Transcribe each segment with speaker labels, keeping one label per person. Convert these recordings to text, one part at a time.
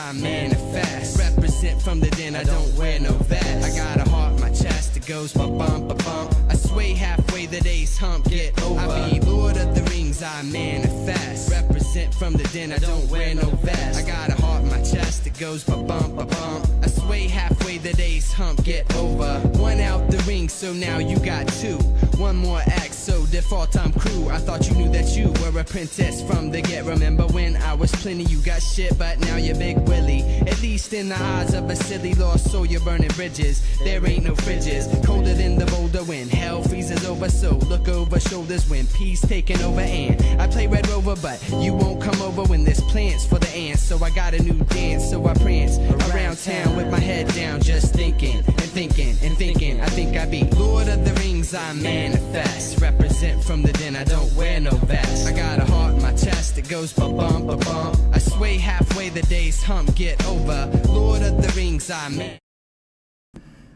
Speaker 1: I manifest. Represent from the den, I don't wear no vest. I got a heart in my chest, it goes ba-bump, ba-bump. I sway halfway, the day's hump, get over. I be Lord of the Rings, I manifest. Represent from the den, I don't wear no vest. I got a heart in my chest, it goes ba-bump, ba-bump. I sway halfway, the day's hump, get over. One out the ring, so now you got two. One more act, so default I'm crew. I thought you knew that you were a princess from the get. Remember when I was plenty, you got shit, but now you're Big Willie. At least in the eyes of a silly lost soul, you're burning bridges. There ain't no fridges, colder than the boulder when hell freezes over. So look over shoulders when peace taking over. And I play Red Rover, but you won't come over when there's plants for the ants. So I got a new dance, so I prance around town with my head down, just thinking and thinking and thinking. I think I be Lord of the Rings, I manifest. Represent from the den, I don't wear no vest. I got a heart in my chest, it goes ba-bump, ba-bump. I sway halfway, the day's hump, get over. Lord of the Rings, I manifest.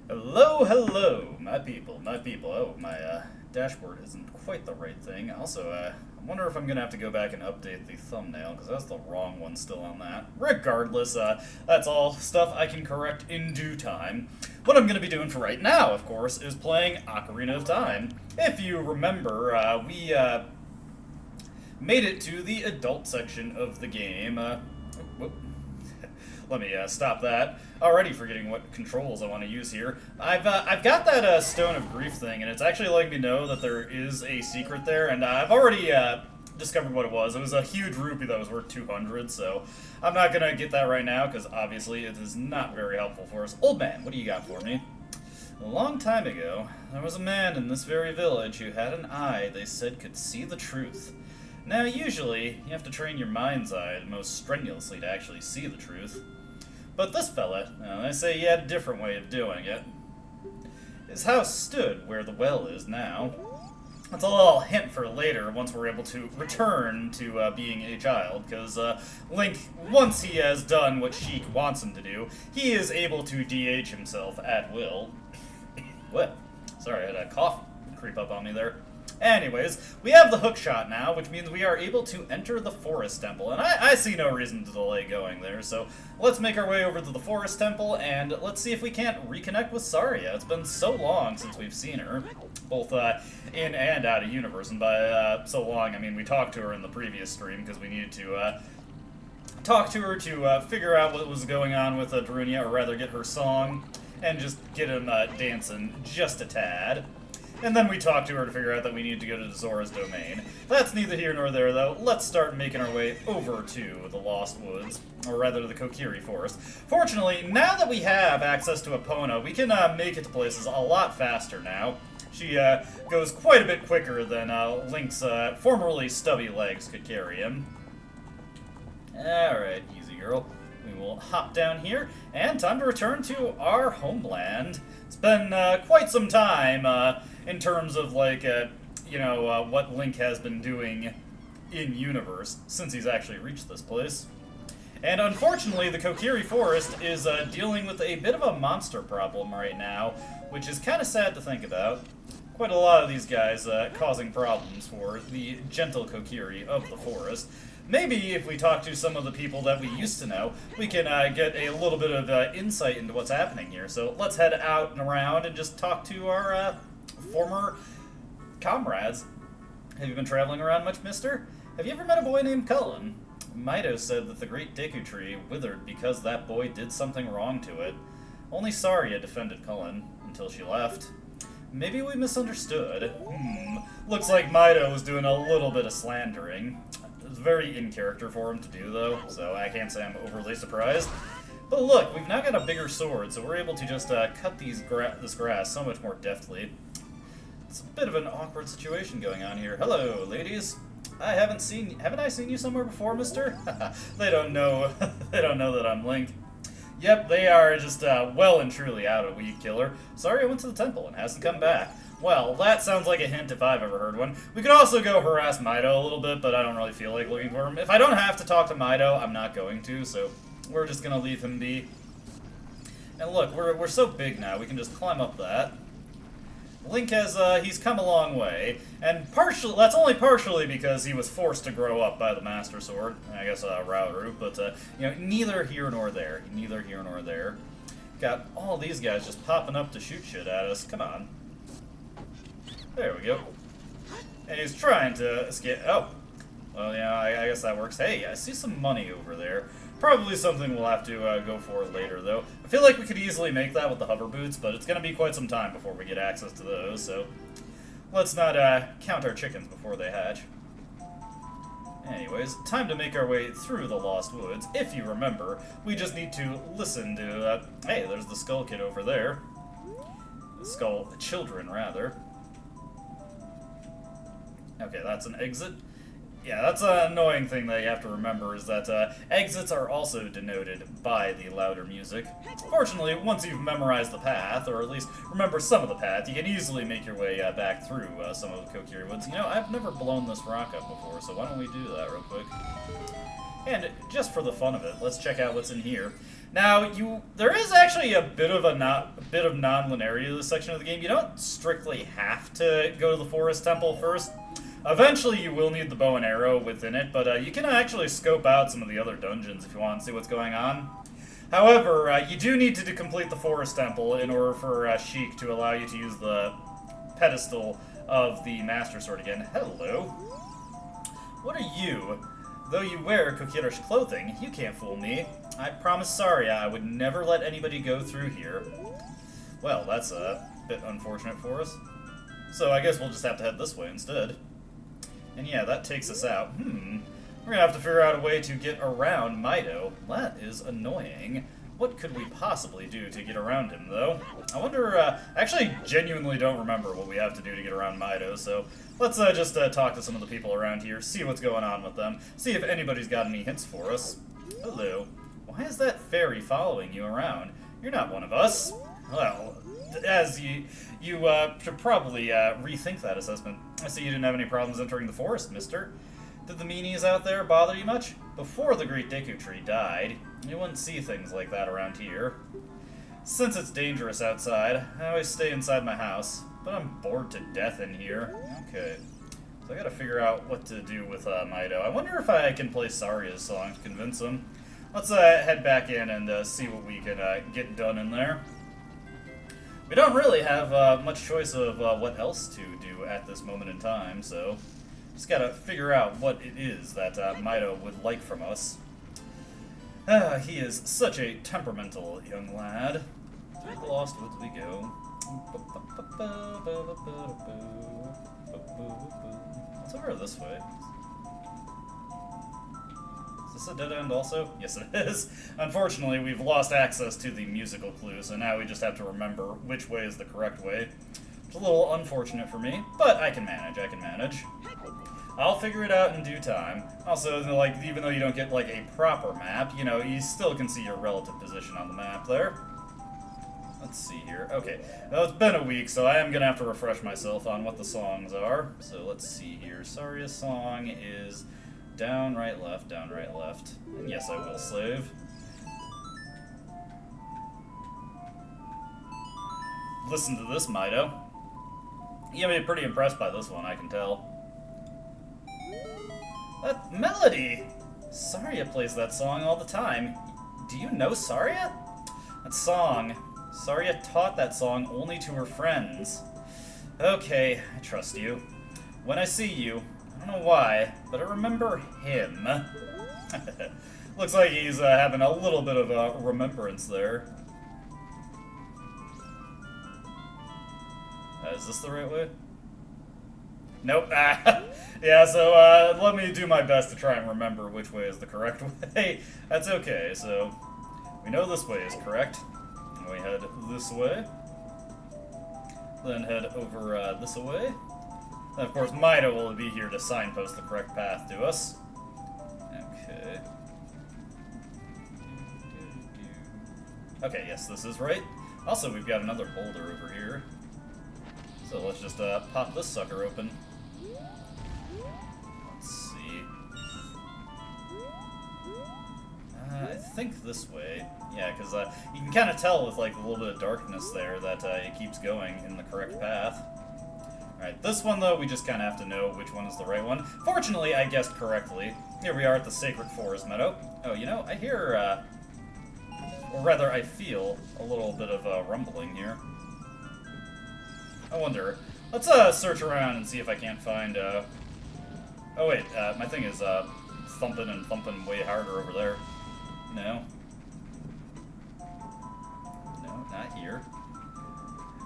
Speaker 2: Hello, hello, my people. Oh, my dashboard isn't quite the right thing. Also, I wonder if I'm going to have to go back and update the thumbnail, because that's the wrong one still on that. Regardless, that's all stuff I can correct in due time. What I'm going to be doing for right now, of course, is playing Ocarina of Time. If you remember, we made it to the adult section of the game. Whoop. Let me stop that. Already forgetting what controls I want to use here. I've got that Stone of Grief thing, and it's actually letting me know that there is a secret there, and I've already discovered what it was. It was a huge rupee that was worth 200, so I'm not going to get that right now, because obviously it is not very helpful for us. Old man, what do you got for me? A long time ago, there was a man in this very village who had an eye they said could see the truth. Now, usually, you have to train your mind's eye most strenuously to actually see the truth. But this fella, they say he had a different way of doing it. His house stood where the well is now. That's a little hint for later, once we're able to return to being a child, because Link, once he has done what Sheik wants him to do, he is able to DH himself at will. What? Sorry, I had a cough creep up on me there. Anyways, we have the hook shot now, which means we are able to enter the Forest Temple, and I see no reason to delay going there, so let's make our way over to the Forest Temple, and let's see if we can't reconnect with Saria. It's been so long since we've seen her, both in and out of universe, and by so long, I mean we talked to her in the previous stream, because we needed to talk to her to figure out what was going on with Darunia, or rather get her song, and just get him dancing just a tad. And then we talked to her to figure out that we needed to go to Zora's domain. That's neither here nor there, though. Let's start making our way over to the Lost Woods, or rather the Kokiri Forest. Fortunately, now that we have access to Epona, we can make it to places a lot faster now. She goes quite a bit quicker than Link's formerly stubby legs could carry him. Alright, easy girl. We will hop down here, and time to return to our homeland. It's been quite some time in terms of, like, what Link has been doing in-universe since he's actually reached this place. And unfortunately, the Kokiri Forest is dealing with a bit of a monster problem right now, which is kind of sad to think about. Quite a lot of these guys causing problems for the gentle Kokiri of the forest. Maybe if we talk to some of the people that we used to know, we can get a little bit of insight into what's happening here. So let's head out and around and just talk to our former comrades. Have you been traveling around much, mister? Have you ever met a boy named Cullen? Mido said that the great Deku Tree withered because that boy did something wrong to it. Only Saria defended Cullen, until she left. Maybe we misunderstood. Looks like Mido was doing a little bit of slandering. It's very in character for him to do, though, so I can't say I'm overly surprised. But look, we've now got a bigger sword, so we're able to just cut this grass so much more deftly. It's a bit of an awkward situation going on here. Hello, ladies. Haven't I seen you somewhere before, mister? They don't know. They don't know that I'm Link. Yep, they are just well and truly out of weed killer. Sorry I went to the temple and hasn't come back. Well, that sounds like a hint if I've ever heard one. We could also go harass Mido a little bit, but I don't really feel like looking for him. If I don't have to talk to Mido, I'm not going to, so we're just gonna leave him be. And look, we're so big now, we can just climb up that. Link has, he's come a long way, and that's only partially because he was forced to grow up by the Master Sword, I guess, Rauru, but, you know, neither here nor there. Neither here nor there. Got all these guys just popping up to shoot shit at us. Come on. There we go. And he's trying to escape. Oh. Well, yeah, I guess that works. Hey, I see some money over there. Probably something we'll have to go for later, though. I feel like we could easily make that with the hover boots, but it's going to be quite some time before we get access to those, so let's not count our chickens before they hatch. Anyways, time to make our way through the Lost Woods. If you remember, we just need to listen to, hey, there's the Skull Kid over there. The Skull Children, rather. Okay, that's an exit. Yeah, that's an annoying thing that you have to remember, is that exits are also denoted by the louder music. Fortunately, once you've memorized the path, or at least remember some of the path, you can easily make your way back through some of the Kokiri Woods. You know, I've never blown this rock up before, so why don't we do that real quick? And just for the fun of it, let's check out what's in here. Now, there is actually a bit of non-linearity to this section of the game. You don't strictly have to go to the Forest Temple first. Eventually, you will need the bow and arrow within it, but you can actually scope out some of the other dungeons if you want to see what's going on. However, you do need to complete the Forest Temple in order for Sheik to allow you to use the pedestal of the Master Sword again. Hello. What are you? Though you wear Kokirish clothing, you can't fool me. I promised Saria I would never let anybody go through here. Well, that's a bit unfortunate for us. So I guess we'll just have to head this way instead. And yeah, that takes us out. We're gonna have to figure out a way to get around Mido. That is annoying. What could we possibly do to get around him, though? I wonder, I actually genuinely don't remember what we have to do to get around Mido, so let's just talk to some of the people around here, see what's going on with them, see if anybody's got any hints for us. Hello. Why is that fairy following you around? You're not one of us. Well, as you should probably rethink that assessment. I see you didn't have any problems entering the forest, mister. Did the meanies out there bother you much? Before the great Deku Tree died, you wouldn't see things like that around here. Since it's dangerous outside, I always stay inside my house, but I'm bored to death in here. Okay, so I gotta figure out what to do with Mido. I wonder if I can play Saria's song to convince him. Let's head back in and see what we can get done in there. We don't really have much choice of what else to do at this moment in time, so just gotta figure out what it is that Mido would like from us. He is such a temperamental young lad. Through the Lost Woods we go. What's over this way? Is this a dead end also? Yes, it is. Unfortunately, we've lost access to the musical clue, so now we just have to remember which way is the correct way. It's a little unfortunate for me, but I can manage. I'll figure it out in due time. Also, like, even though you don't get, like, a proper map, you know, you still can see your relative position on the map there. Let's see here. Okay, now it's been a week, so I am going to have to refresh myself on what the songs are. So let's see here. Saria's song is down, right, left, down, right, left. And yes, I will save. Listen to this, Mido. You're gonna be pretty impressed by this one, I can tell. That melody! Saria plays that song all the time. Do you know Saria? That song. Saria taught that song only to her friends. Okay, I trust you. When I see you, I don't know why, but I remember him. Looks like he's having a little bit of a remembrance there. Is this the right way? Nope. Yeah, so let me do my best to try and remember which way is the correct way. That's okay, so we know this way is correct. And we head this way. Then head over this way. And of course, Mido will be here to signpost the correct path to us. Okay. Okay, yes, this is right. Also, we've got another boulder over here. So let's just pop this sucker open. Let's see. I think this way. Yeah, because you can kind of tell with like a little bit of darkness there that it keeps going in the correct path. Alright, this one, though, we just kind of have to know which one is the right one. Fortunately, I guessed correctly. Here we are at the Sacred Forest Meadow. Oh, you know, I hear, or rather, I feel a little bit of rumbling here. I wonder. Let's search around and see if I can't find. Oh wait, my thing is thumping and thumping way harder over there. No. No, not here.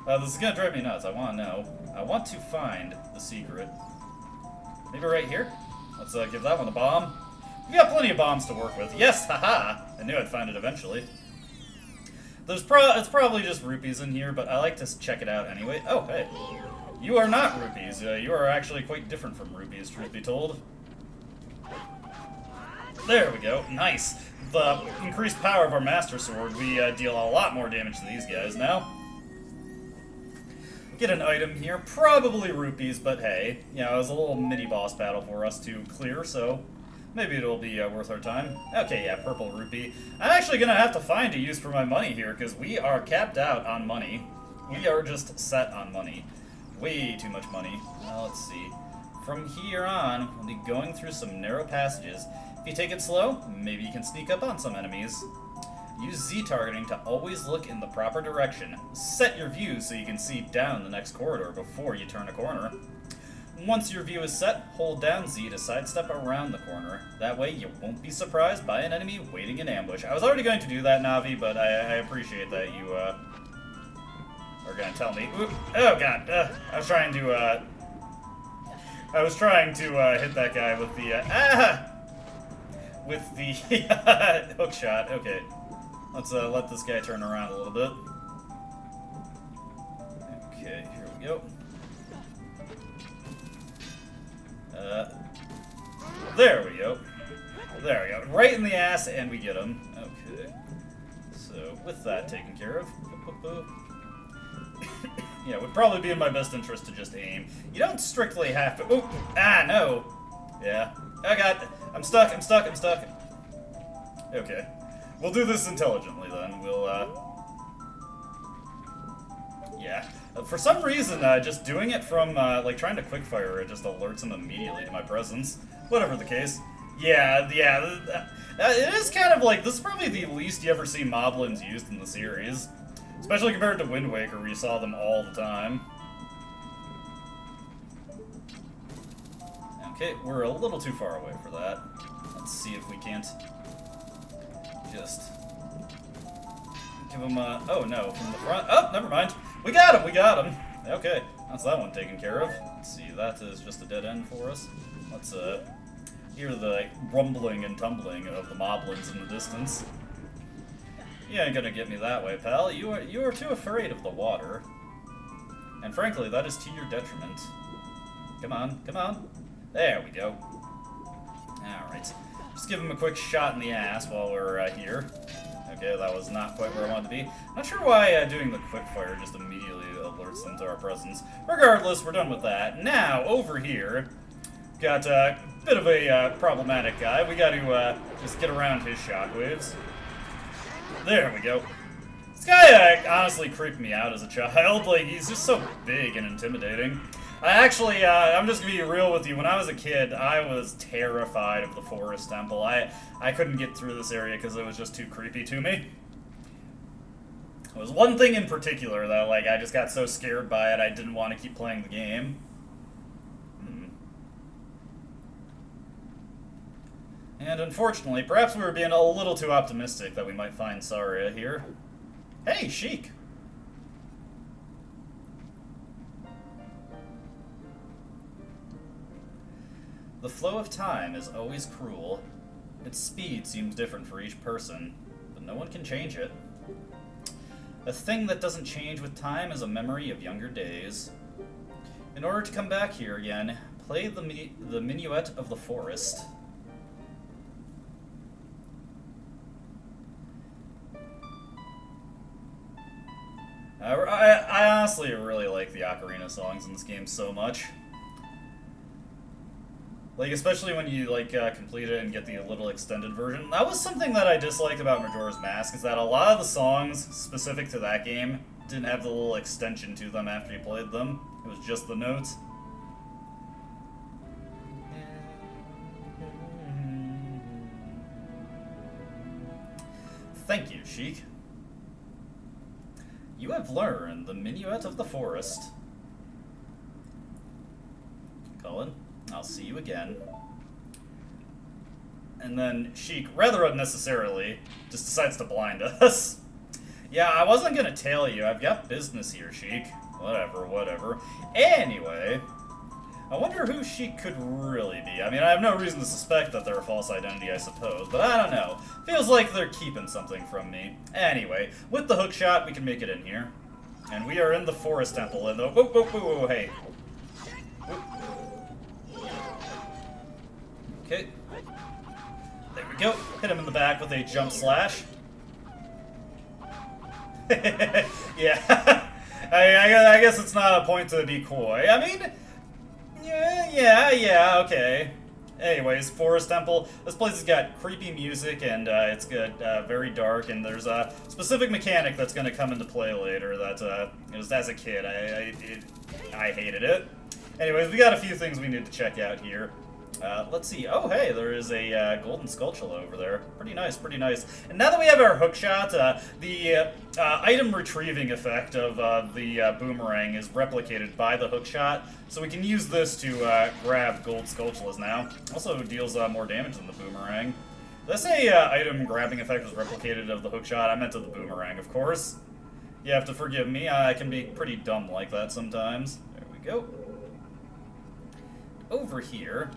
Speaker 2: This is gonna drive me nuts. I want to know. I want to find the secret. Maybe right here. Let's give that one a bomb. We got plenty of bombs to work with. Yes, haha! I knew I'd find it eventually. It's probably just rupees in here, but I like to check it out anyway. Oh, hey. You are not rupees. You are actually quite different from rupees, truth be told. There we go. Nice. The increased power of our Master Sword, we deal a lot more damage to these guys now. Get an item here. Probably rupees, but hey. You know, it was a little mini-boss battle for us to clear, so maybe it'll be worth our time. Okay, yeah, purple rupee. I'm actually going to have to find a use for my money here, because we are capped out on money. We are just set on money. Way too much money. Well, let's see. From here on, we'll be going through some narrow passages. If you take it slow, maybe you can sneak up on some enemies. Use Z-targeting to always look in the proper direction. Set your view so you can see down the next corridor before you turn a corner. Once your view is set, hold down Z to sidestep around the corner. That way you won't be surprised by an enemy waiting in ambush. I was already going to do that, Navi, but I appreciate that you are going to tell me. Oop. Oh god, I was trying to hit that guy with the hook shot. Okay, let's let this guy turn around a little bit. Okay, here we go. There we go. There we go. Right in the ass, and we get him. Okay. So, with that taken care of. Yeah, it would probably be in my best interest to just aim. You don't strictly have to. Oh, no. Yeah. Oh god. I'm stuck. Okay. We'll do this intelligently then. We'll, yeah. For some reason, just doing it from, like, trying to quickfire it just alerts him immediately to my presence. Whatever the case. Yeah, it is kind of like, this is probably the least you ever see moblins used in the series. Especially compared to Wind Waker, where you saw them all the time. Okay, we're a little too far away for that. Let's see if we can't just give him a... Oh, no, from the front. Oh, never mind. We got him! Okay, that's that one taken care of. Let's see, that is just a dead end for us. Let's, hear the rumbling and tumbling of the moblins in the distance. You ain't gonna get me that way, pal. You are too afraid of the water. And frankly, that is to your detriment. Come on. There we go. Alright. Just give him a quick shot in the ass while we're here. Okay, that was not quite where I wanted to be. Not sure why doing the quickfire just immediately alerts them to our presence. Regardless, we're done with that. Now, over here, got a bit of a problematic guy. We got to just get around his shockwaves. There we go. This guy honestly creeped me out as a child. Like, he's just so big and intimidating. I'm just gonna be real with you. When I was a kid, I was terrified of the Forest Temple. I couldn't get through this area because it was just too creepy to me. There was one thing in particular that, like, I just got so scared by it, I didn't want to keep playing the game. And unfortunately, perhaps we were being a little too optimistic that we might find Saria here. Hey, Sheik! The flow of time is always cruel. Its speed seems different for each person, but no one can change it. A thing that doesn't change with time is a memory of younger days. In order to come back here again, play the Minuet of the Forest. I honestly really like the Ocarina songs in this game so much. Like, especially when you, like, complete it and get the little extended version. That was something that I disliked about Majora's Mask, is that a lot of the songs specific to that game didn't have the little extension to them after you played them. It was just the notes. Thank you, Sheik. You have learned the minuet of the forest. Cullen, I'll see you again. And then Sheik, rather unnecessarily, just decides to blind us. Yeah, I wasn't gonna tell you. I've got business here, Sheik. Whatever, whatever. Anyway, I wonder who Sheik could really be. I mean, I have no reason to suspect that they're a false identity, I suppose, but I don't know. Feels like they're keeping something from me. Anyway, with the hook shot, we can make it in here. And we are in the forest temple, and the... Whoa, whoa, whoa, whoa, hey. Okay. There we go. Hit him in the back with a jump slash. Yeah. I guess it's not a point to be coy. I mean, yeah, okay. Anyways, Forest Temple. This place has got creepy music, and it's good, very dark, and there's a specific mechanic that's going to come into play later that, just as a kid, I hated it. Anyways, we got a few things we need to check out here. Let's see. Oh, hey, there is a golden skulltula over there. Pretty nice, pretty nice. And now that we have our hook shot, the item retrieving effect of the boomerang is replicated by the hook shot, so we can use this to grab gold skulltulas now. Also deals more damage than the boomerang. Did I say item grabbing effect was replicated of the hook shot? I meant to the boomerang, of course. You have to forgive me. I can be pretty dumb like that sometimes. There we go. Over here,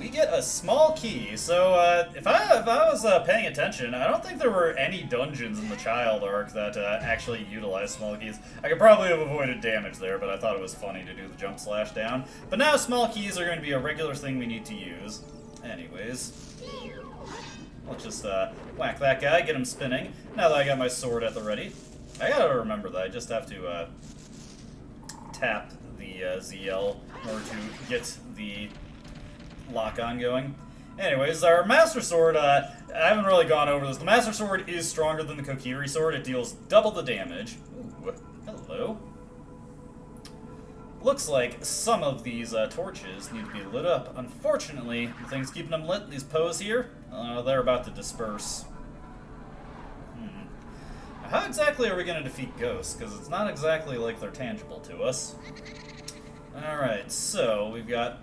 Speaker 2: we get a small key. So if I was paying attention, I don't think there were any dungeons in the child arc that actually utilized small keys. I could probably have avoided damage there, but I thought it was funny to do the jump slash down. But now small keys are going to be a regular thing we need to use. Anyways, let's just whack that guy, get him spinning. Now that I got my sword at the ready, I gotta remember that I just have to tap the ZL in order to get the lock-on going. Anyways, our Master Sword, I haven't really gone over this. The Master Sword is stronger than the Kokiri Sword. It deals double the damage. Ooh, hello. Looks like some of these torches need to be lit up. Unfortunately, the thing's keeping them lit, these Poes here, they're about to disperse. How exactly are we going to defeat ghosts? Because it's not exactly like they're tangible to us. Alright, so we've got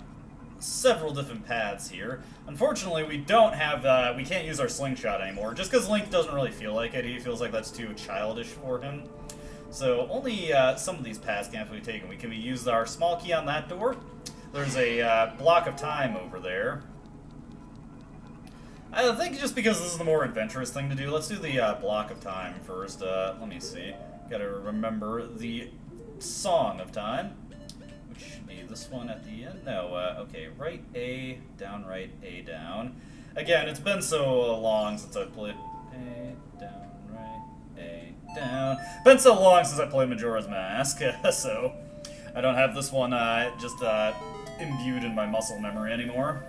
Speaker 2: several different paths here. Unfortunately, we don't have, we can't use our slingshot anymore, just because Link doesn't really feel like it. He feels like that's too childish for him. So only some of these paths can be taken. We can use our small key on that door. There's a block of time over there. I think just because this is the more adventurous thing to do, let's do the block of time first. Let me see. Gotta remember the Song of Time, which should be this one at the end. No, okay, right A, down, right A, down. Again, it's been so long since I played A, down, right A, down. Been so long since I played Majora's Mask, so I don't have this one just imbued in my muscle memory anymore.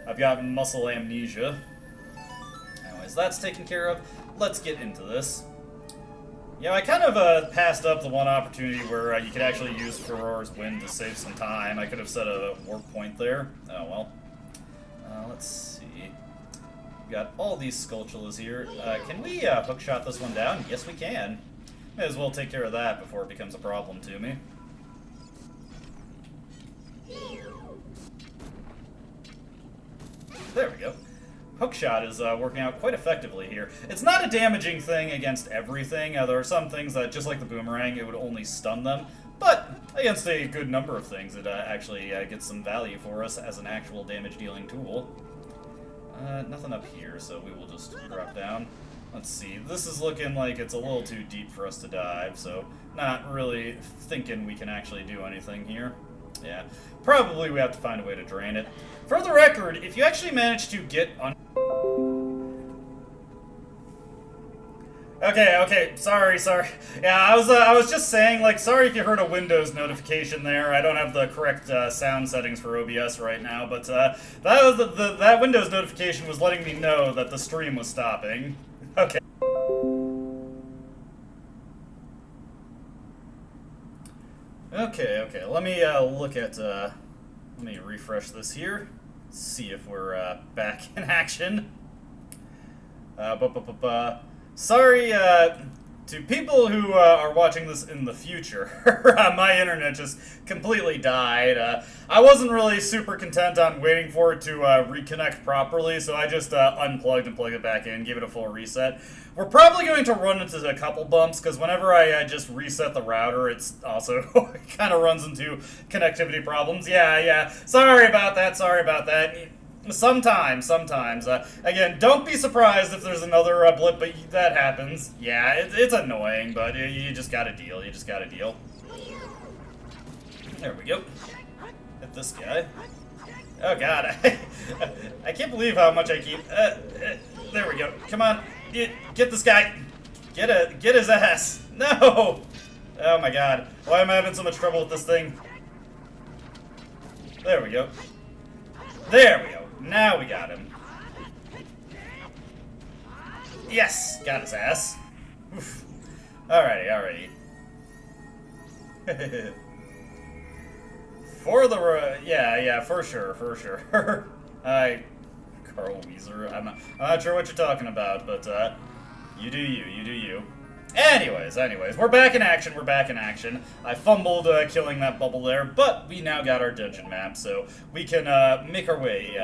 Speaker 2: I've got muscle amnesia. Anyways, that's taken care of. Let's get into this. Yeah, I kind of passed up the one opportunity where you could actually use Ferore's Wind to save some time. I could have set a warp point there. Oh well. Let's see. We've got all these Skulltulas here. Can we hookshot this one down? Yes, we can. May as well take care of that before it becomes a problem to me. There we go. Hookshot is working out quite effectively here. It's not a damaging thing against everything. There are some things that, just like the boomerang, it would only stun them. But against a good number of things, it actually gets some value for us as an actual damage-dealing tool. Nothing up here, so we will just drop down. Let's see. This is looking like it's a little too deep for us to dive, so not really thinking we can actually do anything here. Yeah, probably we have to find a way to drain it. For the record, if you actually manage to get on... Okay, sorry. Yeah, I was just saying, like, sorry if you heard a Windows notification there. I don't have the correct sound settings for OBS right now, but that Windows notification was letting me know that the stream was stopping. Okay. Okay, let me look at, let me refresh this here, see if we're back in action. Sorry, to people who are watching this in the future, my internet just completely died. I wasn't really super content on waiting for it to reconnect properly, so I just unplugged and plugged it back in, gave it a full reset. We're probably going to run into a couple bumps, because whenever I just reset the router, it's also it kind of runs into connectivity problems. Yeah, sorry about that, Sometimes. Again, don't be surprised if there's another blip, but that happens. Yeah, it's annoying, but you just gotta deal. There we go. Hit this guy. Oh god, I can't believe how much I keep. There we go. Come on, get this guy. Get his ass. No. Oh my god, why am I having so much trouble with this thing? There we go. Now we got him. Yes! Got his ass. Oof. Alrighty. For sure. Carl Weezer. I'm not sure what you're talking about, but you do you. Anyways, we're back in action. I fumbled killing that bubble there, but we now got our dungeon map, so we can make our way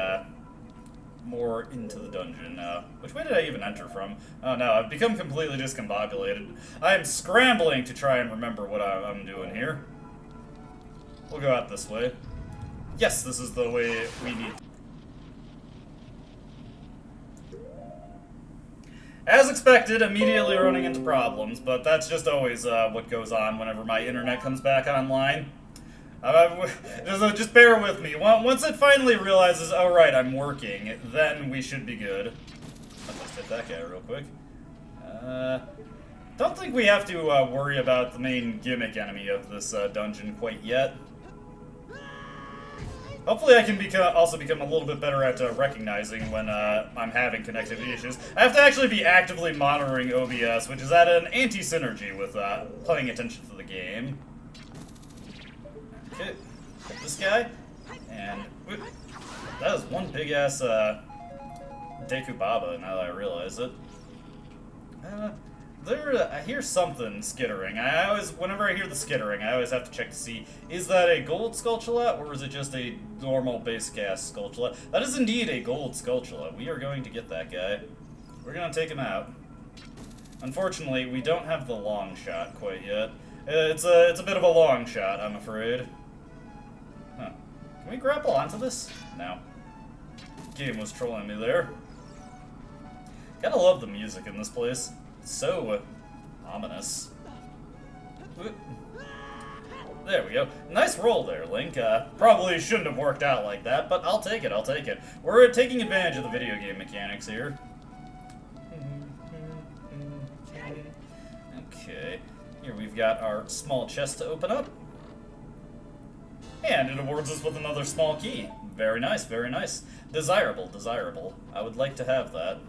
Speaker 2: more into the dungeon. Which way did I even enter from? Oh no, I've become completely discombobulated. I am scrambling to try and remember what I'm doing here. We'll go out this way. Yes, this is the way we need. As expected, immediately running into problems, but that's just always what goes on whenever my internet comes back online. Just bear with me. Once it finally realizes, oh right, I'm working, then we should be good. Let's just hit that guy real quick. Don't think we have to worry about the main gimmick enemy of this dungeon quite yet. Hopefully I can also become a little bit better at recognizing when I'm having connectivity issues. I have to actually be actively monitoring OBS, which is at an anti-synergy with paying attention to the game. Okay, hit this guy, and whoop, that is one big-ass Deku Baba, now that I realize it. I hear something skittering. Whenever I hear the skittering, I always have to check to see, is that a gold Skulltula, or is it just a normal base gas Skulltula? That is indeed a gold Skulltula. We are going to get that guy. We're going to take him out. Unfortunately, we don't have the long shot quite yet. It's a bit of a long shot, I'm afraid. Huh. Can we grapple onto this? No. Game was trolling me there. Gotta love the music in this place. So ominous. There we go. Nice roll there, Link. Probably shouldn't have worked out like that, but I'll take it. We're taking advantage of the video game mechanics here. Okay. Here we've got our small chest to open up. And it awards us with another small key. Very nice. Desirable. I would like to have that.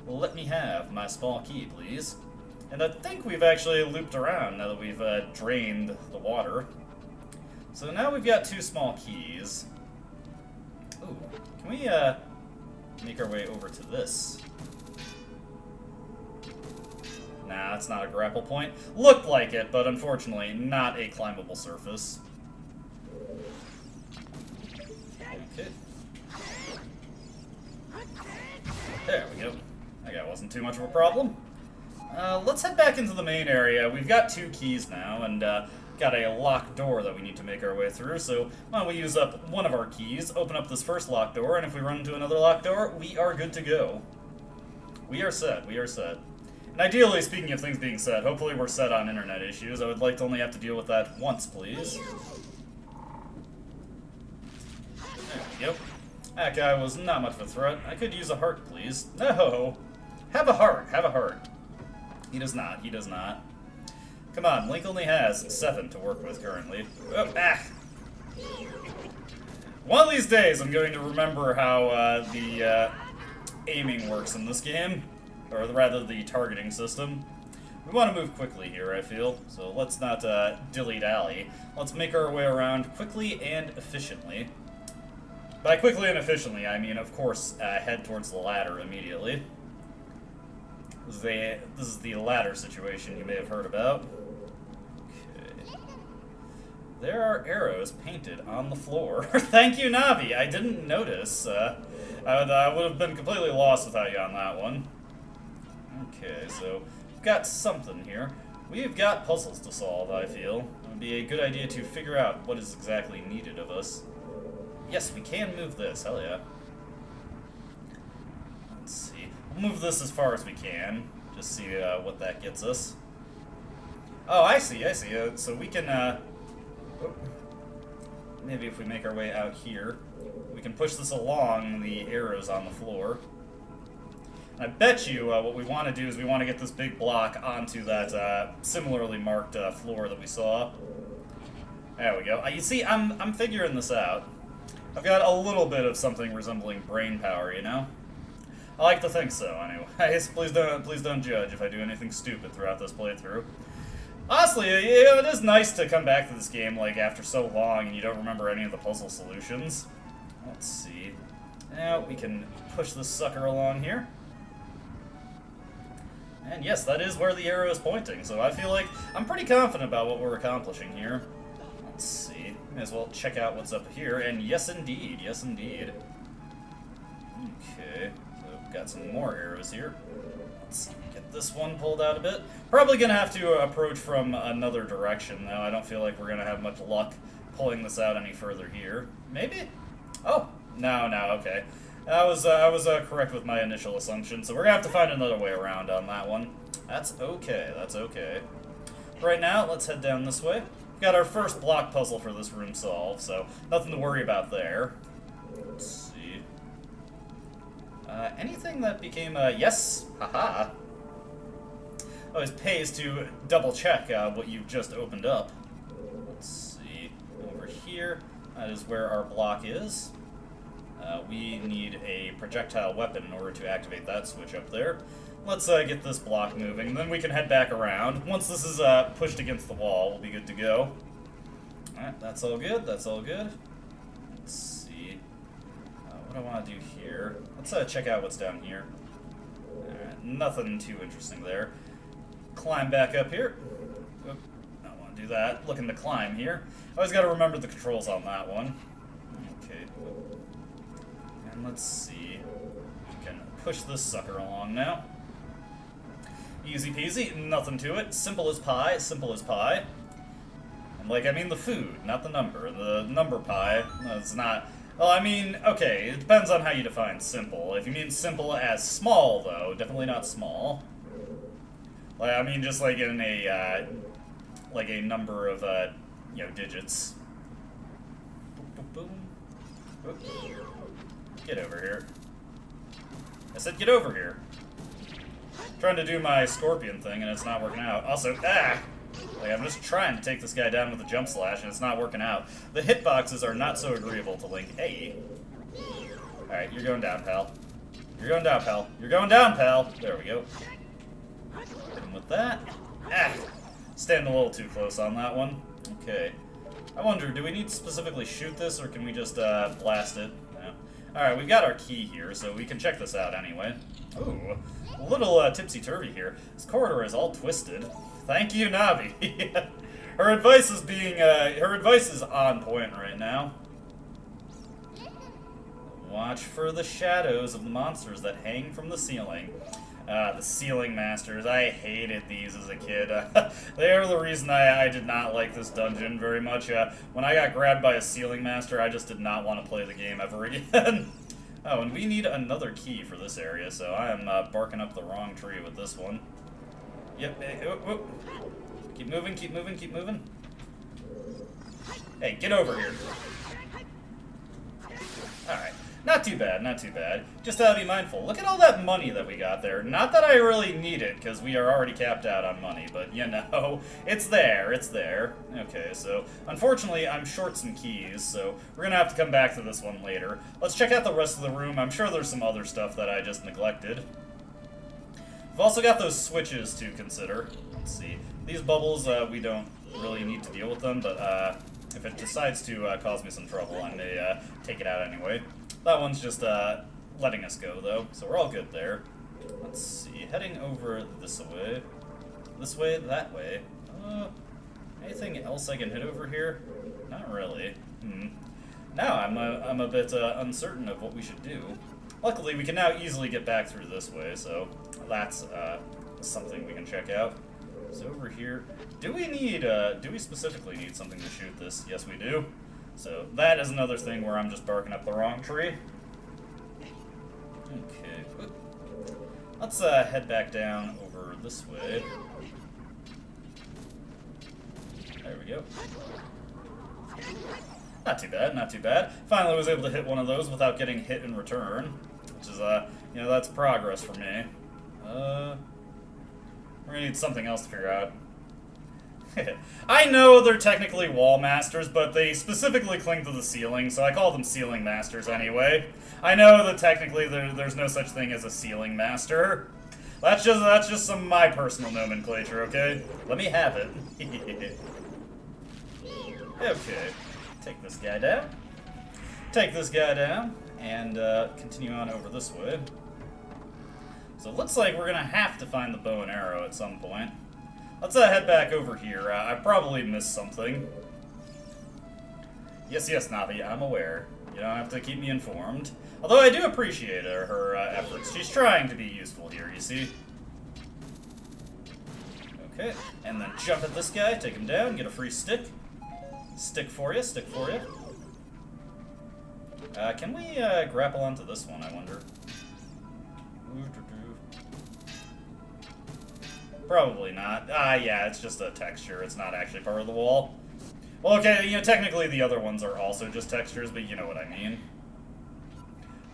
Speaker 2: Let me have my small key, please. And I think we've actually looped around now that we've drained the water. So now we've got 2 small keys. Ooh, can we make our way over to this? Nah, that's not a grapple point. Looked like it, but unfortunately not a climbable surface. Okay. There we go. That wasn't too much of a problem. Let's head back into the main area. We've got 2 keys now, and got a locked door that we need to make our way through, so why don't we use up one of our keys, open up this first locked door, and if we run into another locked door, we are good to go. We are set. And ideally, speaking of things being set, hopefully we're set on internet issues. I would like to only have to deal with that once, please. There we go. That guy was not much of a threat. I could use a heart, please. No! Have a heart. He does not. Come on, Link only has 7 to work with currently. Oh, One of these days I'm going to remember how the aiming works in this game. Or rather, the targeting system. We want to move quickly here, I feel. So let's not dilly-dally. Let's make our way around quickly and efficiently. By quickly and efficiently, I mean, of course, head towards the ladder immediately. This is the ladder situation you may have heard about. Okay. There are arrows painted on the floor. Thank you, Navi. I didn't notice. I would have been completely lost without you on that one. Okay, so we've got something here. We've got puzzles to solve, I feel. It would be a good idea to figure out what is exactly needed of us. Yes, we can move this. Hell yeah. Let's see. We'll move this as far as we can. Just see what that gets us. Oh, I see. So we can... maybe if we make our way out here, we can push this along the arrows on the floor. And I bet you what we want to do is we want to get this big block onto that similarly marked floor that we saw. There we go. You see, I'm figuring this out. I've got a little bit of something resembling brain power, you know? I like to think so, anyways. Please don't judge if I do anything stupid throughout this playthrough. Honestly, you know, it is nice to come back to this game, like, after so long and you don't remember any of the puzzle solutions. Let's see. Now, we can push this sucker along here. And yes, that is where the arrow is pointing, so I feel like I'm pretty confident about what we're accomplishing here. Let's see. May as well check out what's up here, and yes indeed, yes indeed. Okay, so we've got some more arrows here. Let's get this one pulled out a bit. Probably gonna have to approach from another direction, though. I don't feel like we're gonna have much luck pulling this out any further here. Maybe? Oh, no, okay. I was correct with my initial assumption, so we're gonna have to find another way around on that one. That's okay, that's okay. Right now, let's head down this way. We've got our first block puzzle for this room solved, so nothing to worry about there. Let's see. Anything that became a yes? Haha. Always pays to double check what you've just opened up. Let's see. Over here, that is where our block is. We need a projectile weapon in order to activate that switch up there. Let's get this block moving, then we can head back around. Once this is pushed against the wall, we'll be good to go. Alright, that's all good, that's all good. Let's see. What do I want to do here? Let's check out what's down here. Alright, nothing too interesting there. Climb back up here. Oop, I don't want to do that. Looking to climb here. Always got to remember the controls on that one. Okay. And let's see. We can push this sucker along now. Easy peasy, nothing to it. Simple as pie, simple as pie. And like, I mean the food, not the number. The number pie, it's not... Well, I mean, okay, it depends on how you define simple. If you mean simple as small, though, definitely not small. Like, I mean just like in a, like a number of, you know, digits. Boom, boom, boom. Oops. Get over here. I said get over here. Trying to do my scorpion thing and it's not working out. Also, like, I'm just trying to take this guy down with a jump slash and it's not working out. The hitboxes are not so agreeable to Link. Hey. Alright, you're going down, pal. You're going down, pal. You're going down, pal. There we go. Hit him with that. Standing a little too close on that one. Okay. I wonder, do we need to specifically shoot this or can we just blast it? No. Alright, we've got our key here, so we can check this out anyway. Ooh. A little tipsy-turvy here. This corridor is all twisted. Thank you, Navi. Her advice is on point right now. Watch for the shadows of the monsters that hang from the ceiling. The ceiling masters. I hated these as a kid. They are the reason I did not like this dungeon very much. When I got grabbed by a ceiling master, I just did not want to play the game ever again. Oh, and we need another key for this area, so I am barking up the wrong tree with this one. Yep, hey, whoop, whoop. Keep moving, keep moving, keep moving. Hey, get over here. Alright, not too bad, not too bad. Just be mindful. Look at all that money that we got there. Not that I really need it, because we are already capped out on money, but, you know, it's there, it's there. Okay, so, unfortunately, I'm short some keys, so we're gonna have to come back to this one later. Let's check out the rest of the room. I'm sure there's some other stuff that I just neglected. We've also got those switches to consider. Let's see. These bubbles, we don't really need to deal with them, but if it decides to cause me some trouble, I may take it out anyway. That one's just letting us go, though, so we're all good there. Let's see, heading over this way. This way, that way. Anything else I can hit over here? Not really. Now I'm a bit uncertain of what we should do. Luckily, we can now easily get back through this way, so that's something we can check out. So over here, do we specifically need something to shoot this? Yes, we do. So that is another thing where I'm just barking up the wrong tree. Okay, let's head back down over this way. There we go. Not too bad, not too bad. Finally was able to hit one of those without getting hit in return, which is, you know, that's progress for me. We're gonna need something else to figure out. I know they're technically wall masters, but they specifically cling to the ceiling, so I call them ceiling masters anyway. I know that technically there's no such thing as a ceiling master. That's just some of my personal nomenclature, okay? Let me have it. Okay. Take this guy down. Take this guy down, and continue on over this way. So it looks like we're gonna have to find the bow and arrow at some point. Let's head back over here. I probably missed something. Yes, Navi, I'm aware. You don't have to keep me informed. Although I do appreciate her efforts. She's trying to be useful here, you see. Okay, and then jump at this guy, take him down, get a free stick. Stick for you, stick for you. Can we grapple onto this one, I wonder? Probably not. Yeah, it's just a texture. It's not actually part of the wall. Well, okay, you know, technically the other ones are also just textures, but you know what I mean.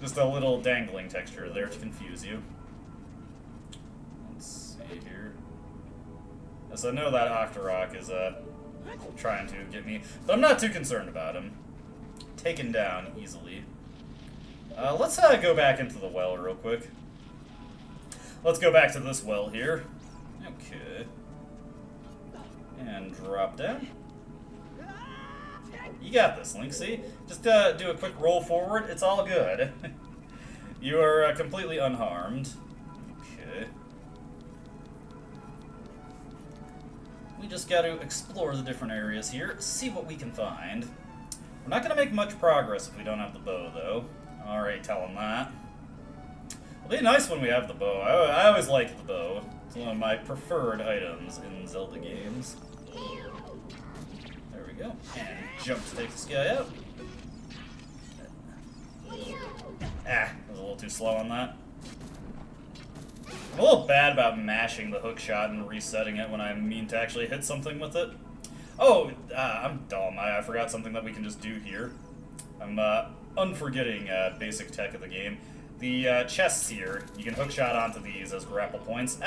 Speaker 2: Just a little dangling texture there to confuse you. Let's see here. Yes, I know that Octorok is, trying to get me, but I'm not too concerned about him. Taken down easily. Let's go back into the well real quick. Let's go back to this well here. Okay. And drop down. You got this, Link, see? Just do a quick roll forward, it's all good. You are completely unharmed. Okay. We just got to explore the different areas here, see what we can find. We're not going to make much progress if we don't have the bow, though. Alright, tell him that. It'll be nice when we have the bow. I always like the bow. It's one of my preferred items in Zelda games. There we go. And jump to take this guy out. I was a little too slow on that. I'm a little bad about mashing the hook shot and resetting it when I mean to actually hit something with it. Oh, I'm dumb. I forgot something that we can just do here. I'm unforgetting basic tech of the game. The chests here, you can hookshot onto these as grapple points.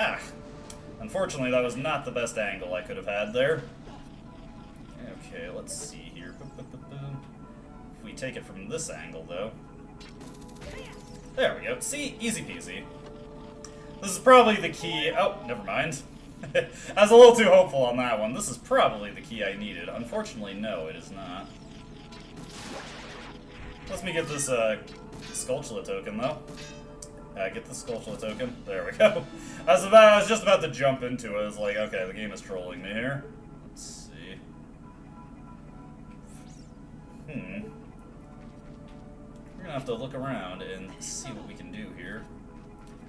Speaker 2: Unfortunately, that was not the best angle I could have had there. Okay, let's see here. If we take it from this angle, though. There we go. See? Easy peasy. This is probably the key. Oh, never mind. I was a little too hopeful on that one. This is probably the key I needed. Unfortunately, no, it is not. Let me get this Skulltula token, though. Get the Skulltula token. There we go. I was just about to jump into it. I was like, okay, the game is trolling me here. Let's see. We're gonna have to look around and see what we can do here.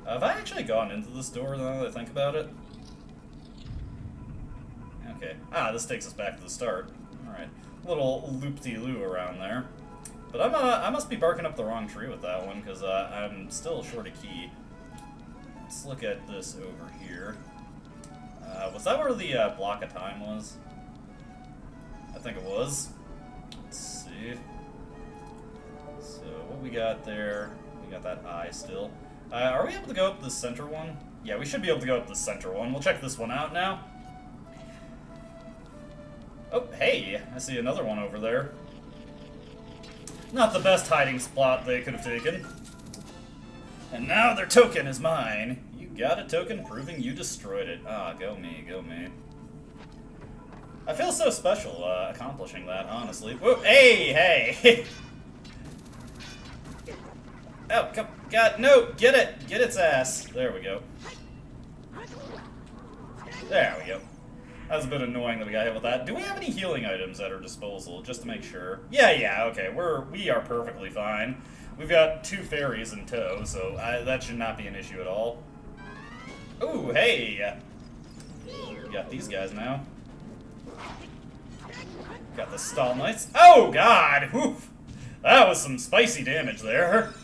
Speaker 2: Have I actually gone into this door now that I think about it? Okay. This takes us back to the start. Alright. Little loop-de-loo around there. But I must be barking up the wrong tree with that one, because I'm still short a key. Let's look at this over here. Was that where the block of time was? I think it was. Let's see. So, what we got there? We got that eye still. Are we able to go up the center one? Yeah, we should be able to go up the center one. We'll check this one out now. Oh, hey! I see another one over there. Not the best hiding spot they could have taken. And now their token is mine. You got a token proving you destroyed it. Go me, go me. I feel so special accomplishing that, honestly. Whoa, hey, hey! Oh, come God, no! Get it! Get its ass. There we go. There we go. That was a bit annoying that we got hit with that. Do we have any healing items at our disposal, just to make sure? Yeah, okay. We are perfectly fine. We've got 2 fairies in tow, so that should not be an issue at all. Ooh, hey! We got these guys now. Got the stall knights. Oh, God! Oof! That was some spicy damage there.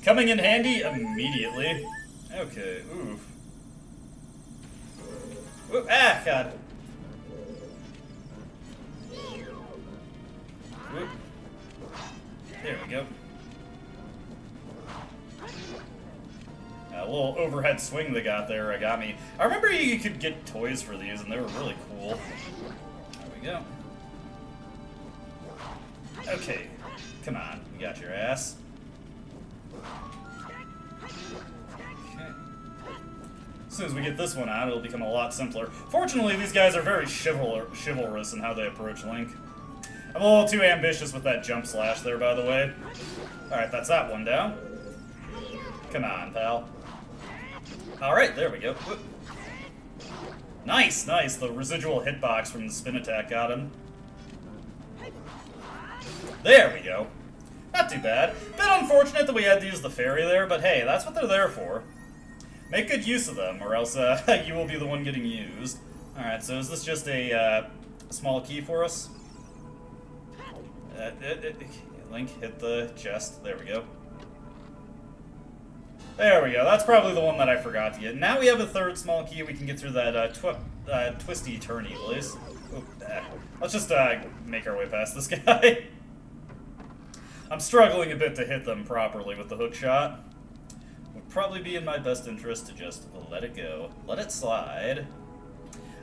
Speaker 2: Coming in handy immediately. Okay, oof. Ooh, ah, God. Ooh. There we go. A little overhead swing they got there got me. I remember you could get toys for these, and they were really cool. There we go. Okay. Come on. You got your ass. As soon as we get this one out, it'll become a lot simpler. Fortunately, these guys are very chivalrous in how they approach Link. I'm a little too ambitious with that jump slash there, by the way. Alright, that's that one down. Come on, pal. Alright, there we go. Whoop. Nice, nice. The residual hitbox from the spin attack got him. There we go. Not too bad. Bit unfortunate that we had to use the fairy there, but hey, that's what they're there for. Make good use of them, or else you will be the one getting used. Alright, so is this just a small key for us? Link, hit the chest. There we go. There we go. That's probably the one that I forgot to get. Now we have a 3rd small key. We can get through that twisty turny place. Let's just make our way past this guy. I'm struggling a bit to hit them properly with the hook shot. Would probably be in my best interest to just let it go. Let it slide.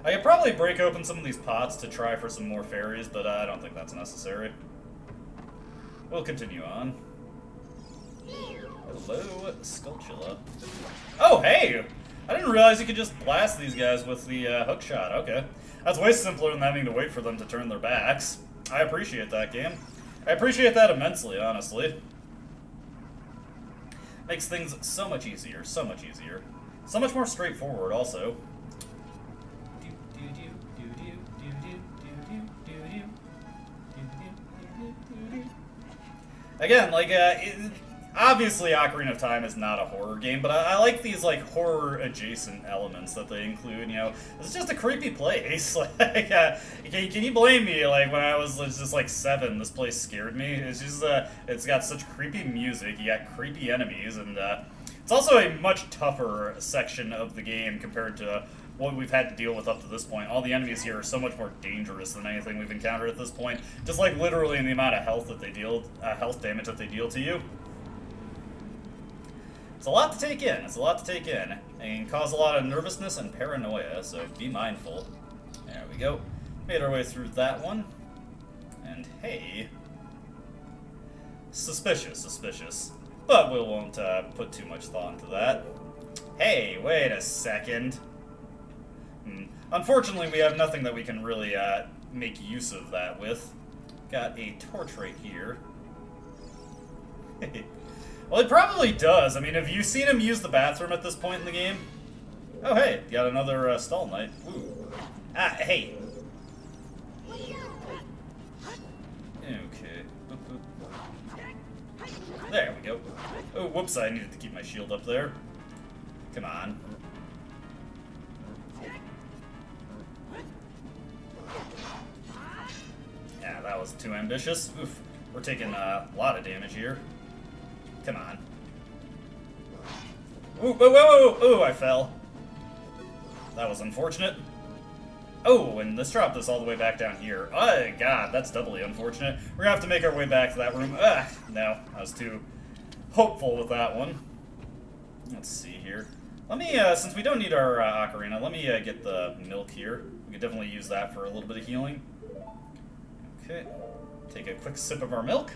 Speaker 2: I could probably break open some of these pots to try for some more fairies, but I don't think that's necessary. We'll continue on. Hello, Skulltula. Oh, hey! I didn't realize you could just blast these guys with the hook shot. Okay. That's way simpler than having to wait for them to turn their backs. I appreciate that, game. I appreciate that immensely, honestly. Makes things so much easier, so much easier. So much more straightforward, also. Again, like, obviously Ocarina of Time is not a horror game, but I like these, like, horror-adjacent elements that they include, you know. It's just a creepy place. Like, can you blame me? Like, when I was just, like, 7, this place scared me. It's just, it's got such creepy music, you got creepy enemies, and, it's also a much tougher section of the game compared to what we've had to deal with up to this point. All the enemies here are so much more dangerous than anything we've encountered at this point. Just, like, literally in the amount of health that they deal, health damage that they deal to you. It's a lot to take in. It's a lot to take in. And can cause a lot of nervousness and paranoia, so be mindful. There we go. Made our way through that one. And hey. Suspicious, suspicious. But we won't put too much thought into that. Hey, wait a second. Unfortunately, we have nothing that we can really make use of that with. Got a torch right here. Well, it probably does. I mean, have you seen him use the bathroom at this point in the game? Oh, hey, got another stall knight. Ooh. Ah, hey. Okay. Boop, boop. There we go. Oh, whoops, I needed to keep my shield up there. Come on. Yeah, that was too ambitious. Oof. We're taking a lot of damage here. Come on. Ooh, whoa, whoa, whoa, ooh, I fell. That was unfortunate. Oh, and let's drop this all the way back down here. Oh, God, that's doubly unfortunate. We're gonna have to make our way back to that room. No, I was too hopeful with that one. Let's see here. Let me, since we don't need our ocarina, let me get the milk here. We could definitely use that for a little bit of healing. Okay, take a quick sip of our milk.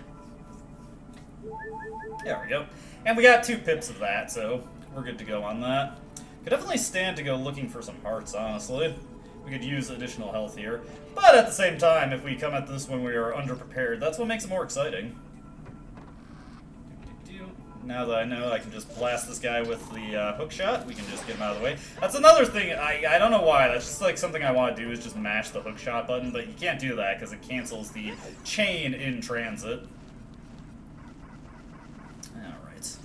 Speaker 2: There we go. And we got 2 pips of that, so we're good to go on that. Could definitely stand to go looking for some hearts, honestly. We could use additional health here. But at the same time, if we come at this when we are underprepared, that's what makes it more exciting. Now that I know I can just blast this guy with the hook shot, we can just get him out of the way. That's another thing, I don't know why, that's just like something I want to do is just mash the hook shot button, but you can't do that because it cancels the chain in transit. Alright.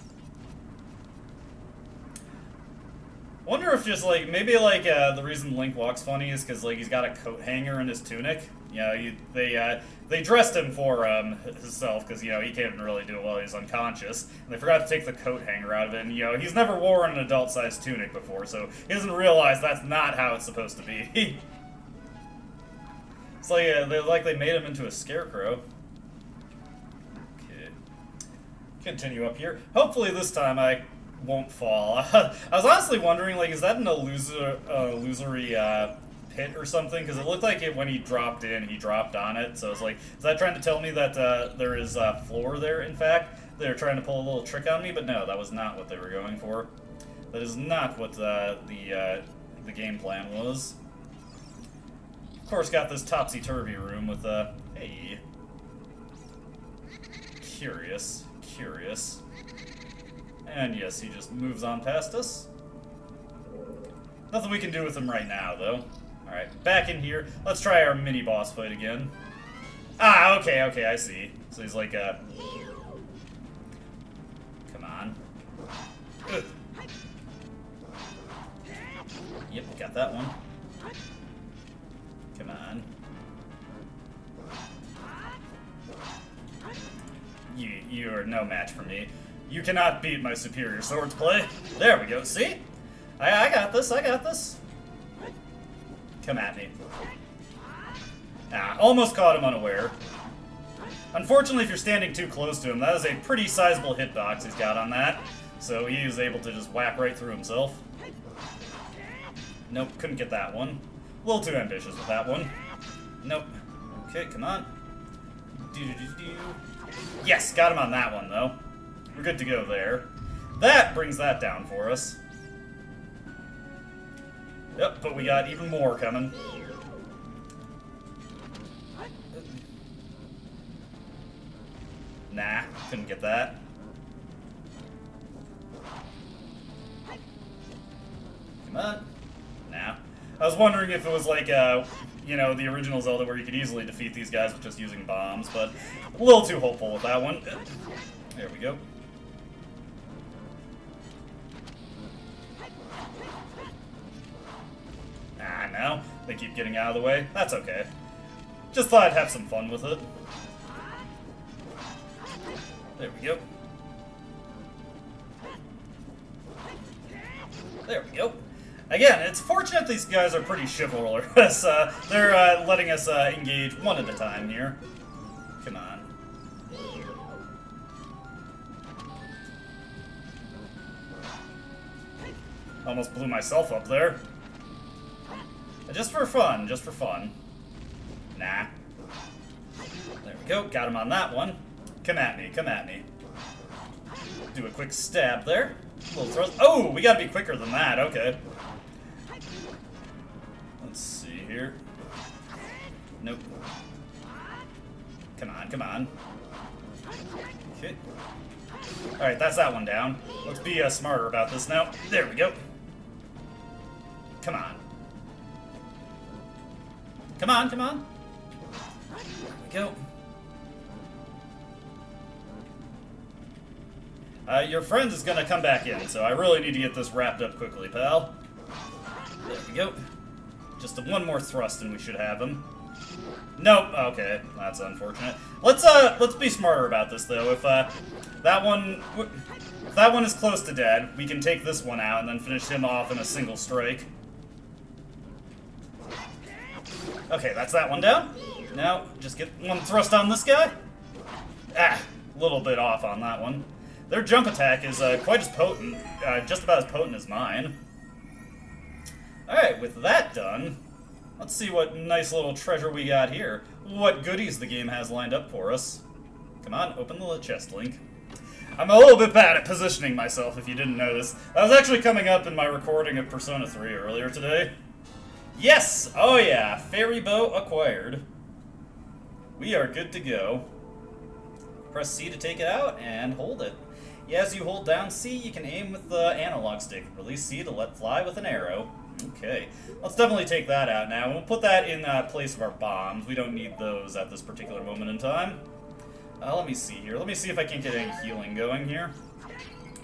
Speaker 2: Wonder if just like, maybe like the reason Link walks funny is because like he's got a coat hanger in his tunic. You know, they dressed him for himself because, you know, he can't really do it while he's unconscious. And they forgot to take the coat hanger out of it. And, you know, he's never worn an adult-sized tunic before, so he doesn't realize that's not how it's supposed to be. It's like they made him into a scarecrow. Okay. Continue up here. Hopefully this time I won't fall. I was honestly wondering, like, is that an illusory pit or something? Because it looked like it when he dropped in, he dropped on it. So it's like, is that trying to tell me that there is floor there, in fact? They're trying to pull a little trick on me, but no, that was not what they were going for. That is not what the game plan was. Of course, got this topsy-turvy room with hey. Curious. And yes, he just moves on past us. Nothing we can do with him right now, though. Alright, back in here. Let's try our mini-boss fight again. Ah, okay, I see. So he's like, come on. Ugh. Yep, got that one. Come on. You are no match for me. You cannot beat my superior swords play. There we go, see? I got this. Come at me. Ah, almost caught him unaware. Unfortunately, if you're standing too close to him, that is a pretty sizable hitbox he's got on that. So he is able to just whack right through himself. Nope, couldn't get that one. A little too ambitious with that one. Nope. Okay, come on. Yes, got him on that one, though. We're good to go there. That brings that down for us. Yep, but we got even more coming. Nah, couldn't get that. Come on. Nah. I was wondering if it was like, you know, the original Zelda where you could easily defeat these guys with just using bombs, but a little too hopeful with that one. There we go. Ah, no. They keep getting out of the way. That's okay. Just thought I'd have some fun with it. There we go. There we go. Again, it's fortunate these guys are pretty chivalrous. They're letting us engage one at a time here. Come on. Almost blew myself up there. Just for fun, just for fun. Nah. There we go, got him on that one. Come at me, come at me. Do a quick stab there. A little thrust. Oh, we gotta be quicker than that, okay. Let's see here. Nope. Come on, come on. Okay. Alright, that's that one down. Let's be smarter about this now. There we go. Come on. Come on, come on. There we go. Your friend is gonna come back in, so I really need to get this wrapped up quickly, pal. There we go. Just one more thrust and we should have him. Nope. Okay, that's unfortunate. Let's be smarter about this though. If that one is close to dead, we can take this one out and then finish him off in a single strike. Okay, that's that one down. Now, just get one thrust on this guy. Ah, a little bit off on that one. Their jump attack is quite as potent, just about as potent as mine. Alright, with that done, let's see what nice little treasure we got here. What goodies the game has lined up for us. Come on, open the chest, Link. I'm a little bit bad at positioning myself, if you didn't notice. That was actually coming up in my recording of Persona 3 earlier today. Yes! Oh yeah, fairy bow acquired. We are good to go. Press C to take it out, and hold it. Yeah, as you hold down C, you can aim with the analog stick. Release C to let fly with an arrow. Okay, let's definitely take that out now. We'll put that in place of our bombs. We don't need those at this particular moment in time. Let me see here. Let me see if I can get any healing going here.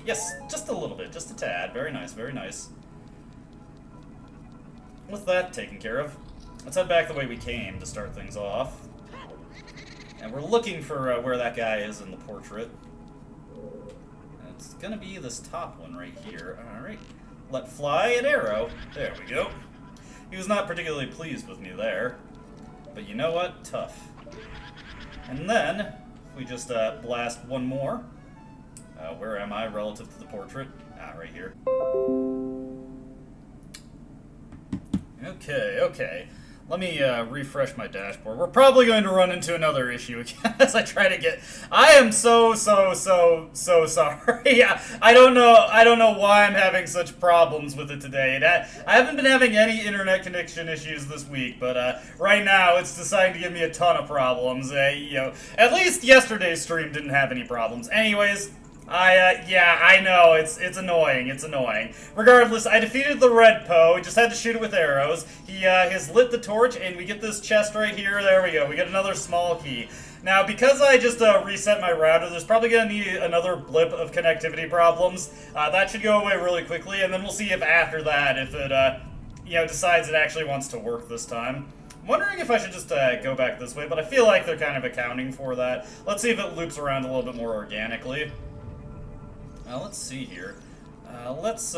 Speaker 2: Yes, just a little bit, just a tad. Very nice, very nice. With that taken care of, let's head back the way we came to start things off. And we're looking for where that guy is in the portrait. And it's gonna be this top one right here. Alright. Let fly an arrow. There we go. He was not particularly pleased with me there. But you know what? Tough. And then, we just blast one more. Where am I relative to the portrait? Right here. Okay, okay. Let me refresh my dashboard. We're probably going to run into another issue again as I try to get... I am so sorry. I don't know why I'm having such problems with it today. I haven't been having any internet connection issues this week, but right now it's deciding to give me a ton of problems. You know, at least yesterday's stream didn't have any problems. Anyways... yeah, I know, it's annoying, it's annoying. Regardless, I defeated the red Poe, just had to shoot it with arrows. He has lit the torch, and we get this chest right here, there we go, we get another small key. Now, because I just reset my router, there's probably going to need another blip of connectivity problems. That should go away really quickly, and then we'll see if after that, if it, you know, decides it actually wants to work this time. I'm wondering if I should just go back this way, but I feel like they're kind of accounting for that. Let's see if it loops around a little bit more organically. Let's see here. Let's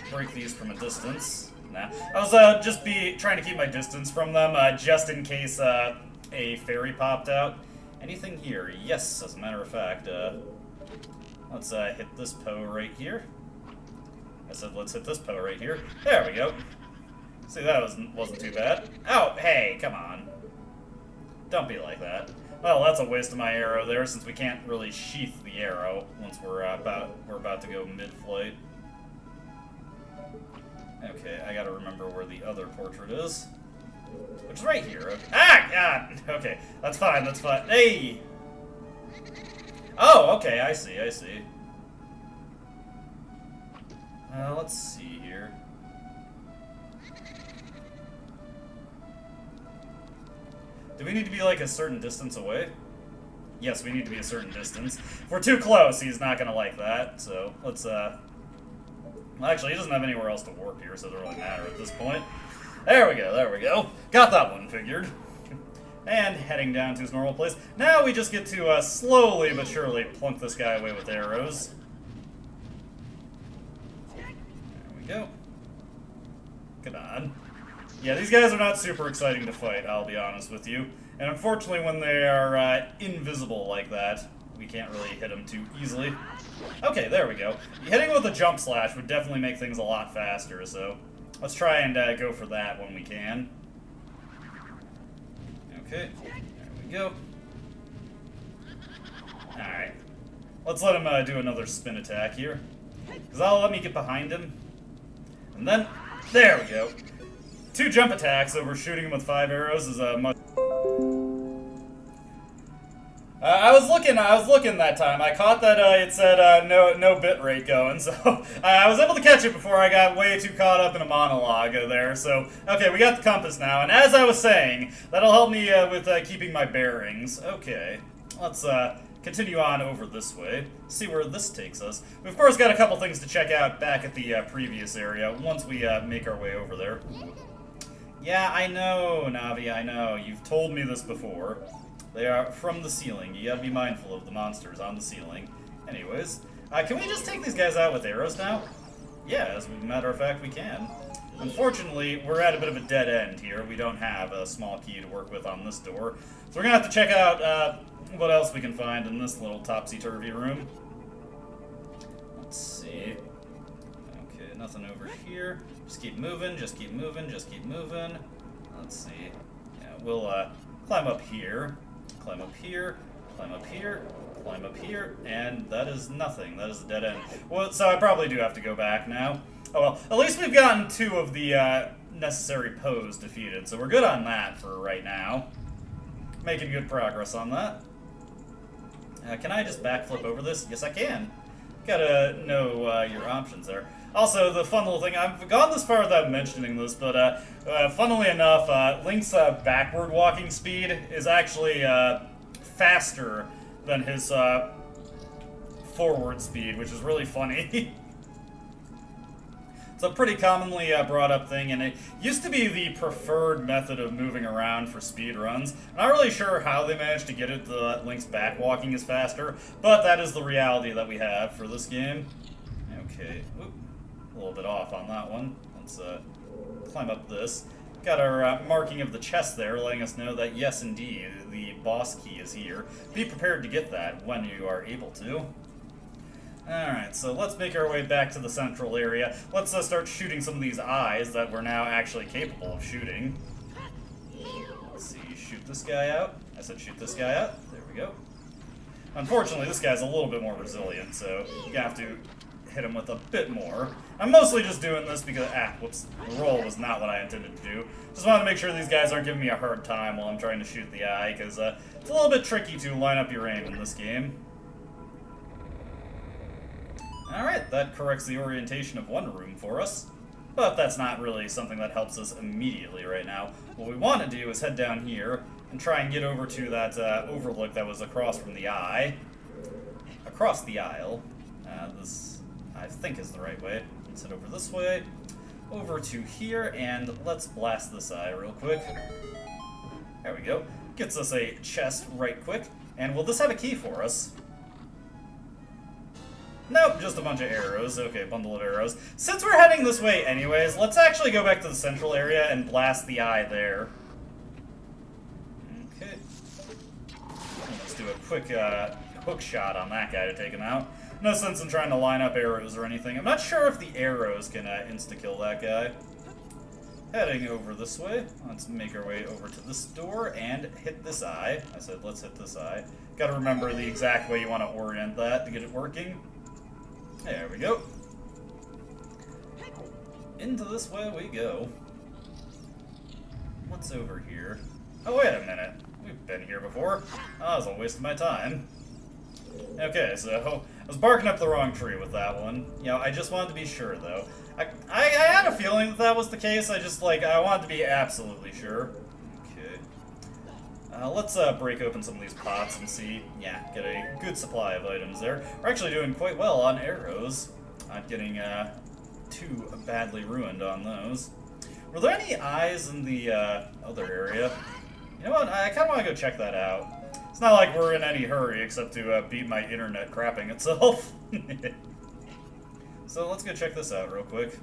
Speaker 2: break these from a distance. Nah. I was just trying to keep my distance from them, just in case a fairy popped out. Anything here? Yes, as a matter of fact. Let's hit this Poe right here. I said let's hit this Poe right here. There we go. See, that wasn't too bad. Oh, hey, come on. Don't be like that. Well, that's a waste of my arrow there, since we can't really sheath the arrow once we're about to go mid-flight. Okay, I gotta remember where the other portrait is, which is right here. Okay, that's fine, that's fine. Hey! Oh, okay, I see, I see. Let's see here. Do we need to be like a certain distance away? Yes, we need to be a certain distance. If we're too close, he's not gonna like that, so let's, well, actually, he doesn't have anywhere else to warp here, so it doesn't really matter at this point. There we go, there we go. Got that one figured. And heading down to his normal place. Now we just get to, slowly but surely plunk this guy away with arrows. There we go. Come on. Yeah, these guys are not super exciting to fight, I'll be honest with you. And unfortunately, when they are invisible like that, we can't really hit them too easily. Okay, there we go. Hitting with a jump slash would definitely make things a lot faster, so let's try and go for that when we can. Okay, there we go. Alright. Let's let him do another spin attack here. Because that'll let me get behind him. And then, there we go. 2 jump attacks over shooting him with 5 arrows is much. I was looking that time. I caught that it said no bit rate going, so I was able to catch it before I got way too caught up in a monologue there. So okay, we got the compass now, and as I was saying, that'll help me with keeping my bearings. Okay, let's continue on over this way. See where this takes us. We've of course got a couple things to check out back at the previous area once we make our way over there. Yeah, I know, Navi, I know. You've told me this before. They are from the ceiling. You gotta be mindful of the monsters on the ceiling. Anyways, can we just take these guys out with arrows now? Yeah, as a matter of fact, we can. Unfortunately, we're at a bit of a dead end here. We don't have a small key to work with on this door. So we're gonna have to check out what else we can find in this little topsy-turvy room. Let's see. Okay, nothing over here. Just keep moving, just keep moving, just keep moving. Let's see. Yeah, we'll climb up here, climb up here, climb up here, climb up here, and that is nothing. That is a dead end. Well, so I probably do have to go back now. Oh well, at least we've gotten 2 of the necessary Poes defeated, so we're good on that for right now. Making good progress on that. Can I just backflip over this? Yes, I can. Gotta know your options there. Also, the fun little thing, I've gone this far without mentioning this, but funnily enough, Link's backward walking speed is actually faster than his forward speed, which is really funny. It's a pretty commonly brought up thing, and it used to be the preferred method of moving around for speedruns. I'm not really sure how they managed to get it that Link's back walking is faster, but that is the reality that we have for this game. Okay, oop, a little bit off on that one. Let's climb up this. Got our marking of the chest there, letting us know that yes, indeed, the boss key is here. Be prepared to get that when you are able to. Alright, so let's make our way back to the central area. Let's start shooting some of these eyes that we're now actually capable of shooting. Let's see, shoot this guy out. I said shoot this guy out. There we go. Unfortunately, this guy's a little bit more resilient, so you're gonna have to hit him with a bit more. I'm mostly just doing this because, whoops, the roll was not what I intended to do. Just wanted to make sure these guys aren't giving me a hard time while I'm trying to shoot the eye, because it's a little bit tricky to line up your aim in this game. Alright, that corrects the orientation of one room for us. But that's not really something that helps us immediately right now. What we want to do is head down here and try and get over to that overlook that was across from the eye. Across the aisle. This, I think, is the right way. Let's head over this way. Over to here, and let's blast this eye real quick. There we go. Gets us a chest right quick. And will this have a key for us? Nope, just a bunch of arrows. Okay, bundle of arrows. Since we're heading this way anyways, let's actually go back to the central area and blast the eye there. Okay. Let's do a quick hook shot on that guy to take him out. No sense in trying to line up arrows or anything. I'm not sure if the arrows can insta-kill that guy. Heading over this way. Let's make our way over to this door and hit this eye. I said let's hit this eye. Gotta remember the exact way you want to orient that to get it working. There we go. Into this way we go. What's over here? Oh, wait a minute. We've been here before. Oh, that was a waste of my time. Okay, so I was barking up the wrong tree with that one. You know, I just wanted to be sure, though. I had a feeling that was the case. I wanted to be absolutely sure. Let's break open some of these pots and see. Yeah, get a good supply of items there. We're actually doing quite well on arrows. Not getting too badly ruined on those. Were there any eyes in the other area? You know what? I kind of want to go check that out. It's not like we're in any hurry except to beat my internet crapping itself. So let's go check this out real quick.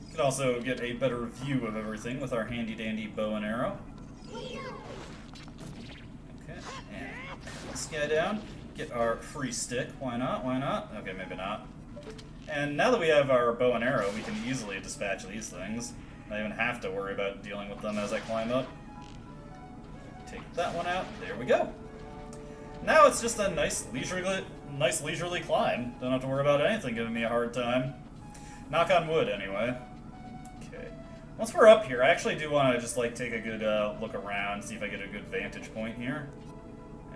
Speaker 2: We can also get a better view of everything with our handy-dandy bow and arrow. Okay, and this guy down. Get our free stick. Why not? Why not? Okay, maybe not. And now that we have our bow and arrow, we can easily dispatch these things. Not even have to worry about dealing with them as I climb up. Take that one out. There we go. Now it's just a nice leisurely climb. Don't have to worry about anything giving me a hard time. Knock on wood, anyway. Okay. Once we're up here, I actually do want to just take a good look around, see if I get a good vantage point here.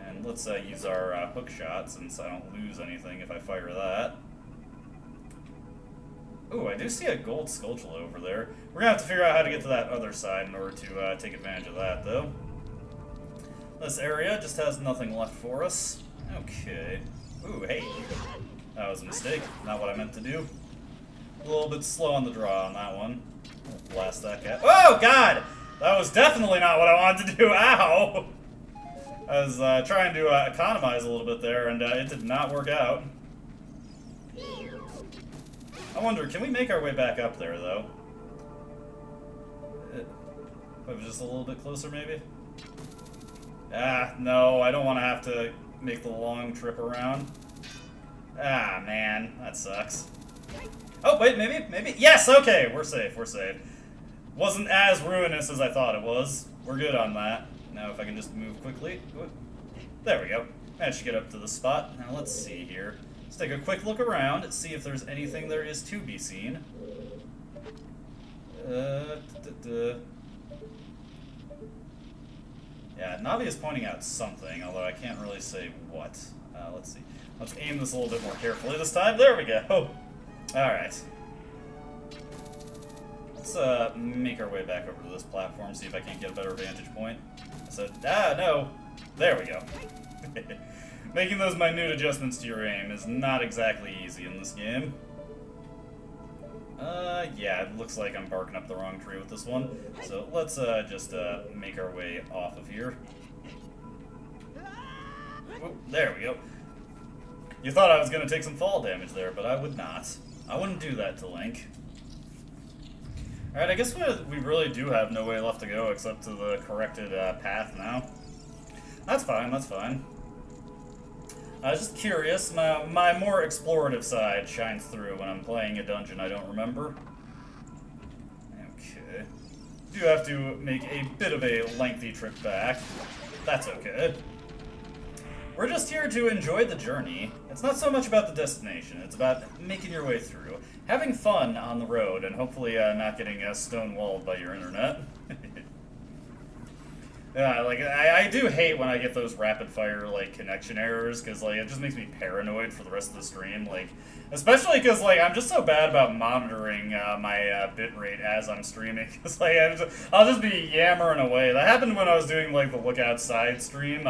Speaker 2: And let's use our hook shot since I don't lose anything if I fire that. Ooh, I do see a gold Skulltula over there. We're gonna have to figure out how to get to that other side in order to take advantage of that, though. This area just has nothing left for us. Okay. Ooh, hey. That was a mistake. Not what I meant to do. A little bit slow on the draw on that one. Blast that guy. Oh, God! That was definitely not what I wanted to do. Ow! I was trying to economize a little bit there, and it did not work out. I wonder, can we make our way back up there, though? Maybe just a little bit closer, maybe? Ah, no, I don't want to have to make the long trip around. Ah, man, that sucks. Oh, wait, maybe? Yes, okay, we're safe, we're safe. Wasn't as ruinous as I thought it was. We're good on that. Now if I can just move quickly. There we go. Managed to get up to the spot. Now let's see here. Let's take a quick look around, see if there's anything there is to be seen. Yeah, Navi is pointing out something, although I can't really say what. Let's see. Let's aim this a little bit more carefully this time. There we go. Alright. Let's make our way back over to this platform, see if I can't get a better vantage point. So, no. There we go. Making those minute adjustments to your aim is not exactly easy in this game. Yeah, it looks like I'm barking up the wrong tree with this one. So let's just make our way off of here. Oop, there we go. You thought I was going to take some fall damage there, but I would not. I wouldn't do that to Link. Alright, I guess we really do have no way left to go except to the corrected path now. That's fine, that's fine. I was just curious, my more explorative side shines through when I'm playing a dungeon I don't remember. Okay. Do have to make a bit of a lengthy trip back. That's okay. We're just here to enjoy the journey. It's not so much about the destination, it's about making your way through. Having fun on the road, and hopefully not getting stonewalled by your internet. Yeah, like, I do hate when I get those rapid-fire, like, connection errors, because, like, it just makes me paranoid for the rest of the stream, like, especially because, like, I'm just so bad about monitoring my bitrate as I'm streaming, because, like, I'll just be yammering away. That happened when I was doing, like, the Look Outside stream,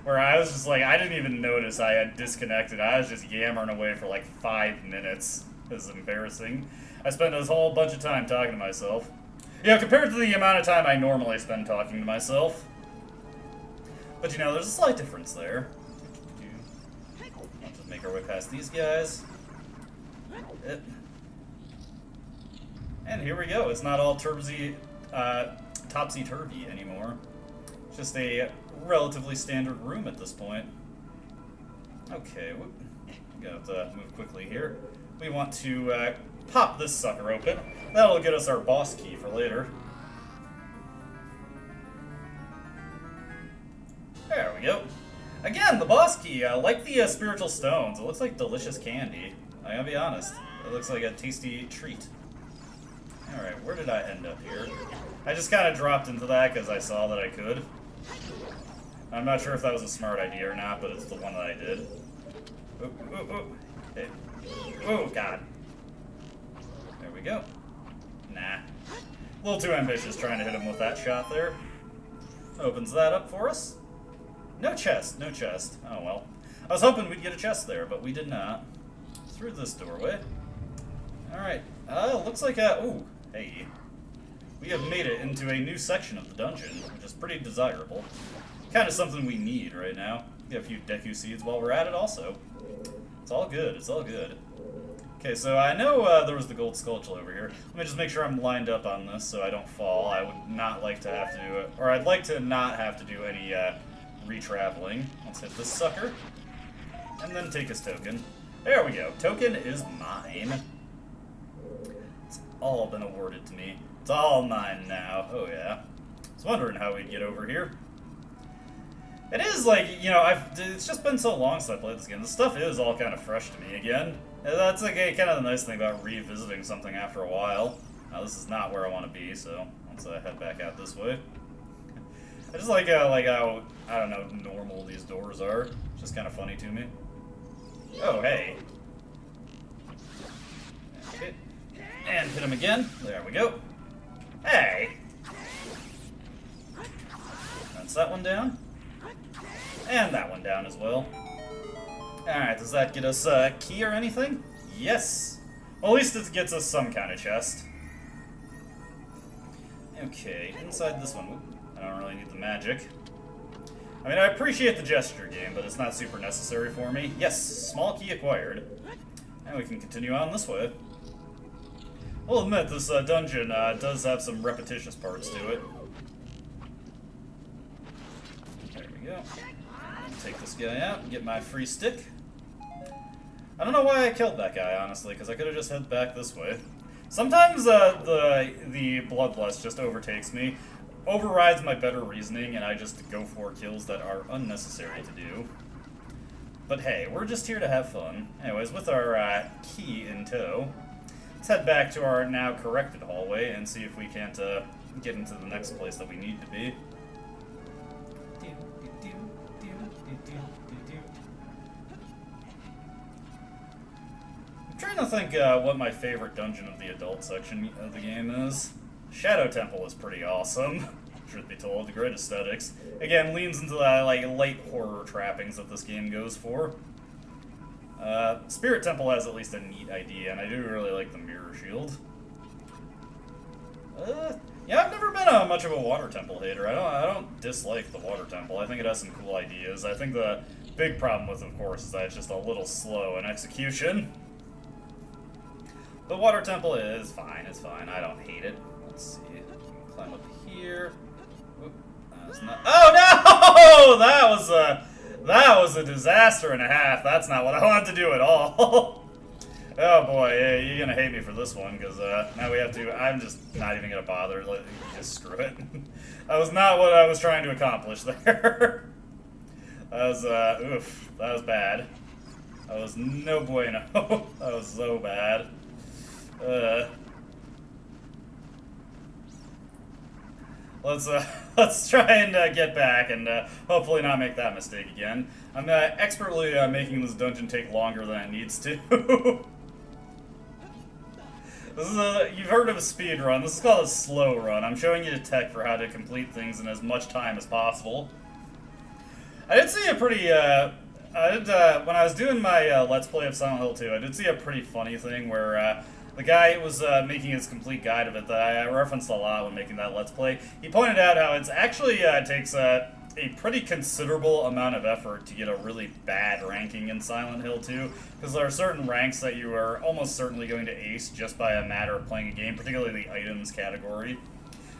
Speaker 2: where I was just, like, I didn't even notice I had disconnected. I was just yammering away for, like, 5 minutes. This is embarrassing. I spent this whole bunch of time talking to myself. You know, compared to the amount of time I normally spend talking to myself. But, you know, there's a slight difference there. Let's just make our way past these guys. And here we go. It's not all topsy-turvy anymore. It's just a relatively standard room at this point. Okay, we're gonna have to move quickly here. We want to pop this sucker open. That'll get us our boss key for later. There we go. Again, the boss key, like the spiritual stones, it looks like delicious candy. I gotta be honest. It looks like a tasty treat. Alright, where did I end up here? I just kind of dropped into that because I saw that I could. I'm not sure if that was a smart idea or not, but it's the one that I did. Oh, oh, oh. Hey. Oh, God. There we go. Nah. A little too ambitious trying to hit him with that shot there. Opens that up for us. No chest, no chest. Oh well. I was hoping we'd get a chest there, but we did not. Through this doorway. Alright. Looks like ooh, hey. We have made it into a new section of the dungeon, which is pretty desirable. Kind of something we need right now. Get a few Deku Seeds while we're at it also. It's all good, it's all good. Okay, so I know there was the gold skull over here. Let me just make sure I'm lined up on this so I don't fall. I would not like to have to do it, or I'd like to not have to do any retraveling. Let's hit this sucker. And then take his token. There we go. Token is mine. It's all been awarded to me. It's all mine now. Oh yeah. I was wondering how we'd get over here. It is like, you know, it's just been so long since I played this game. The stuff is all kind of fresh to me again. And that's like kind of the nice thing about revisiting something after a while. Now this is not where I want to be, so let's head back out this way. I just like how, I don't know, normal these doors are. It's just kind of funny to me. Oh, hey. Okay. And hit him again. There we go. Hey! That's that one down. And that one down as well. Alright, does that get us a key or anything? Yes! Well, at least it gets us some kind of chest. Okay, inside this one. I don't really need the magic. I mean, I appreciate the gesture game, but it's not super necessary for me. Yes, small key acquired. And we can continue on this way. I'll admit, this dungeon does have some repetitious parts to it. There we go. Take this guy out and get my free stick. I don't know why I killed that guy, honestly, because I could have just headed back this way. Sometimes the bloodlust just overtakes me, overrides my better reasoning, and I just go for kills that are unnecessary to do. But hey, we're just here to have fun. Anyways, with our key in tow, let's head back to our now corrected hallway and see if we can't get into the next place that we need to be. trying to think what my favorite dungeon of the adult section of the game is. Shadow Temple is pretty awesome, truth be told. The great aesthetics. Again, leans into the like light horror trappings that this game goes for. Spirit Temple has at least a neat idea, and I do really like the mirror shield. Yeah, I've never been much of a water temple hater. I don't dislike the water temple. I think it has some cool ideas. I think the big problem with it, of course, is that it's just a little slow in execution. The water temple is fine. It's fine. I don't hate it. Let's see. We can climb up here. Oop, that's not. Oh no! That was a disaster and a half. That's not what I wanted to do at all. Oh boy, yeah, you're gonna hate me for this one, because now we have to. I'm just not even gonna bother. Just screw it. That was not what I was trying to accomplish there. That was, oof, that was bad. That was no bueno. That was so bad. Let's try and get back and hopefully not make that mistake again. I'm expertly making this dungeon take longer than it needs to. This is you've heard of a speed run. This is called a slow run. I'm showing you the tech for how to complete things in as much time as possible. I did see a pretty, when I was doing my Let's Play of Silent Hill 2, I did see a pretty funny thing where the guy was making his complete guide of it that I referenced a lot when making that Let's Play. He pointed out how it's actually takes a pretty considerable amount of effort to get a really bad ranking in Silent Hill 2, because there are certain ranks that you are almost certainly going to ace just by a matter of playing a game, particularly the items category.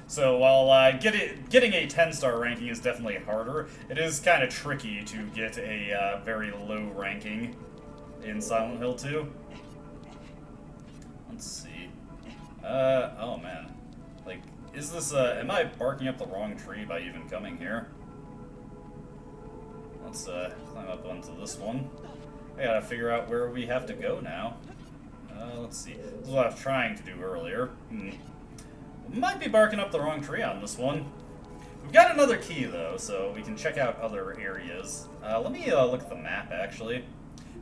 Speaker 2: So while getting a 10-star ranking is definitely harder, it is kind of tricky to get a very low ranking in Silent Hill 2. Let's see. Oh man. Like, is this, am I barking up the wrong tree by even coming here? Let's, climb up onto this one. I gotta figure out where we have to go now. Let's see. This is what I was trying to do earlier. Might be barking up the wrong tree on this one. We've got another key, though, so we can check out other areas. Let me look at the map, actually.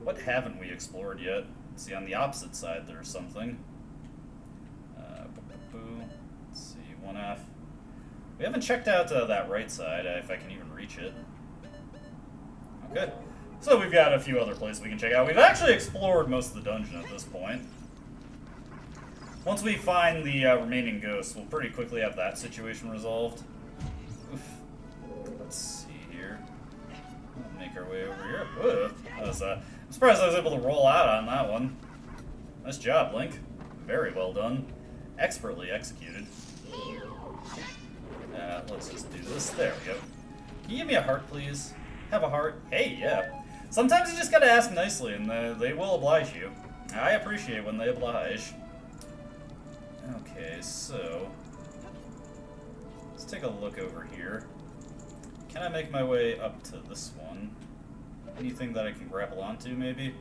Speaker 2: What haven't we explored yet? See, on the opposite side there's something. Let's see, 1F. We haven't checked out that right side, if I can even reach it. Okay. So we've got a few other places we can check out. We've actually explored most of the dungeon at this point. Once we find the remaining ghosts, we'll pretty quickly have that situation resolved. Oof. Let's see here. We'll make our way over here. Whoa. I'm surprised I was able to roll out on that one. Nice job, Link. Very well done. Expertly executed. Let's just do this. There we go. Can you give me a heart, please? Have a heart? Hey, yeah. Sometimes you just gotta ask nicely, and they will oblige you. I appreciate when they oblige. Okay, so let's take a look over here. Can I make my way up to this one? Anything that I can grapple onto, maybe?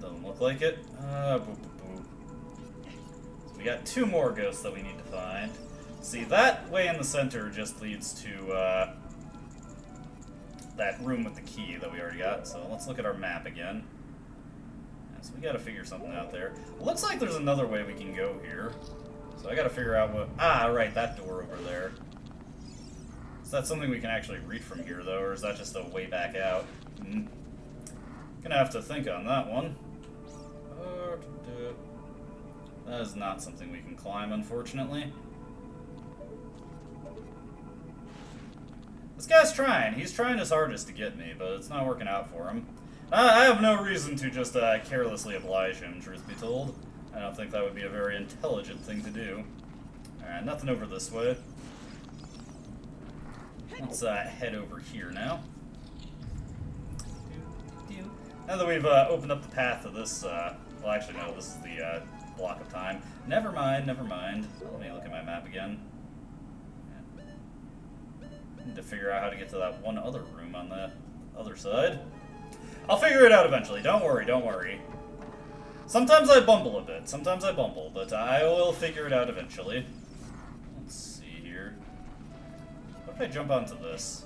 Speaker 2: Doesn't look like it. Boop, boop, boop. So we got two more ghosts that we need to find. See, that way in the center just leads to that room with the key that we already got. So let's look at our map again. So we gotta figure something out there. Looks like there's another way we can go here. So I gotta figure out what... Ah, right, that door over there. Is that something we can actually reach from here, though, or is that just a way back out? Gonna have to think on that one. That is not something we can climb, unfortunately. This guy's trying. He's trying his hardest to get me, but it's not working out for him. I have no reason to just carelessly oblige him, truth be told. I don't think that would be a very intelligent thing to do. Alright, nothing over this way. Let's head over here now. Now that we've opened up the path to this, well actually no, this is the block of time. Never mind, never mind. Let me look at my map again. Need to figure out how to get to that one other room on the other side. I'll figure it out eventually, don't worry, don't worry. Sometimes I bumble a bit, but I will figure it out eventually. Let's see here. What if I jump onto this?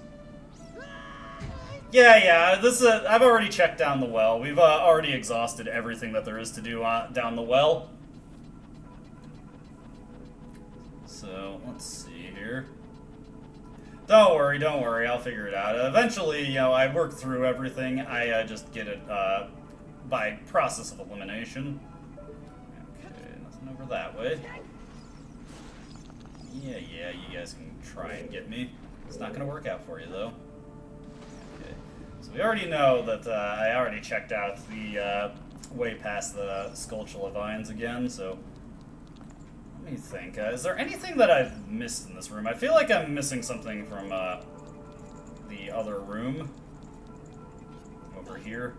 Speaker 2: Yeah. This I've already checked down the well. We've already exhausted everything that there is to do down the well. So let's see here. Don't worry. I'll figure it out. Eventually, you know, I work through everything. I just get it by process of elimination. Okay, nothing over that way. Yeah, you guys can try and get me. It's not gonna work out for you, though. Okay, so we already know that I already checked out the way past the Sculptula Vines again, so... Let me think. Is there anything that I've missed in this room? I feel like I'm missing something from the other room over here.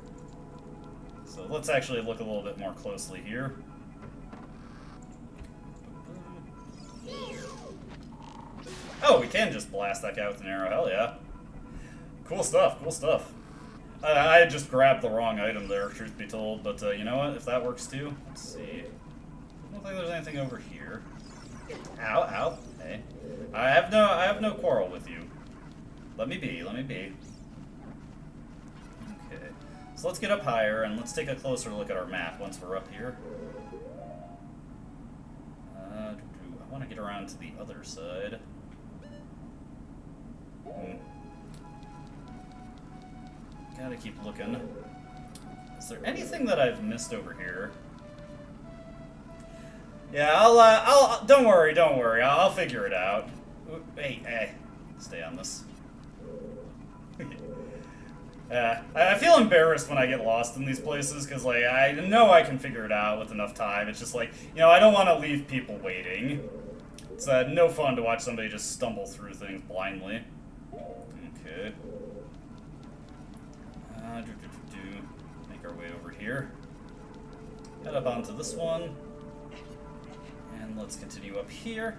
Speaker 2: So let's actually look a little bit more closely here. Oh, we can just blast that guy with an arrow. Hell yeah. Cool stuff, cool stuff. I just grabbed the wrong item there, truth be told, but you know what? If that works too, let's see. I don't think there's anything over here. Ow. Hey. I have no quarrel with you. Let me be. Okay. So let's get up higher and let's take a closer look at our map once we're up here. I want to get around to the other side. Gotta keep looking. Is there anything that I've missed over here? Yeah, I'll don't worry. I'll figure it out. Hey, stay on this. I feel embarrassed when I get lost in these places, because, like, I know I can figure it out with enough time. It's just like, you know, I don't want to leave people waiting. It's no fun to watch somebody just stumble through things blindly. Okay. Make our way over here. Head up onto this one. And let's continue up here.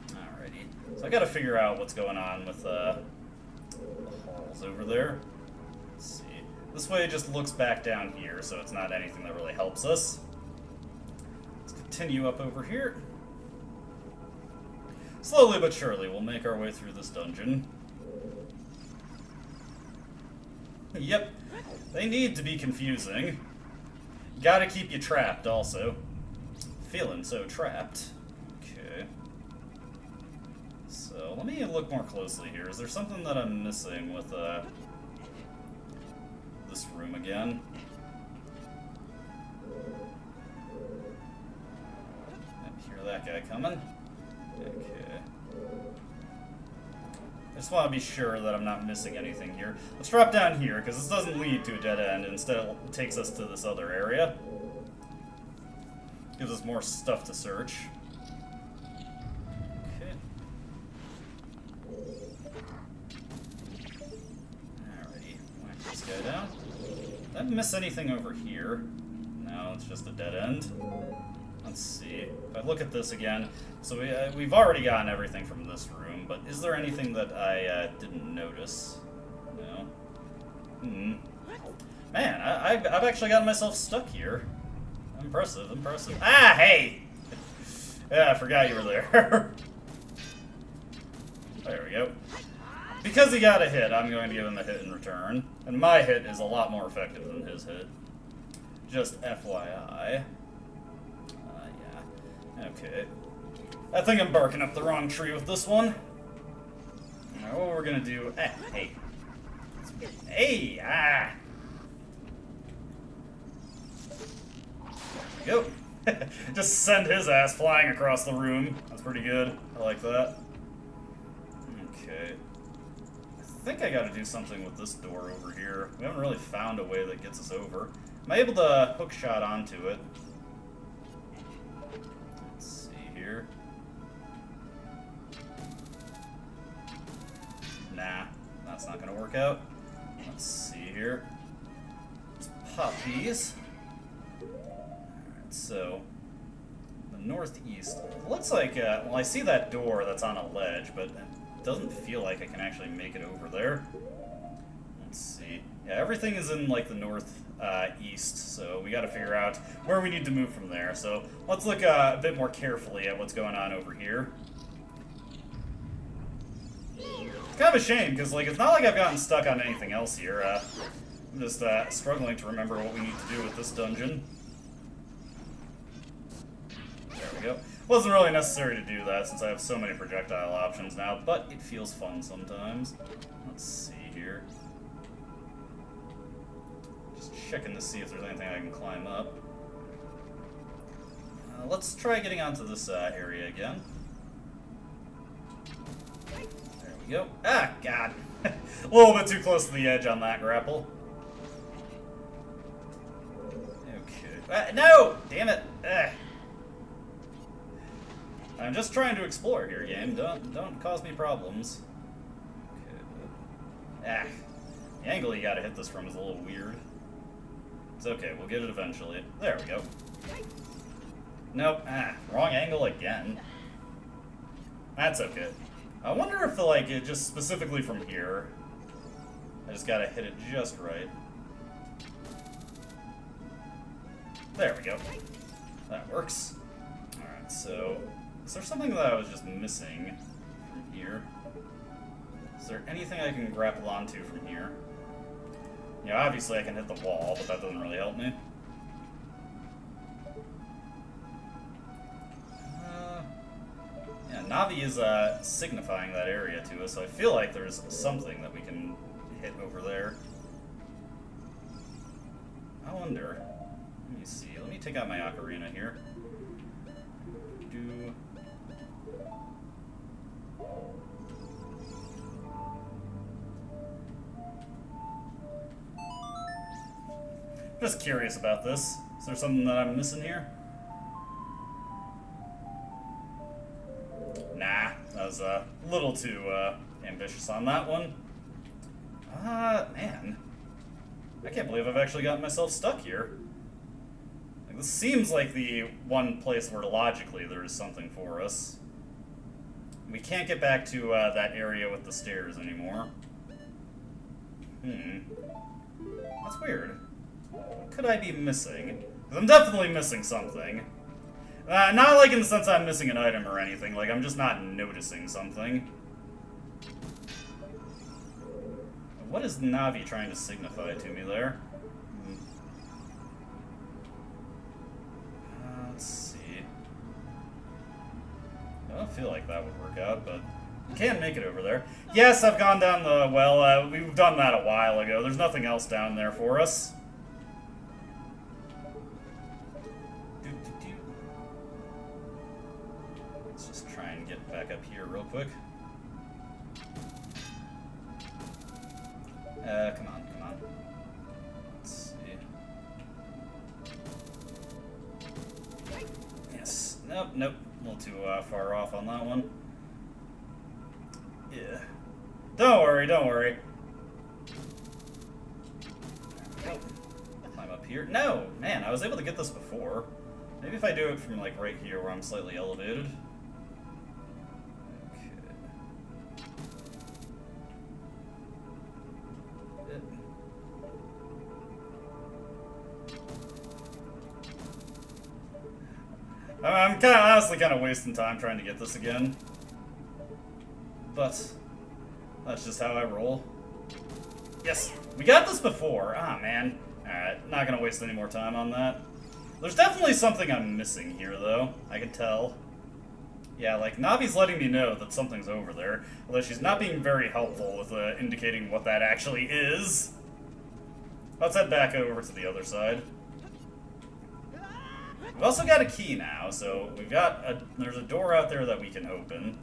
Speaker 2: Alrighty. So I gotta figure out what's going on with the halls over there. Let's see. This way it just looks back down here, so it's not anything that really helps us. Let's continue up over here. Slowly but surely, we'll make our way through this dungeon. Yep. They need to be confusing. Gotta keep you trapped, also. Feeling so trapped. Okay. So, let me look more closely here. Is there something that I'm missing with, this room again? I hear that guy coming. Okay. I just want to be sure that I'm not missing anything here. Let's drop down here, because this doesn't lead to a dead end. Instead, it takes us to this other area. Gives us more stuff to search. Okay. Alrighty. Whack this guy down. Did I miss anything over here? No, it's just a dead end. Let's see. If I look at this again, so we've already gotten everything from this room, but is there anything that I didn't notice? No. Man, I've actually gotten myself stuck here. Impressive. Ah, hey! Yeah, I forgot you were there. There we go. Because he got a hit, I'm going to give him a hit in return. And my hit is a lot more effective than his hit. Just FYI. Yeah. Okay. I think I'm barking up the wrong tree with this one. Alright, what we're gonna do... Hey. Hey! Ah! There we go. Just send his ass flying across the room. That's pretty good. I like that. Okay. I think I gotta do something with this door over here. We haven't really found a way that gets us over. Am I able to hook shot onto it? Let's see here. Nah, that's not gonna work out. Let's see here. Let's pop these. Alright, so the northeast. It looks like, well, I see that door that's on a ledge, but it doesn't feel like I can actually make it over there. Let's see. Yeah, everything is in, like, the northeast, so we gotta figure out where we need to move from there. So let's look a bit more carefully at what's going on over here. kind of a shame, because, like, it's not like I've gotten stuck on anything else here. I'm just struggling to remember what we need to do with this dungeon. There we go. Wasn't really necessary to do that, since I have so many projectile options now, but it feels fun sometimes. Let's see here. Just checking to see if there's anything I can climb up. Let's try getting onto this area again. There we go. Ah, God. A little bit too close to the edge on that grapple. Okay. No! Damn it! Ugh. I'm just trying to explore here, game. Don't cause me problems. Okay. Ah. The angle you gotta hit this from is a little weird. It's okay, we'll get it eventually. There we go. Nope. Ah, wrong angle again. That's okay. I wonder if, like, it just specifically from here, I just gotta hit it just right. There we go. That works. Alright, so, is there something that I was just missing from here? Is there anything I can grapple onto from here? Yeah, obviously I can hit the wall, but that doesn't really help me. Yeah, Navi is signifying that area to us, so I feel like there's something that we can hit over there. I wonder. Let me see. Let me take out my Ocarina here. Just curious about this. Is there something that I'm missing here? Nah, that was a little too ambitious on that one. Man. I can't believe I've actually gotten myself stuck here. Like, this seems like the one place where logically there is something for us. We can't get back to that area with the stairs anymore. That's weird. What could I be missing? 'Cause I'm definitely missing something. Not like in the sense I'm missing an item or anything, like I'm just not noticing something. What is Navi trying to signify to me there? Let's see. I don't feel like that would work out, but you can make it over there. Yes, I've gone down the well. We've done that a while ago. There's nothing else down there for us. Let's just try and get back up here real quick. Come on, come on. Let's see. Yes. Nope, nope. A little too far off on that one. Yeah. Don't worry, don't worry. Go. Climb up here. No! Man, I was able to get this before. Maybe if I do it from, like, right here where I'm slightly elevated. I'm honestly kind of wasting time trying to get this again. But that's just how I roll. Yes! We got this before! Ah, man. Alright, not gonna waste any more time on that. There's definitely something I'm missing here, though. I can tell. Yeah, like, Navi's letting me know that something's over there, although she's not being very helpful with indicating what that actually is. Let's head back over to the other side. We've also got a key now, so we've got there's a door out there that we can open.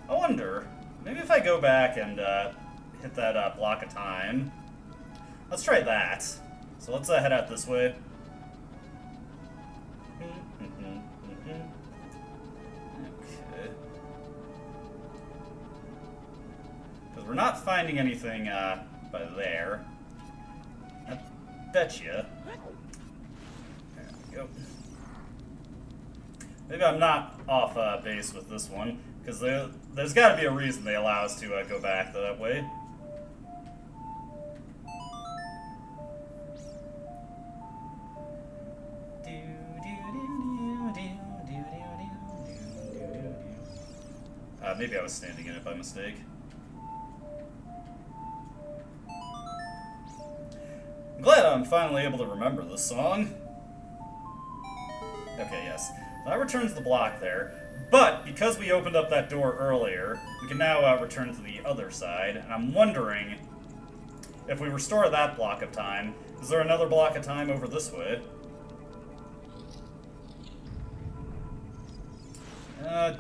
Speaker 2: I wonder, maybe if I go back and hit that block of time. Let's try that. So let's head out this way. Okay. Because we're not finding anything by there. I betcha. There we go. Maybe I'm not off base with this one, because there's got to be a reason they allow us to go back that way. maybe I was standing in it by mistake. I'm glad I'm finally able to remember this song. Okay, yes. That returns the block there. But, because we opened up that door earlier, we can now return to the other side. And I'm wondering, if we restore that block of time, is there another block of time over this way?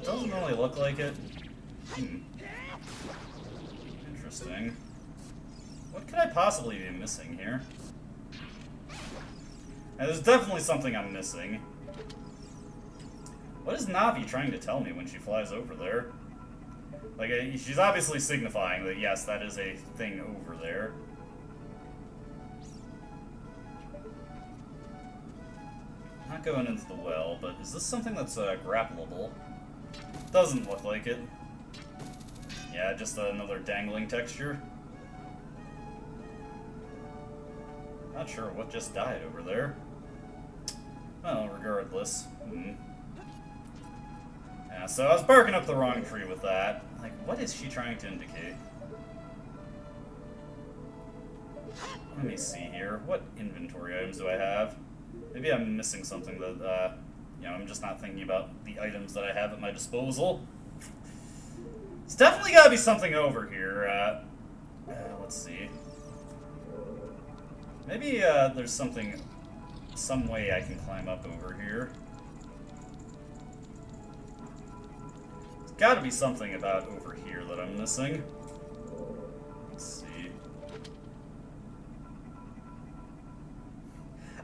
Speaker 2: Doesn't really look like it. Interesting. What could I possibly be missing here? Now, there's definitely something I'm missing. What is Navi trying to tell me when she flies over there? Like, she's obviously signifying that, yes, that is a thing over there. Not going into the well, but is this something that's grappleable? Doesn't look like it. Yeah, just another dangling texture. Not sure what just died over there. Well, regardless. Yeah, so I was barking up the wrong tree with that. Like, what is she trying to indicate? Let me see here. What inventory items do I have? Maybe I'm missing something that, you know, I'm just not thinking about the items that I have at my disposal. It's definitely gotta be something over here. Let's see. Maybe, there's something, some way I can climb up over here. There's gotta be something about over here that I'm missing. Let's see.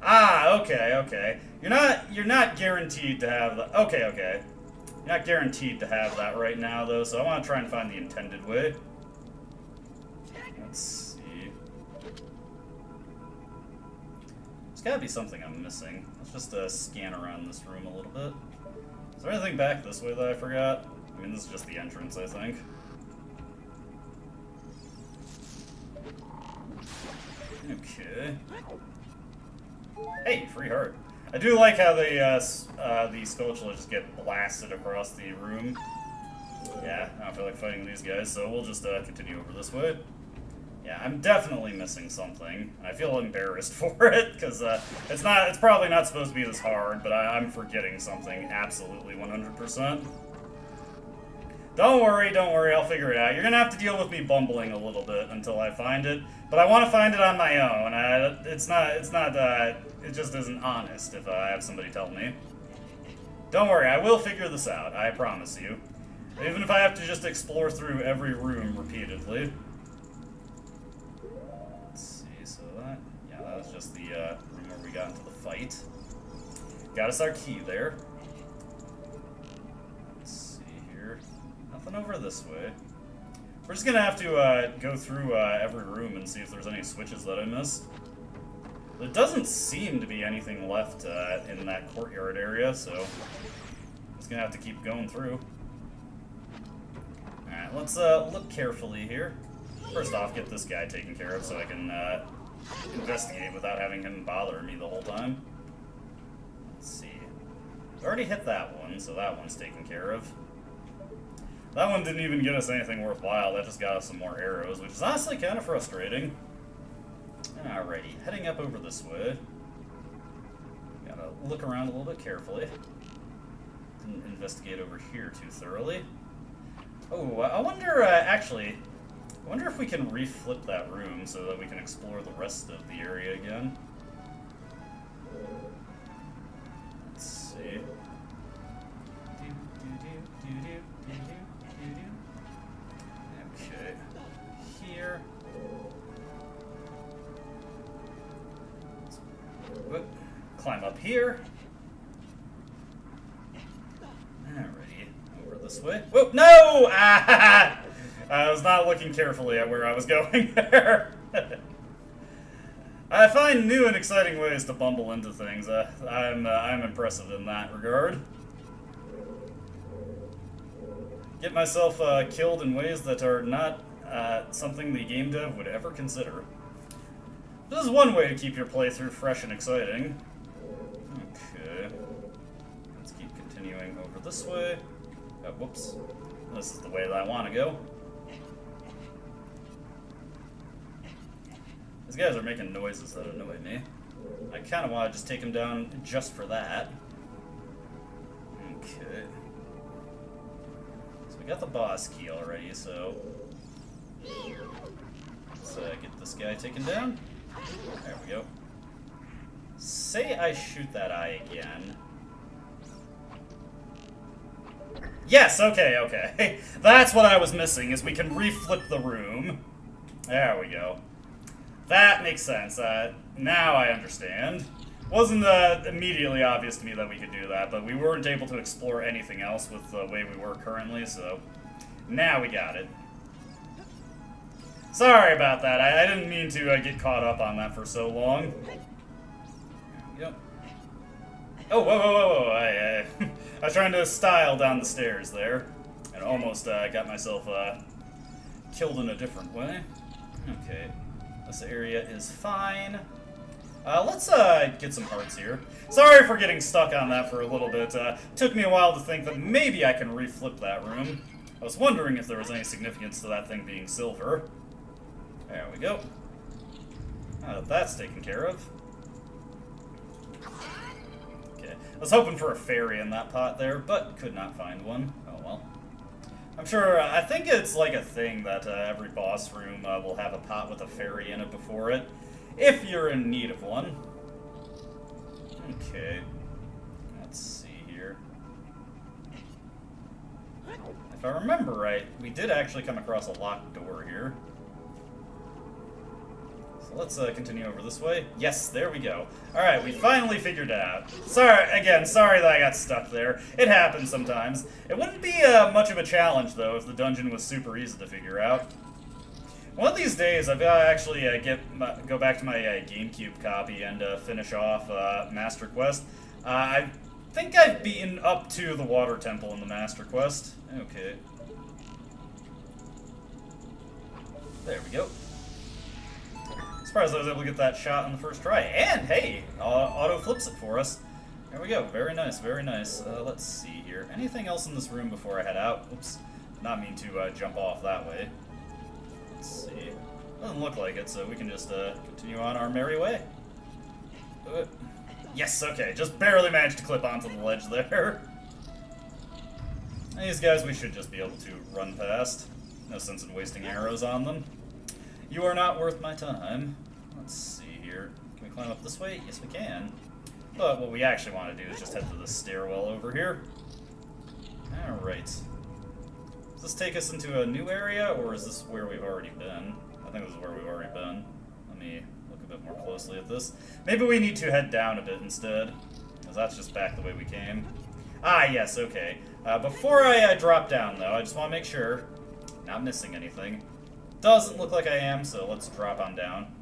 Speaker 2: Ah, okay. You're not guaranteed to have the, okay. You're not guaranteed to have that right now, though, so I want to try and find the intended way. Let's see. There's gotta be something I'm missing. Let's just scan around this room a little bit. Is there anything back this way that I forgot? I mean, this is just the entrance, I think. Okay. Hey, free heart. I do like how the Skulltulas just get blasted across the room. Yeah, I don't feel like fighting these guys, so we'll just continue over this way. Yeah, I'm definitely missing something. I feel embarrassed for it, because it's probably not supposed to be this hard, but I'm forgetting something absolutely 100%. Don't worry, I'll figure it out. You're gonna have to deal with me bumbling a little bit until I find it, but I want to find it on my own. It just isn't honest if I have somebody tell me. Don't worry, I will figure this out, I promise you. Even if I have to just explore through every room repeatedly. Let's see, so that was just the room where we got into the fight. Got us our key there. Let's see here. Nothing over this way. We're just gonna have to go through every room and see if there's any switches that I missed. There doesn't seem to be anything left in that courtyard area, so I'm just gonna have to keep going through. Alright, let's look carefully here. First off, get this guy taken care of so I can investigate without having him bother me the whole time. Let's see. I already hit that one, so that one's taken care of. That one didn't even get us anything worthwhile, that just got us some more arrows, which is honestly kind of frustrating. Alrighty, heading up over this way. Gotta look around a little bit carefully. Didn't investigate over here too thoroughly. Oh, I wonder, actually, I wonder if we can reflip that room so that we can explore the rest of the area again. Let's see. Okay, here. Whoop. Climb up here. Alrighty, over this way. Whoop! No! Ah! I was not looking carefully at where I was going there. I find new and exciting ways to bumble into things. I'm impressive in that regard. Get myself killed in ways that are not something the game dev would ever consider. This is one way to keep your playthrough fresh and exciting. Okay. Let's keep continuing over this way. Whoops. This is the way that I want to go. These guys are making noises that annoy me. I kind of want to just take them down just for that. Okay. So we got the boss key already, so... let's get this guy taken down. There we go. Say I shoot that eye again. Yes, okay, okay. That's what I was missing, is we can reflip the room. There we go. That makes sense. Now I understand. Wasn't immediately obvious to me that we could do that, but we weren't able to explore anything else with the way we were currently, so now we got it. Sorry about that. I didn't mean to get caught up on that for so long. Yep. Oh, whoa, whoa, whoa, whoa. I was trying to style down the stairs there, and almost got myself killed in a different way. Okay. This area is fine. Let's get some hearts here. Sorry for getting stuck on that for a little bit. Took me a while to think that maybe I can reflip that room. I was wondering if there was any significance to that thing being silver. There we go. Now that that's taken care of. Okay. I was hoping for a fairy in that pot there, but could not find one. Oh well. I'm sure, I think it's like a thing that every boss room will have a pot with a fairy in it before it, if you're in need of one. Okay, let's see here. If I remember right, we did actually come across a locked door here. So let's continue over this way. Yes, there we go. Alright, we finally figured it out. Sorry that I got stuck there. It happens sometimes. It wouldn't be much of a challenge, though, if the dungeon was super easy to figure out. One of these days, I've got to actually go back to my GameCube copy and finish off Master Quest. I think I've beaten up to the Water Temple in the Master Quest. Okay. There we go. Surprised I was able to get that shot on the first try. And, hey, auto flips it for us. There we go. Very nice, very nice. Let's see here. Anything else in this room before I head out? Oops. Not mean to jump off that way. Let's see. Doesn't look like it, so we can just continue on our merry way. Yes, okay. Just barely managed to clip onto the ledge there. And these guys we should just be able to run past. No sense in wasting arrows on them. You are not worth my time. Let's see here. Can we climb up this way? Yes, we can. But what we actually want to do is just head to the stairwell over here. Alright. Does this take us into a new area, or is this where we've already been? I think this is where we've already been. Let me look a bit more closely at this. Maybe we need to head down a bit instead, because that's just back the way we came. Ah, yes, okay. Before I drop down, though, I just want to make sure, not missing anything. Doesn't look like I am, so let's drop on down.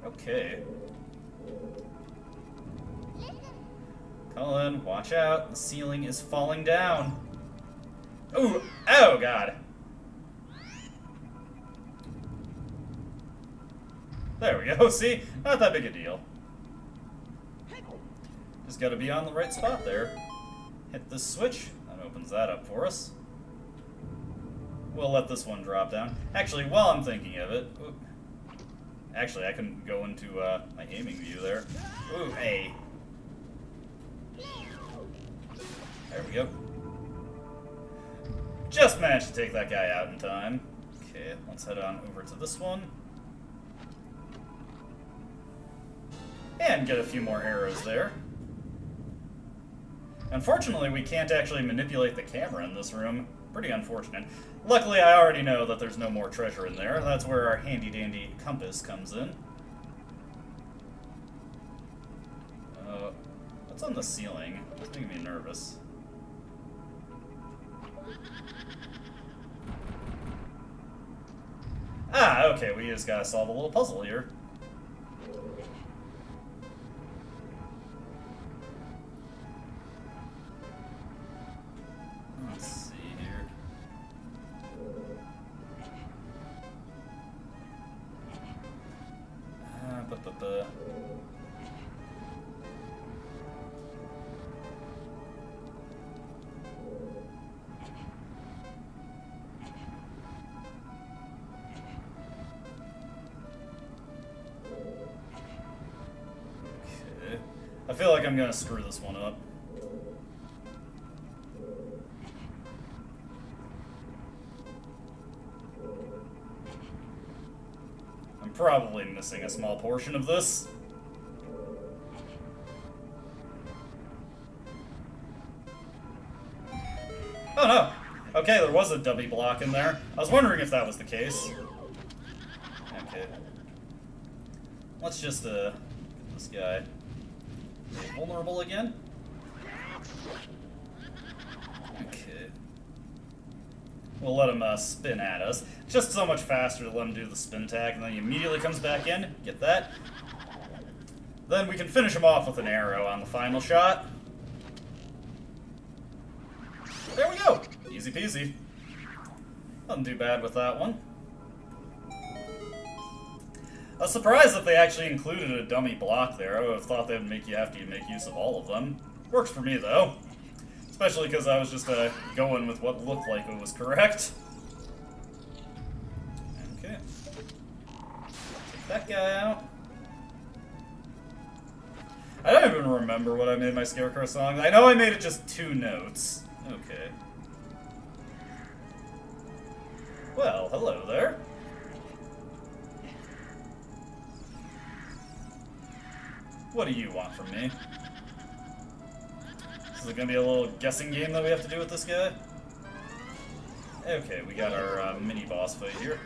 Speaker 2: Okay. Cullen, watch out. The ceiling is falling down. Ooh! Oh, God. There we go. See? Not that big a deal. Just gotta be on the right spot there. Hit this switch. That opens that up for us. We'll let this one drop down. Actually, while I'm thinking of it... Ooh, actually, I can go into my aiming view there. Ooh, hey. There we go. Just managed to take that guy out in time. Okay, let's head on over to this one. And get a few more arrows there. Unfortunately, we can't actually manipulate the camera in this room. Pretty unfortunate. Luckily, I already know that there's no more treasure in there. That's where our handy-dandy compass comes in. What's on the ceiling? It's making me nervous. Ah, okay, we just gotta solve a little puzzle here. Let's see here. feel like I'm gonna screw this one up. I'm probably missing a small portion of this. Oh no! Okay, there was a dummy block in there. I was wondering if that was the case. Okay. Let's just, get this guy vulnerable again. Okay. We'll let him, spin at us. Just so much faster to let him do the spin attack, and then he immediately comes back in. Get that. Then we can finish him off with an arrow on the final shot. There we go! Easy peasy. Nothing too bad with that one. I was surprised that they actually included a dummy block there. I would have thought they would make you have to make use of all of them. Works for me, though. Especially because I was just going with what looked like it was correct. Okay. Take that guy out. I don't even remember what I made my Scarecrow song. I know I made it just 2 notes. Okay. Well, hello there. What do you want from me? Is it gonna be a little guessing game that we have to do with this guy? Okay, we got our mini boss fight here.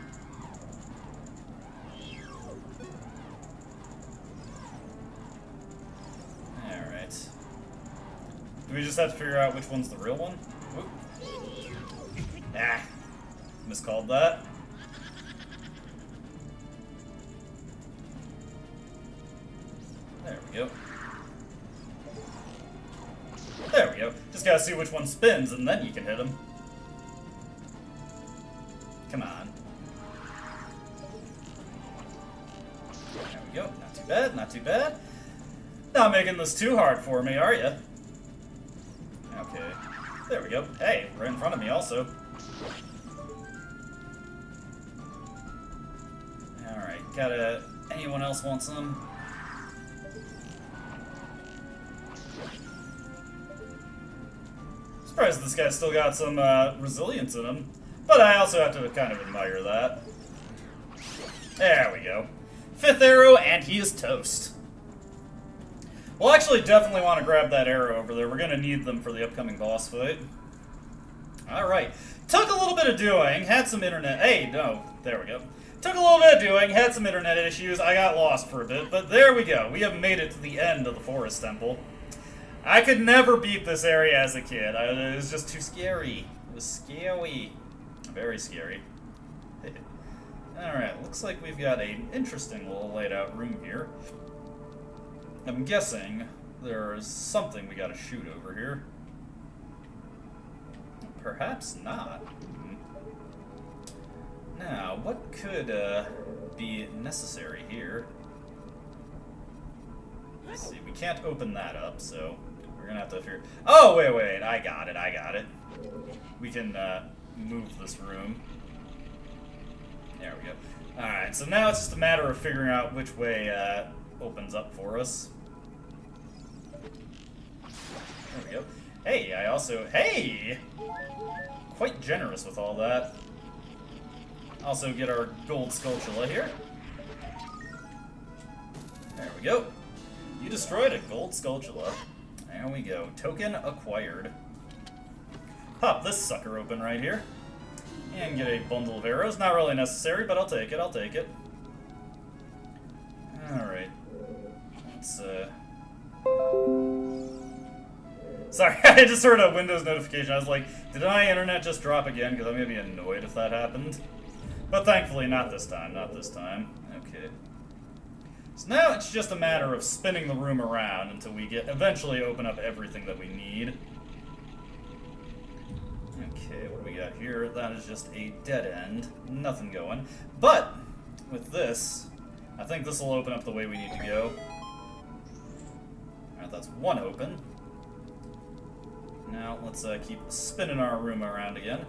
Speaker 2: Alright. Do we just have to figure out which one's the real one? Oop. Ah. Miscalled that. There we go. There we go. Just gotta see which one spins, and then you can hit him. Come on. There we go. Not too bad, not too bad. Not making this too hard for me, are you? Okay. There we go. Hey, right in front of me also. Alright, gotta... Anyone else want some? Surprised this guy's still got some resilience in him. But I also have to kind of admire that. There we go. 5th arrow, and he is toast. We'll actually definitely want to grab that arrow over there. We're going to need them for the upcoming boss fight. Alright. Took a little bit of doing. Had some internet... Hey, no. There we go. Took a little bit of doing. Had some internet issues. I got lost for a bit. But there we go. We have made it to the end of the Forest Temple. I could never beat this area as a kid. It was just too scary. It was scary. Very scary. Alright, looks like we've got an interesting little laid out room here. I'm guessing there's something we gotta shoot over here. Perhaps not. Now, what could be necessary here? Let's see, we can't open that up, so we're gonna have to figure... Oh, wait, I got it. We can move this room. There we go. Alright, so now it's just a matter of figuring out which way opens up for us. There we go. Hey, I also... Hey! Quite generous with all that. Also get our gold Skulltula here. There we go. You destroyed a gold Skulltula. There we go. Token acquired. Pop this sucker open right here. And get a bundle of arrows. Not really necessary, but I'll take it. Alright. Let's, Sorry, I just heard a Windows notification. I was like, did my internet just drop again? Because I'm going to be annoyed if that happened. But thankfully, not this time. Okay. So now it's just a matter of spinning the room around until we eventually open up everything that we need. Okay, what do we got here? That is just a dead end. Nothing going. But, with this, I think this will open up the way we need to go. Alright, that's one open. Now, let's keep spinning our room around again.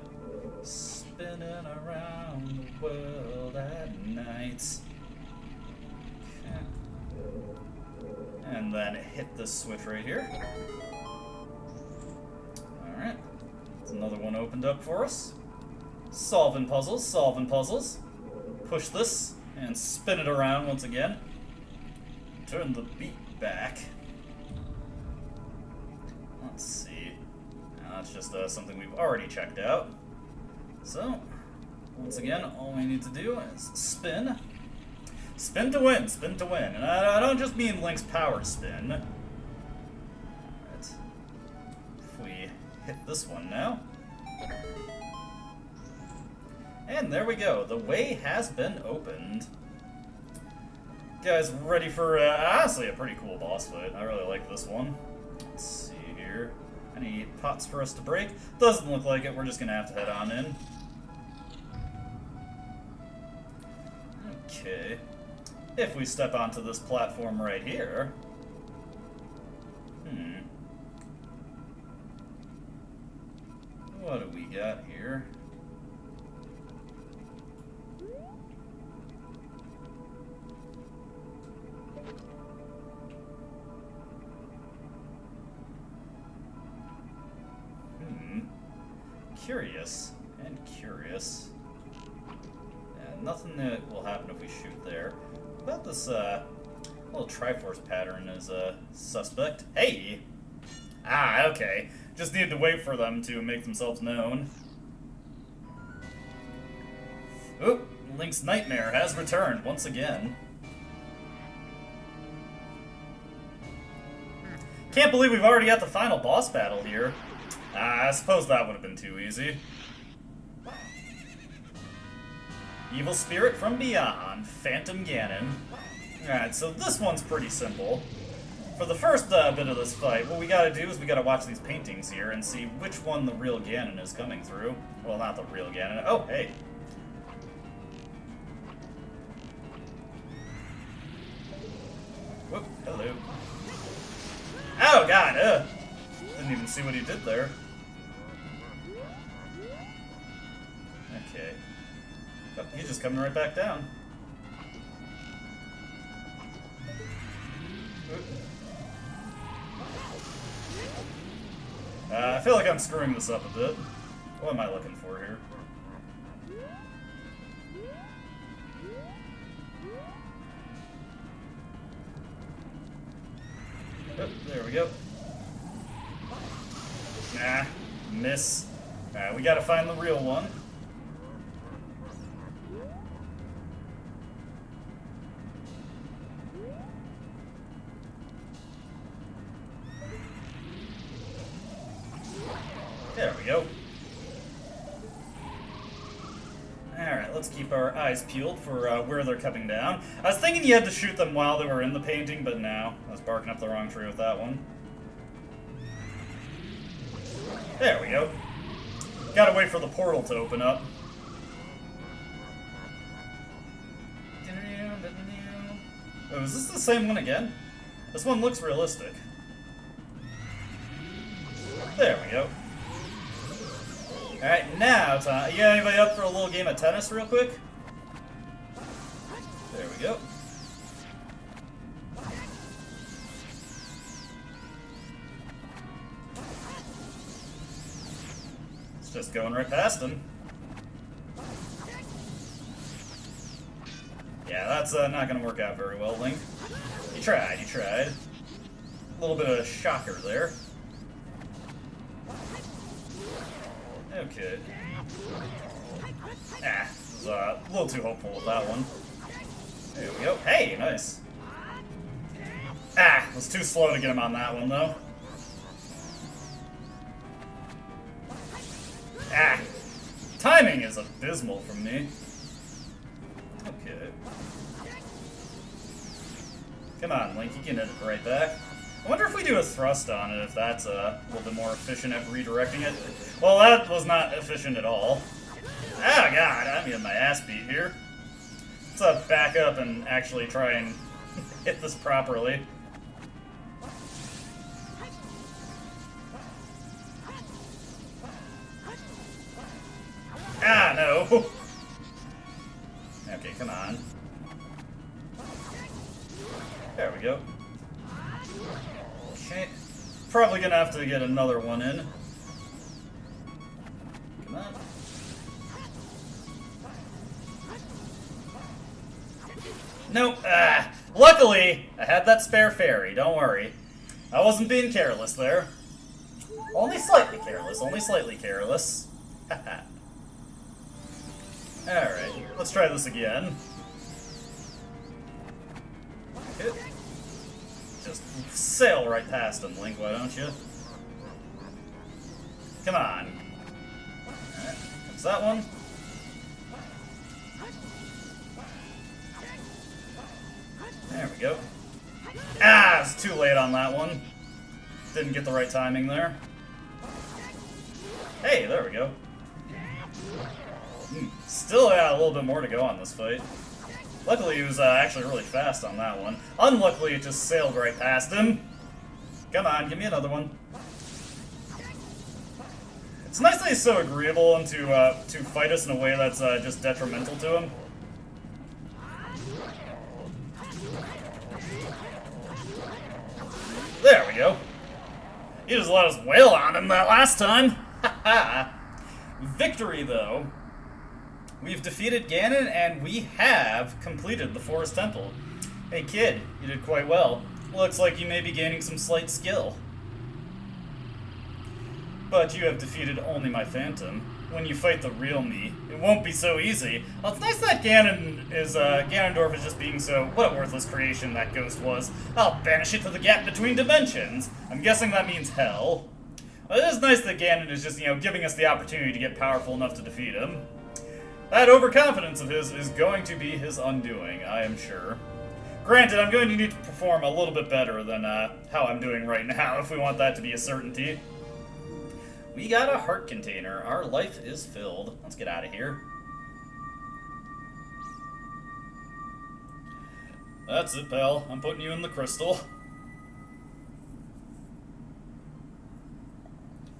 Speaker 2: Spinning around the world at night. Okay. And then hit this switch right here. Alright. There's another one opened up for us. Solving puzzles, solving puzzles. Push this and spin it around once again. Turn the beat back. Let's see. That's just something we've already checked out. So, once again, all we need to do is spin. Spin to win, spin to win. And I don't just mean Link's power spin. Alright. If we hit this one now. And there we go. The way has been opened. Guys, ready for, honestly, a pretty cool boss fight. I really like this one. Let's see here. Any pots for us to break? Doesn't look like it. We're just gonna have to head on in. Okay. If we step onto this platform right here... What do we got here? Curious, and curious. And nothing that will happen if we shoot there. About this little Triforce pattern is suspect. Hey! Ah, okay. Just need to wait for them to make themselves known. Oop! Link's nightmare has returned once again. Can't believe we've already got the final boss battle here. I suppose that would have been too easy. Evil Spirit from Beyond, Phantom Ganon. Alright, so this one's pretty simple. For the first bit of this fight, what we gotta do is we gotta watch these paintings here and see which one the real Ganon is coming through. Well, not the real Ganon. Oh, hey. Whoop, hello. Oh, God, didn't even see what he did there. Okay. Oh, he's just coming right back down. I feel like I'm screwing this up a bit. What am I looking for here? Oh, there we go. Nah, miss. We gotta find the real one. There we go. Alright, let's keep our eyes peeled for where they're coming down. I was thinking you had to shoot them while they were in the painting, but no. I was barking up the wrong tree with that one. There we go. Gotta wait for the portal to open up. Oh, is this the same one again? This one looks realistic. There we go. Alright, now time. You got anybody up for a little game of tennis real quick? There we go. It's just going right past him. Yeah, that's not gonna work out very well, Link. You tried, you tried. A little bit of a shocker there. Okay. Ah, was a little too hopeful with that one. There we go. Hey, nice. Ah, was too slow to get him on that one, though. Ah, timing is abysmal from me. Okay. Come on, Link, you can hit it right back. I wonder if we do a thrust on it, if that's a little bit more efficient at redirecting it. Well, that was not efficient at all. Oh, God, I'm getting my ass beat here. Let's back up and actually try and hit this properly. Ah, no. Okay, come on. There we go. probably gonna have to get another one in. Come on. Nope. Luckily, I had that spare fairy. Don't worry. I wasn't being careless there. Only slightly careless. Only slightly careless. Alright, let's try this again. Okay. Just sail right past him, Link, why don't you? Come on. Alright, comes that one. There we go. Ah, it's too late on that one. Didn't get the right timing there. Hey, there we go. Still got a little bit more to go on this fight. Luckily, he was actually really fast on that one. Unluckily, it just sailed right past him. Come on, give me another one. It's nice that he's so agreeable and to fight us in a way that's just detrimental to him. There we go. He just let us wail on him that last time. Haha. Victory, though. We've defeated Ganon, and we have completed the Forest Temple. Hey kid, you did quite well. Looks like you may be gaining some slight skill. But you have defeated only my Phantom. When you fight the real me, it won't be so easy. Well, it's nice that Ganondorf is just being so... What a worthless creation that ghost was. I'll banish it to the gap between dimensions. I'm guessing that means hell. Well, it is nice that Ganon is just, giving us the opportunity to get powerful enough to defeat him. That overconfidence of his is going to be his undoing, I am sure. Granted, I'm going to need to perform a little bit better than how I'm doing right now if we want that to be a certainty. We got a heart container. Our life is filled. Let's get out of here. That's it, pal. I'm putting you in the crystal.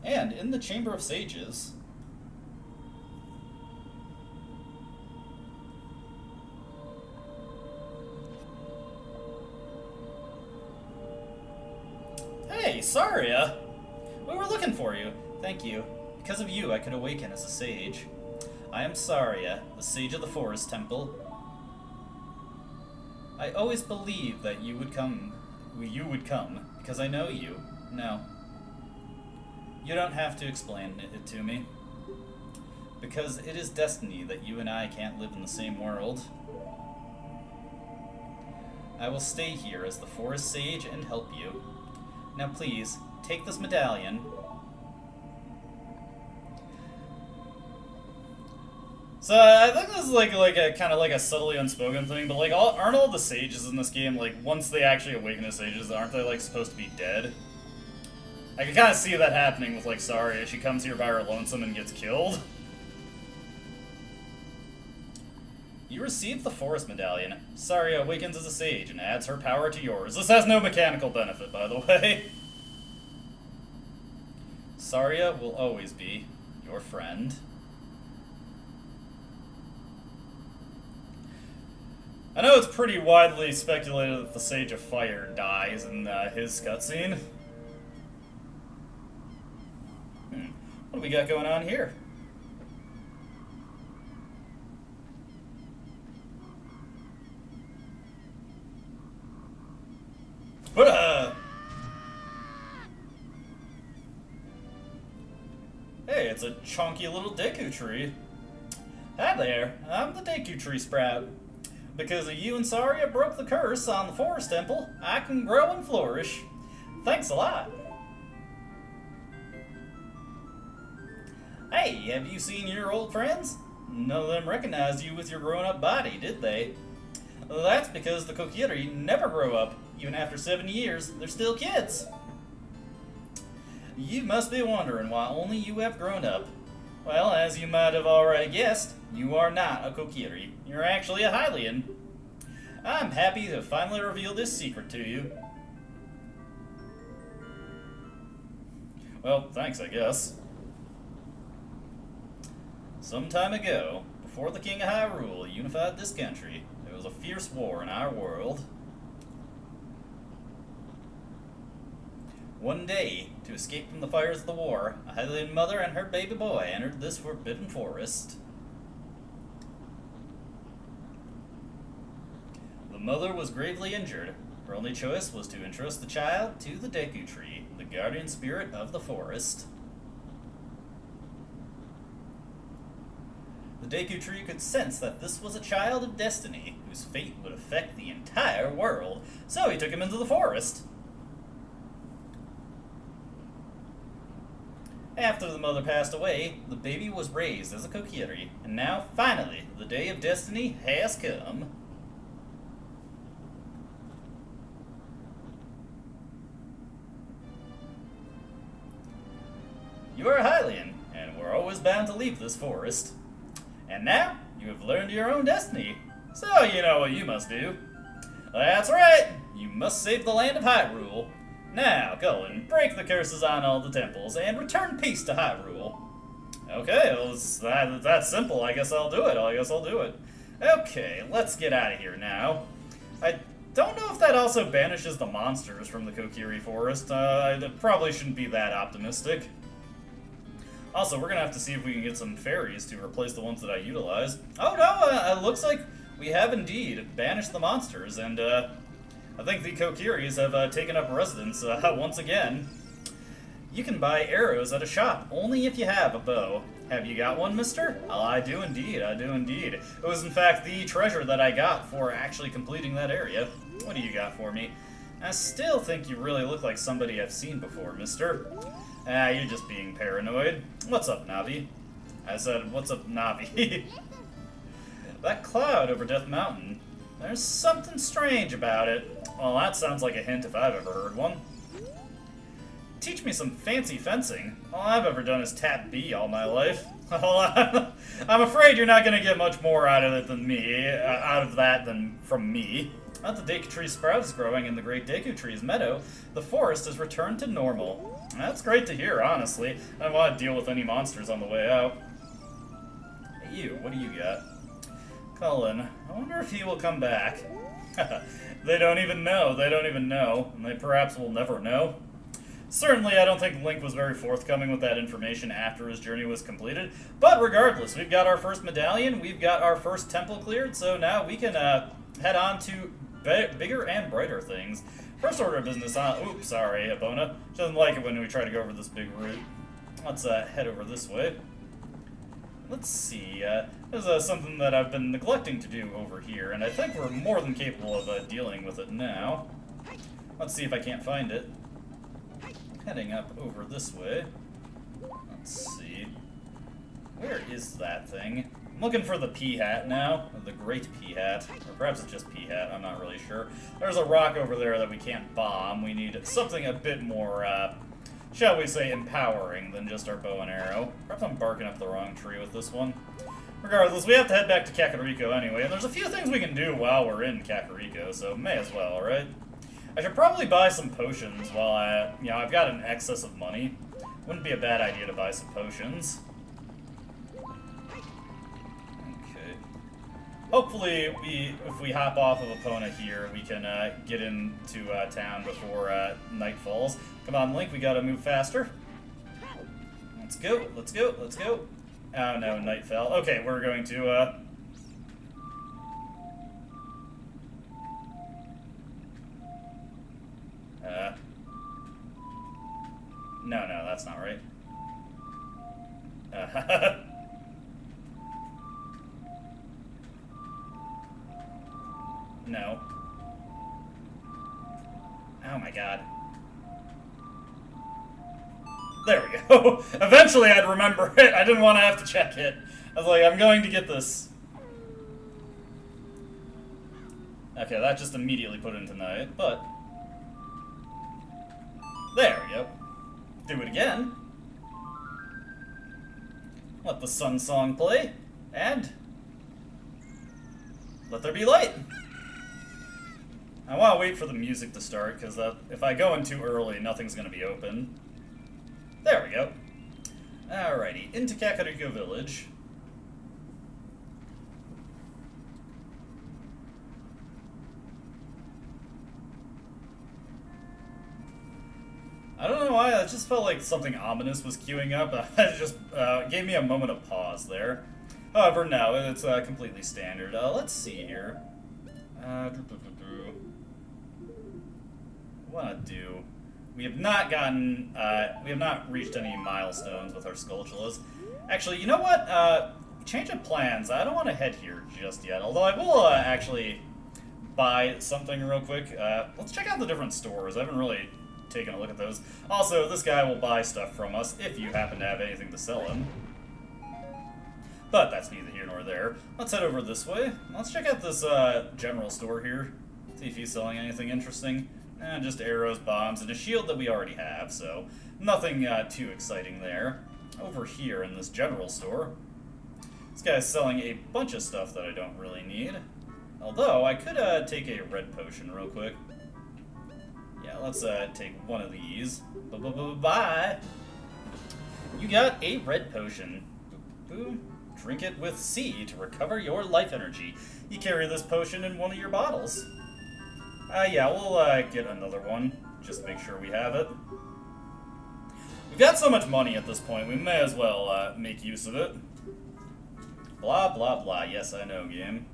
Speaker 2: And in the Chamber of Sages... Hey, Saria! We were looking for you. Thank you. Because of you, I could awaken as a sage. I am Saria, the sage of the Forest Temple. I always believed that you would come, because I know you. No. You don't have to explain it to me. Because it is destiny that you and I can't live in the same world. I will stay here as the Forest Sage and help you. Now please, take this medallion. So I think this is like a kind of like a subtly unspoken thing, but aren't all the sages in this game, once they actually awaken as sages, aren't they supposed to be dead? I can kind of see that happening with Saria. She comes here by her lonesome and gets killed. You received the Forest Medallion. Saria awakens as a sage and adds her power to yours. This has no mechanical benefit, by the way. Saria will always be your friend. I know it's pretty widely speculated that the Sage of Fire dies in his cutscene. What do we got going on here? Hey, it's a chunky little Deku tree. Hi there, I'm the Deku Tree Sprout. Because of you and Saria broke the curse on the Forest Temple, I can grow and flourish. Thanks a lot. Hey, have you seen your old friends? None of them recognized you with your grown-up body, did they? Well, that's because the Kokiri never grow up. Even after 7 years, they're still kids. You must be wondering why only you have grown up. Well, as you might have already guessed, you are not a Kokiri. You're actually a Hylian. I'm happy to finally reveal this secret to you. Well, thanks, I guess. Some time ago, before the King of Hyrule unified this country, there was a fierce war in our world. One day, To escape from the fires of the war, a Hylian mother and her baby boy entered this forbidden forest. The mother was gravely injured. Her only choice was to entrust the child to the Deku Tree, the guardian spirit of the forest. The Deku Tree could sense that this was a child of destiny, whose fate would affect the entire world, so he took him into the forest. After the mother passed away, the baby was raised as a Kokiri, and now, finally, the day of destiny has come. You are a Hylian, and were always bound to leave this forest. And now, you have learned your own destiny, so you know what you must do. That's right, you must save the land of Hyrule. Now, go and break the curses on all the temples, and return peace to Hyrule. Okay, well, that's simple. I guess I'll do it. Okay, let's get out of here now. I don't know if that also banishes the monsters from the Kokiri Forest. I probably shouldn't be that optimistic. Also, we're gonna have to see if we can get some fairies to replace the ones that I utilized. Oh no, it looks like we have indeed banished the monsters, and I think the Kokiris have taken up residence once again. You can buy arrows at a shop, only if you have a bow. Have you got one, mister? Oh, I do indeed. It was in fact the treasure that I got for actually completing that area. What do you got for me? I still think you really look like somebody I've seen before, mister. You're just being paranoid. What's up, Navi? I said, what's up, Navi? That cloud over Death Mountain. There's something strange about it. Well, that sounds like a hint if I've ever heard one. Teach me some fancy fencing. All I've ever done is tap B all my life. Well, I'm afraid you're not going to get much more out of that than from me. Now that the Deku Tree sprout is growing in the Great Deku Tree's meadow, the forest has returned to normal. That's great to hear, honestly. I don't want to deal with any monsters on the way out. Hey, you, what do you got? Cullen, I wonder if he will come back. They don't even know, and they perhaps will never know. Certainly, I don't think Link was very forthcoming with that information after his journey was completed, but regardless, we've got our first medallion, we've got our first temple cleared, so now we can head on to bigger and brighter things. First order of business on... Oops, sorry, Epona. She doesn't like it when we try to go over this big route. Let's head over this way. Let's see, there's something that I've been neglecting to do over here, and I think we're more than capable of dealing with it now. Let's see if I can't find it. Heading up over this way. Let's see. Where is that thing? I'm looking for the P-Hat now, the Great P-Hat, or perhaps it's just P-Hat, I'm not really sure. There's a rock over there that we can't bomb. We need something a bit more, shall we say, empowering than just our bow and arrow. Perhaps I'm barking up the wrong tree with this one. Regardless, we have to head back to Kakariko anyway, and there's a few things we can do while we're in Kakariko, so may as well, right? I should probably buy some potions while I've got an excess of money. Wouldn't be a bad idea to buy some potions. Okay. Hopefully, if we hop off of Epona here, we can get into town before night falls. Come on, Link, we gotta move faster. Let's go. Oh no, night fell. Okay, we're going to No, that's not right. No. Oh my god. There we go. Eventually I'd remember it. I didn't want to have to check it. I was like, I'm going to get this. Okay, that just immediately put into night, but... There we go. Do it again. Let the sun song play, and let there be light. I want to wait for the music to start, because if I go in too early, nothing's going to be open. There we go. Alrighty, into Kakariko Village. I don't know why why? It just felt like something ominous was queuing up. It just gave me a moment of pause there. However, no, it's completely standard. Let's see here. What I do? We have not gotten, we have not reached any milestones with our Skulltulas. Actually, you know what? Change of plans. I don't want to head here just yet, although I will actually buy something real quick. Let's check out the different stores. I haven't really taken a look at those. Also, this guy will buy stuff from us if you happen to have anything to sell him. But that's neither here nor there. Let's head over this way. Let's check out this general store here. See if he's selling anything interesting. Just arrows, bombs, and a shield that we already have, so nothing too exciting there. Over here in this general store, this guy's selling a bunch of stuff that I don't really need. Although, I could take a red potion real quick. Yeah, let's take one of these. Bye! You got a red potion. Boop. Drink it with C to recover your life energy. You carry this potion in one of your bottles. Yeah, we'll get another one, just to make sure we have it. We've got so much money at this point, we may as well make use of it. Blah, blah, blah. Yes, I know, game.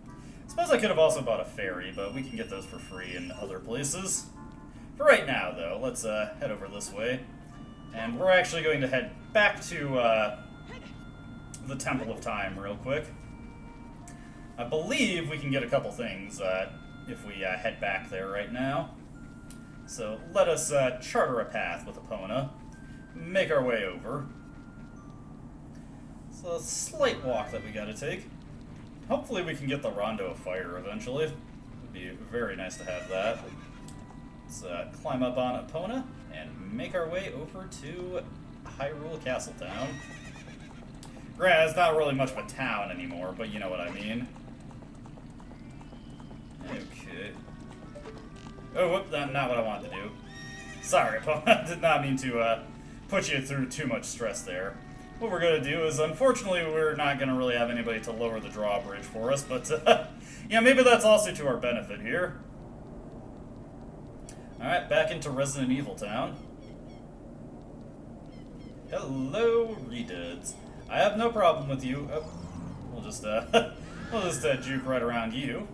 Speaker 2: Suppose I could have also bought a ferry, but we can get those for free in other places. For right now, though, let's head over this way. And we're actually going to head back to the Temple of Time real quick. I believe we can get a couple things if we head back there right now. So let us charter a path with Epona, make our way over. So a slight walk that we gotta take. Hopefully we can get the Rondo of Fire eventually. It would be very nice to have that. Let's climb up on Epona and make our way over to Hyrule Castletown. Granted, it's not really much of a town anymore, but you know what I mean. Okay. Oh, whoop, that's not what I wanted to do. Sorry, I did not mean to put you through too much stress there. What we're going to do is, unfortunately, we're not going to really have anybody to lower the drawbridge for us, but, yeah, maybe that's also to our benefit here. Alright, back into Resident Evil Town. Hello, Reduds. I have no problem with you. Oh, we'll just juke right around you.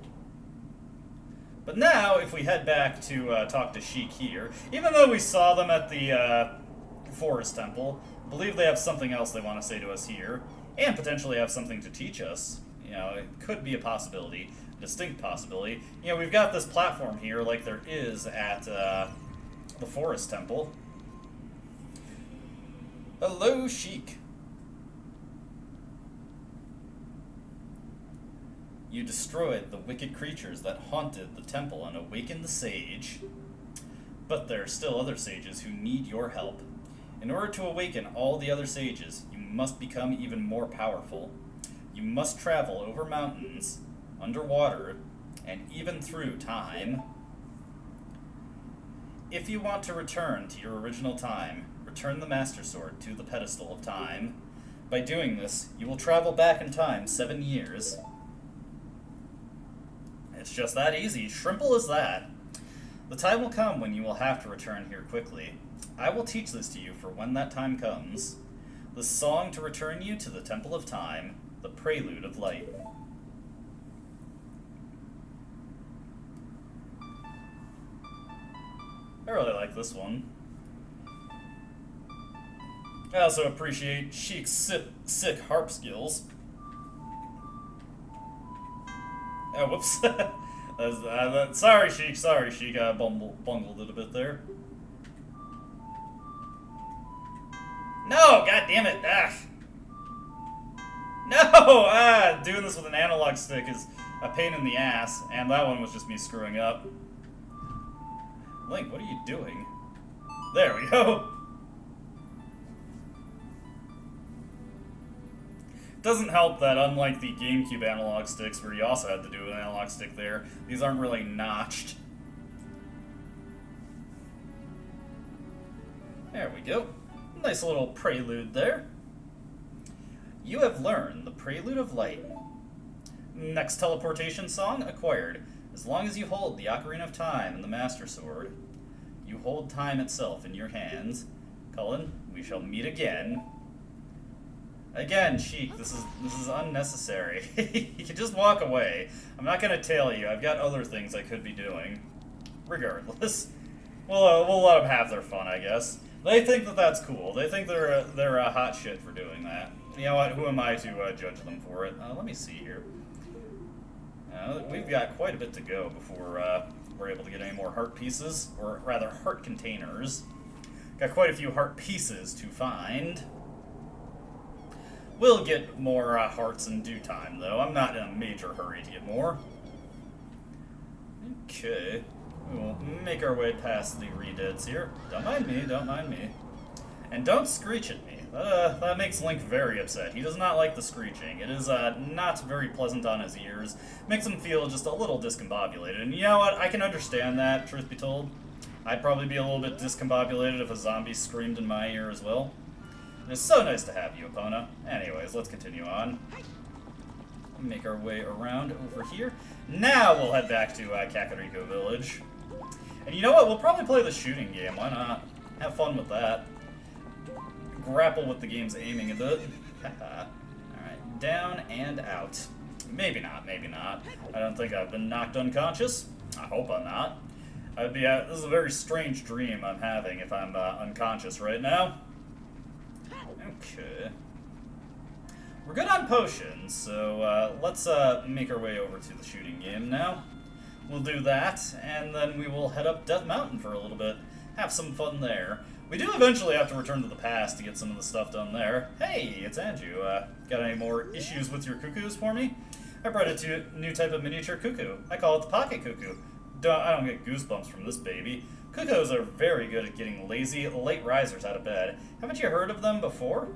Speaker 2: But now, if we head back to talk to Sheik here, even though we saw them at the Forest Temple, I believe they have something else they want to say to us here, and potentially have something to teach us. You know, it could be a possibility, a distinct possibility. You know, we've got this platform here like there is at the Forest Temple. Hello, Sheik. You destroyed the wicked creatures that haunted the temple and awakened the sage. But there are still other sages who need your help. In order to awaken all the other sages, you must become even more powerful. You must travel over mountains, underwater, and even through time. If you want to return to your original time, return the Master Sword to the pedestal of time. By doing this, you will travel back in time 7 years. It's just that easy. Shrimple as that. The time will come when you will have to return here quickly. I will teach this to you for when that time comes. The song to return you to the Temple of Time, the Prelude of Light. I really like this one. I also appreciate Sheik's sick harp skills. Oh, whoops. Sorry, Sheik. I bungled it a bit there. No! God damn it! No! Doing this with an analog stick is a pain in the ass, and that one was just me screwing up. Link, what are you doing? There we go! Doesn't help that, unlike the GameCube analog sticks, where you also had to do an analog stick there, these aren't really notched. There we go. Nice little prelude there. You have learned the Prelude of Light. Next teleportation song acquired. As long as you hold the Ocarina of Time and the Master Sword, you hold time itself in your hands. Cullen, we shall meet again. Again, Sheik, this is unnecessary. You can just walk away. I'm not gonna tail you. I've got other things I could be doing. Regardless, we'll let them have their fun, I guess. They think that that's cool. They think they're a hot shit for doing that. You know what? Who am I to judge them for it? Let me see here. We've got quite a bit to go before we're able to get any more heart pieces, or rather, heart containers. Got quite a few heart pieces to find. We'll get more hearts in due time, though. I'm not in a major hurry to get more. Okay. We'll make our way past the redeads here. Don't mind me, don't mind me. And don't screech at me. That makes Link very upset. He does not like the screeching. It is not very pleasant on his ears. Makes him feel just a little discombobulated. And you know what? I can understand that, truth be told. I'd probably be a little bit discombobulated if a zombie screamed in my ear as well. It's so nice to have you, Epona. Anyways, let's continue on. Make our way around over here. Now we'll head back to Kakariko Village. And you know what? We'll probably play the shooting game. Why not? Have fun with that. Grapple with the game's aiming a bit. Alright, down and out. Maybe not, maybe not. I don't think I've been knocked unconscious. I hope I'm not. This is a very strange dream I'm having if I'm unconscious right now. Okay. We're good on potions, so let's make our way over to the shooting game now. We'll do that, and then we will head up Death Mountain for a little bit. Have some fun there. We do eventually have to return to the past to get some of the stuff done there. Hey, it's Andrew. Got any more issues with your cuckoos for me? I brought a new type of miniature cuckoo. I call it the pocket cuckoo. I don't get goosebumps from this baby. Cuckoos are very good at getting lazy, late risers out of bed. Haven't you heard of them before?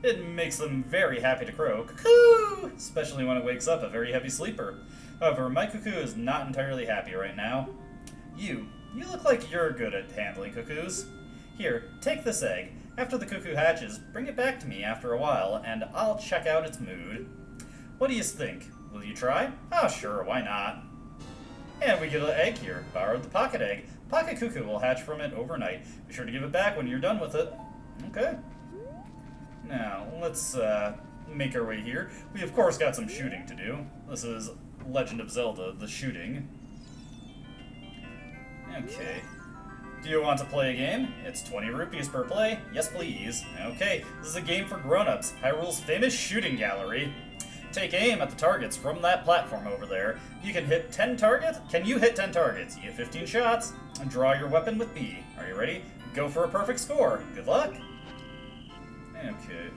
Speaker 2: It makes them very happy to crow, cuckoo, especially when it wakes up a very heavy sleeper. However, my cuckoo is not entirely happy right now. You look like you're good at handling cuckoos. Here, take this egg. After the cuckoo hatches, bring it back to me after a while, and I'll check out its mood. What do you think? Will you try? Oh, sure, why not? And we get an egg here. Borrowed the pocket egg. Pocket cuckoo will hatch from it overnight. Be sure to give it back when you're done with it. Okay. Now, let's make our way here. We, of course, got some shooting to do. This is Legend of Zelda, the shooting. Okay. Do you want to play a game? It's 20 rupees per play. Yes, please. Okay, this is a game for grown-ups. Hyrule's famous shooting gallery. Take aim at the targets from that platform over there. You can hit 10 targets? Can you hit 10 targets? You get 15 shots. And draw your weapon with B. Are you ready? Go for a perfect score. Good luck. Okay.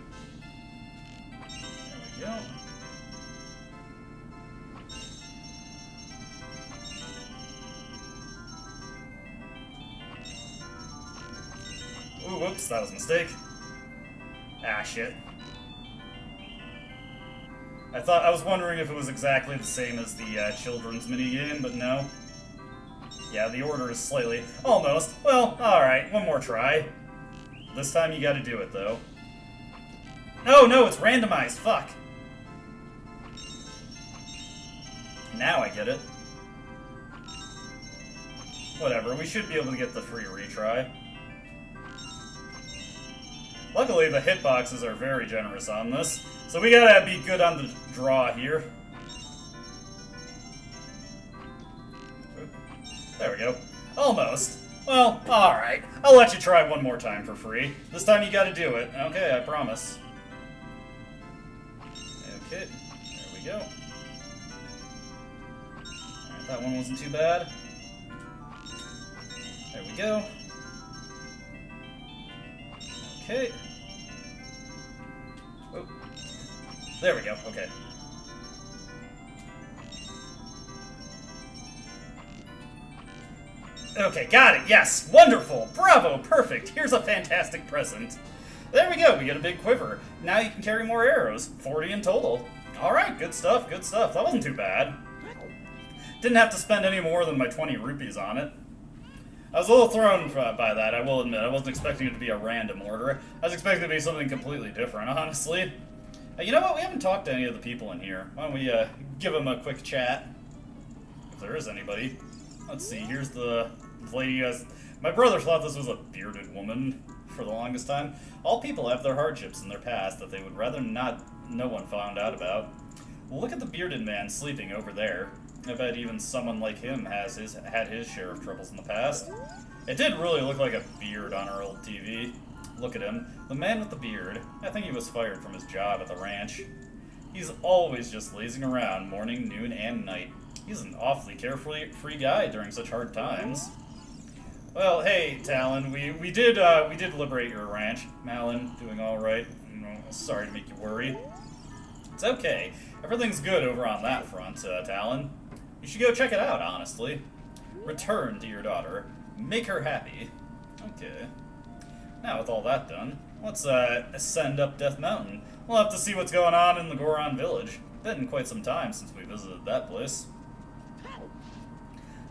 Speaker 2: There we go. Ooh, whoops, that was a mistake. Ah, shit. I was wondering if it was exactly the same as the children's minigame, but no. Yeah, the order is slightly... Almost. Well, alright, one more try. This time you gotta do it, though. Oh, no, it's randomized, fuck! Now I get it. Whatever, we should be able to get the free retry. Luckily, the hitboxes are very generous on this, so we gotta be good on the draw here. There we go. Almost. Well, alright. I'll let you try one more time for free. This time you gotta do it. Okay, I promise. Okay, there we go. Alright, that one wasn't too bad. There we go. Okay. Oh. There we go, okay. Okay, got it, yes! Wonderful! Bravo! Perfect! Here's a fantastic present. There we go, we get a big quiver. Now you can carry more arrows. 40 in total. Alright, good stuff, good stuff. That wasn't too bad. Didn't have to spend any more than my 20 rupees on it. I was a little thrown by that, I will admit. I wasn't expecting it to be a random order. I was expecting it to be something completely different, honestly. You know what? We haven't talked to any of the people in here. Why don't we give them a quick chat? If there is anybody. Let's see, here's the lady who has... My brother thought this was a bearded woman for the longest time. All people have their hardships in their past that they would rather not no one found out about. Look at the bearded man sleeping over there. I bet even someone like him had his share of troubles in the past. It did really look like a beard on our old TV. Look at him. The man with the beard. I think he was fired from his job at the ranch. He's always just lazing around morning, noon, and night. He's an awfully carefree guy during such hard times. Well, hey, Talon, we did liberate your ranch. Malin, doing all right. Sorry to make you worry. It's okay. Everything's good over on that front, Talon. You should go check it out, honestly. Return to your daughter. Make her happy. Okay. Now, with all that done, let's ascend up Death Mountain. We'll have to see what's going on in the Goron village. Been quite some time since we visited that place.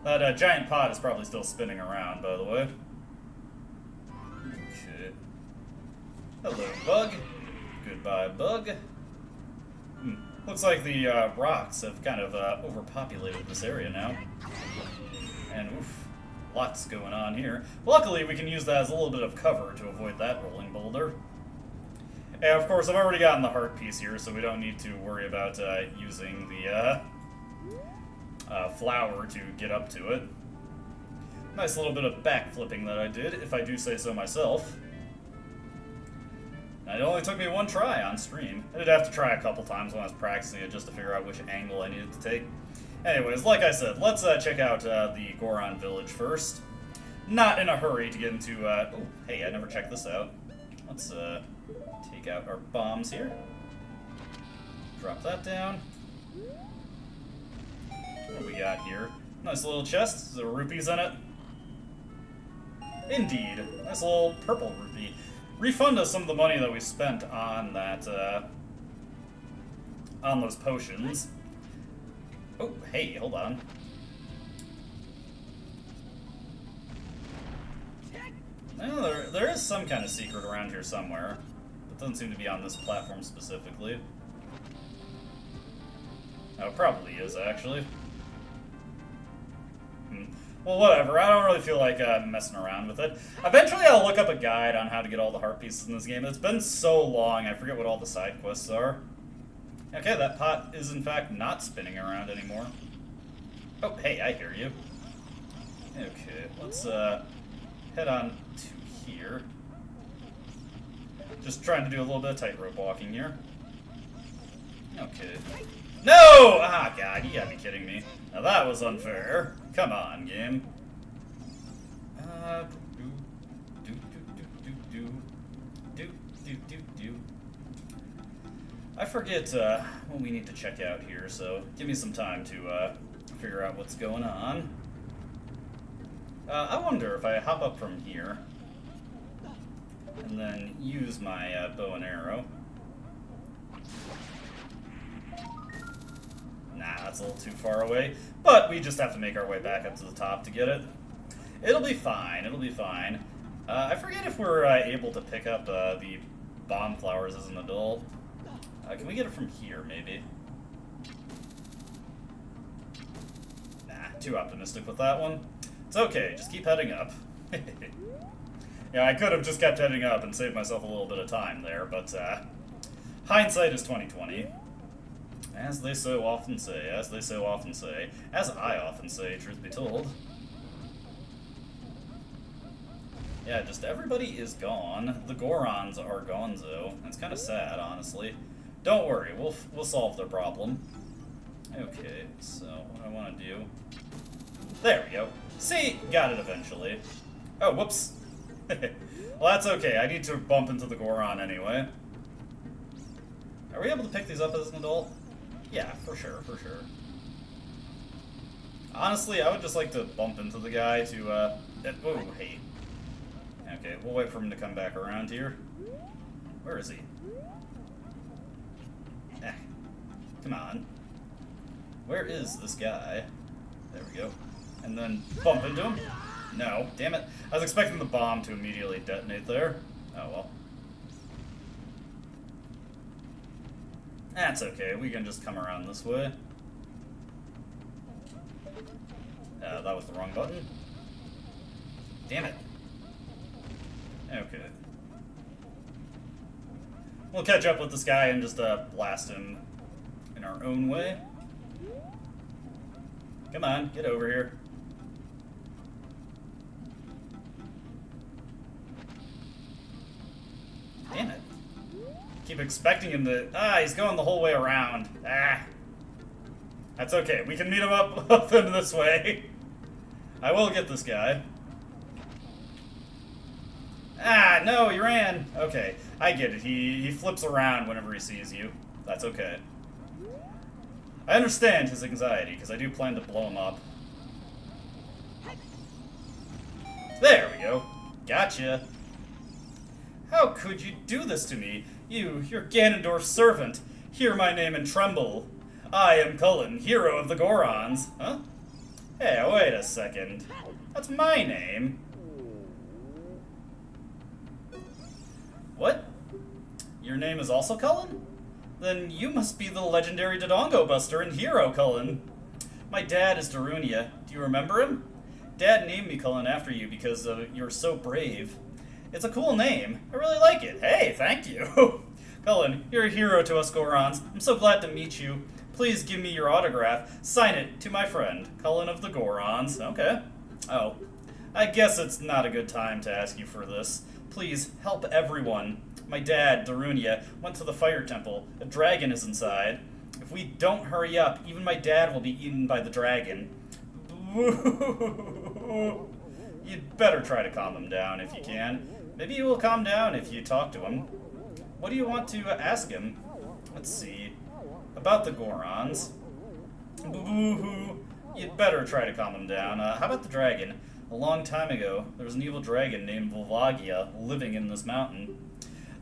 Speaker 2: That giant pot is probably still spinning around, by the way. Okay. Hello, bug. Goodbye, bug. Looks like the rocks have kind of overpopulated this area now. And oof, lots going on here. Luckily, we can use that as a little bit of cover to avoid that rolling boulder. And of course, I've already gotten the heart piece here, so we don't need to worry about using the flower to get up to it. Nice little bit of backflipping that I did, if I do say so myself. It only took me one try on stream. I did have to try a couple times when I was practicing it just to figure out which angle I needed to take. Anyways, like I said, let's check out the Goron village first. Not in a hurry to get into... oh, hey, I never checked this out. Let's take out our bombs here. Drop that down. What do we got here? Nice little chest. Is there rupees in it? Indeed. Nice little purple rupee. Refund us some of the money that we spent on that, on those potions. Oh, hey, hold on. Well, there is some kind of secret around here somewhere. It doesn't seem to be on this platform specifically. Oh, it probably is, actually. Well, whatever. I don't really feel like messing around with it. Eventually, I'll look up a guide on how to get all the heart pieces in this game. It's been so long, I forget what all the side quests are. Okay, that pot is, in fact, not spinning around anymore. Oh, hey, I hear you. Okay, let's head on to here. Just trying to do a little bit of tightrope walking here. Okay. No! Ah, God, you gotta be kidding me. Now that was unfair. Come on, game. I forget what we need to check out here, so give me some time to figure out what's going on. I wonder if I hop up from here and then use my bow and arrow. Nah, that's a little too far away, but we just have to make our way back up to the top to get it. It'll be fine, it'll be fine. I forget if we're able to pick up the bomb flowers as an adult. Can we get it from here, maybe? Nah, too optimistic with that one. It's okay, just keep heading up. Yeah, I could have just kept heading up and saved myself a little bit of time there, but hindsight is 20/20. As they so often say, as they so often say, as I often say, truth be told. Yeah, just everybody is gone. The Gorons are gonzo. It's kind of sad, honestly. Don't worry, we'll solve their problem. Okay, so what I want to do... There we go. See? Got it eventually. Oh, whoops. Well, that's okay. I need to bump into the Goron anyway. Are we able to pick these up as an adult? Yeah, for sure, for sure. Honestly, I would just like to bump into the guy to, oh, hey. Okay, we'll wait for him to come back around here. Where is he? Eh, come on. Where is this guy? There we go. And then bump into him. No, damn it. I was expecting the bomb to immediately detonate there. Oh well. That's okay, we can just come around this way. That was the wrong button. Damn it. Okay. We'll catch up with this guy and just blast him in our own way. Come on, get over here. Damn it. Keep expecting him to... he's going the whole way around. That's okay. We can meet him up this way. I will get this guy. No, he ran. Okay, I get it. He flips around whenever he sees you. That's okay. I understand his anxiety, because I do plan to blow him up. There we go. Gotcha. How could you do this to me? You're Ganondorf's servant. Hear my name and tremble. I am Cullen, hero of the Gorons. Huh? Hey, wait a second. That's my name. What? Your name is also Cullen? Then you must be the legendary Dodongo Buster and hero, Cullen. My dad is Darunia. Do you remember him? Dad named me Cullen after you because you're so brave. It's a cool name. I really like it. Hey, thank you. Cullen, you're a hero to us Gorons. I'm so glad to meet you. Please give me your autograph. Sign it to my friend, Cullen of the Gorons. Okay. Oh, I guess it's not a good time to ask you for this. Please, help everyone. My dad, Darunia, went to the fire temple. A dragon is inside. If we don't hurry up, even my dad will be eaten by the dragon. You'd better try to calm him down if you can. Maybe he will calm down if you talk to him. What do you want to ask him? Let's see. About the Gorons. Boo-hoo. You'd better try to calm him down. How about the dragon? A long time ago, there was an evil dragon named Volvagia living in this mountain.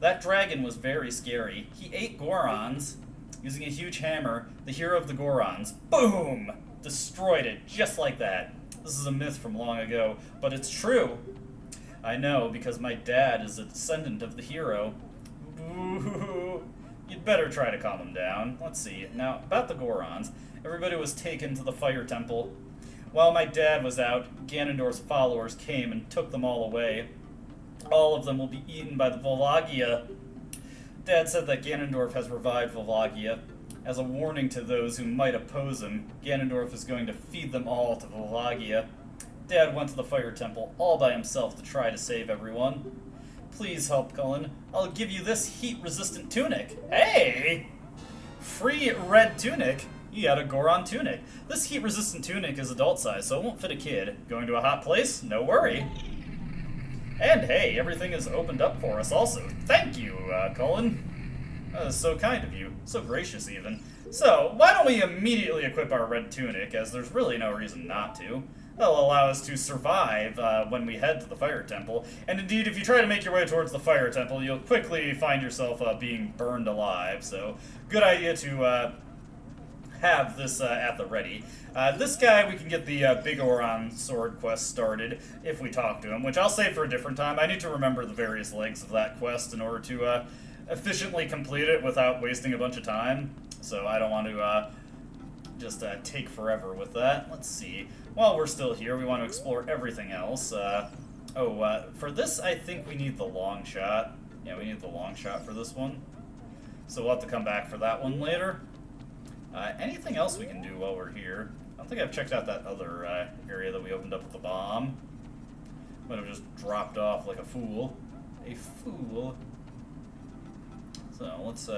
Speaker 2: That dragon was very scary. He ate Gorons. Using a huge hammer, the hero of the Gorons, boom! Destroyed it, just like that. This is a myth from long ago, but it's true. I know, because my dad is a descendant of the hero. Boo-hoo. You'd better try to calm him down. Let's see. Now, about the Gorons. Everybody was taken to the fire temple. While my dad was out, Ganondorf's followers came and took them all away. All of them will be eaten by the Volvagia. Dad said that Ganondorf has revived Volvagia. As a warning to those who might oppose him, Ganondorf is going to feed them all to Volvagia. Dad went to the fire temple all by himself to try to save everyone. Please help, Cullen. I'll give you this heat-resistant tunic. Hey! Free red tunic? You got a Goron tunic. This heat-resistant tunic is adult size, so it won't fit a kid. Going to a hot place? No worry. And hey, everything is opened up for us also. Thank you, Cullen. That is so kind of you. So gracious, even. So, why don't we immediately equip our red tunic, as there's really no reason not to. That'll allow us to survive when we head to the fire temple. And indeed, if you try to make your way towards the fire temple, you'll quickly find yourself being burned alive. So, good idea to have this at the ready. This guy, we can get the Big Oron sword quest started if we talk to him, which I'll save for a different time. I need to remember the various legs of that quest in order to efficiently complete it without wasting a bunch of time. So I don't want to just take forever with that. Let's see. While we're still here, we want to explore everything else. For this, I think we need the long shot. Yeah, we need the long shot for this one. So we'll have to come back for that one later. Anything else we can do while we're here? I don't think I've checked out that other area that we opened up with the bomb. Might have just dropped off like a fool. A fool. So let's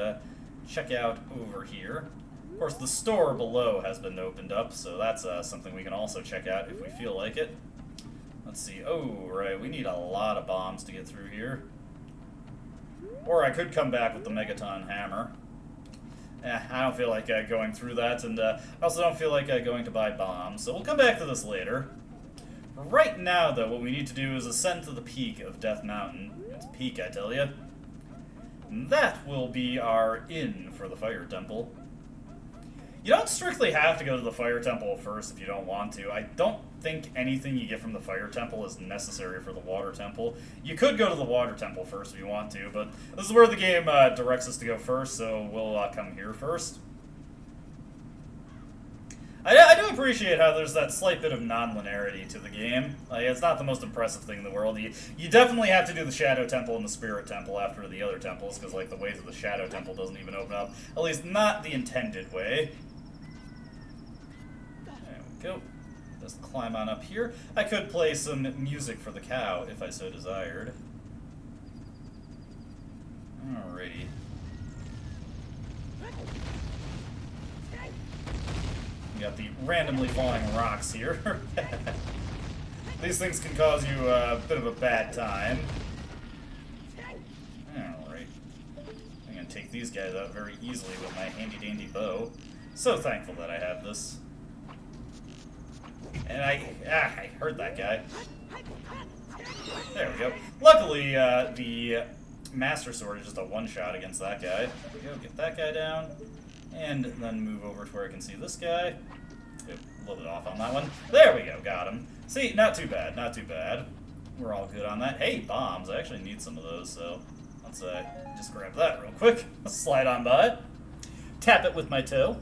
Speaker 2: check out over here. Of course, the store below has been opened up, so that's something we can also check out if we feel like it. Let's see. Oh, right, we need a lot of bombs to get through here. Or I could come back with the Megaton Hammer. I don't feel like going through that, and I also don't feel like going to buy bombs, so we'll come back to this later. Right now, though, what we need to do is ascend to the peak of Death Mountain. It's peak, I tell you. And that will be our inn for the Fire Temple. You don't strictly have to go to the Fire Temple first if you don't want to. I don't think anything you get from the Fire Temple is necessary for the Water Temple. You could go to the Water Temple first if you want to, but this is where the game directs us to go first, so we'll come here first. I do appreciate how there's that slight bit of non-linearity to the game. Like, it's not the most impressive thing in the world. You definitely have to do the Shadow Temple and the Spirit Temple after the other temples, because like the way to the Shadow Temple doesn't even open up. At least not the intended way. There we go. Just climb on up here. I could play some music for the cow if I so desired. Alrighty. We got the randomly falling rocks here. These things can cause you a bit of a bad time. Alright. I'm gonna take these guys out very easily with my handy-dandy bow. So thankful that I have this. And I heard that guy. There we go. Luckily, the Master Sword is just a one-shot against that guy. There we go, get that guy down. And then move over to where I can see this guy. A little bit off on that one. There we go, got him. See, not too bad, not too bad. We're all good on that. Hey, bombs. I actually need some of those, so let's just grab that real quick. Let's slide on by. Tap it with my toe.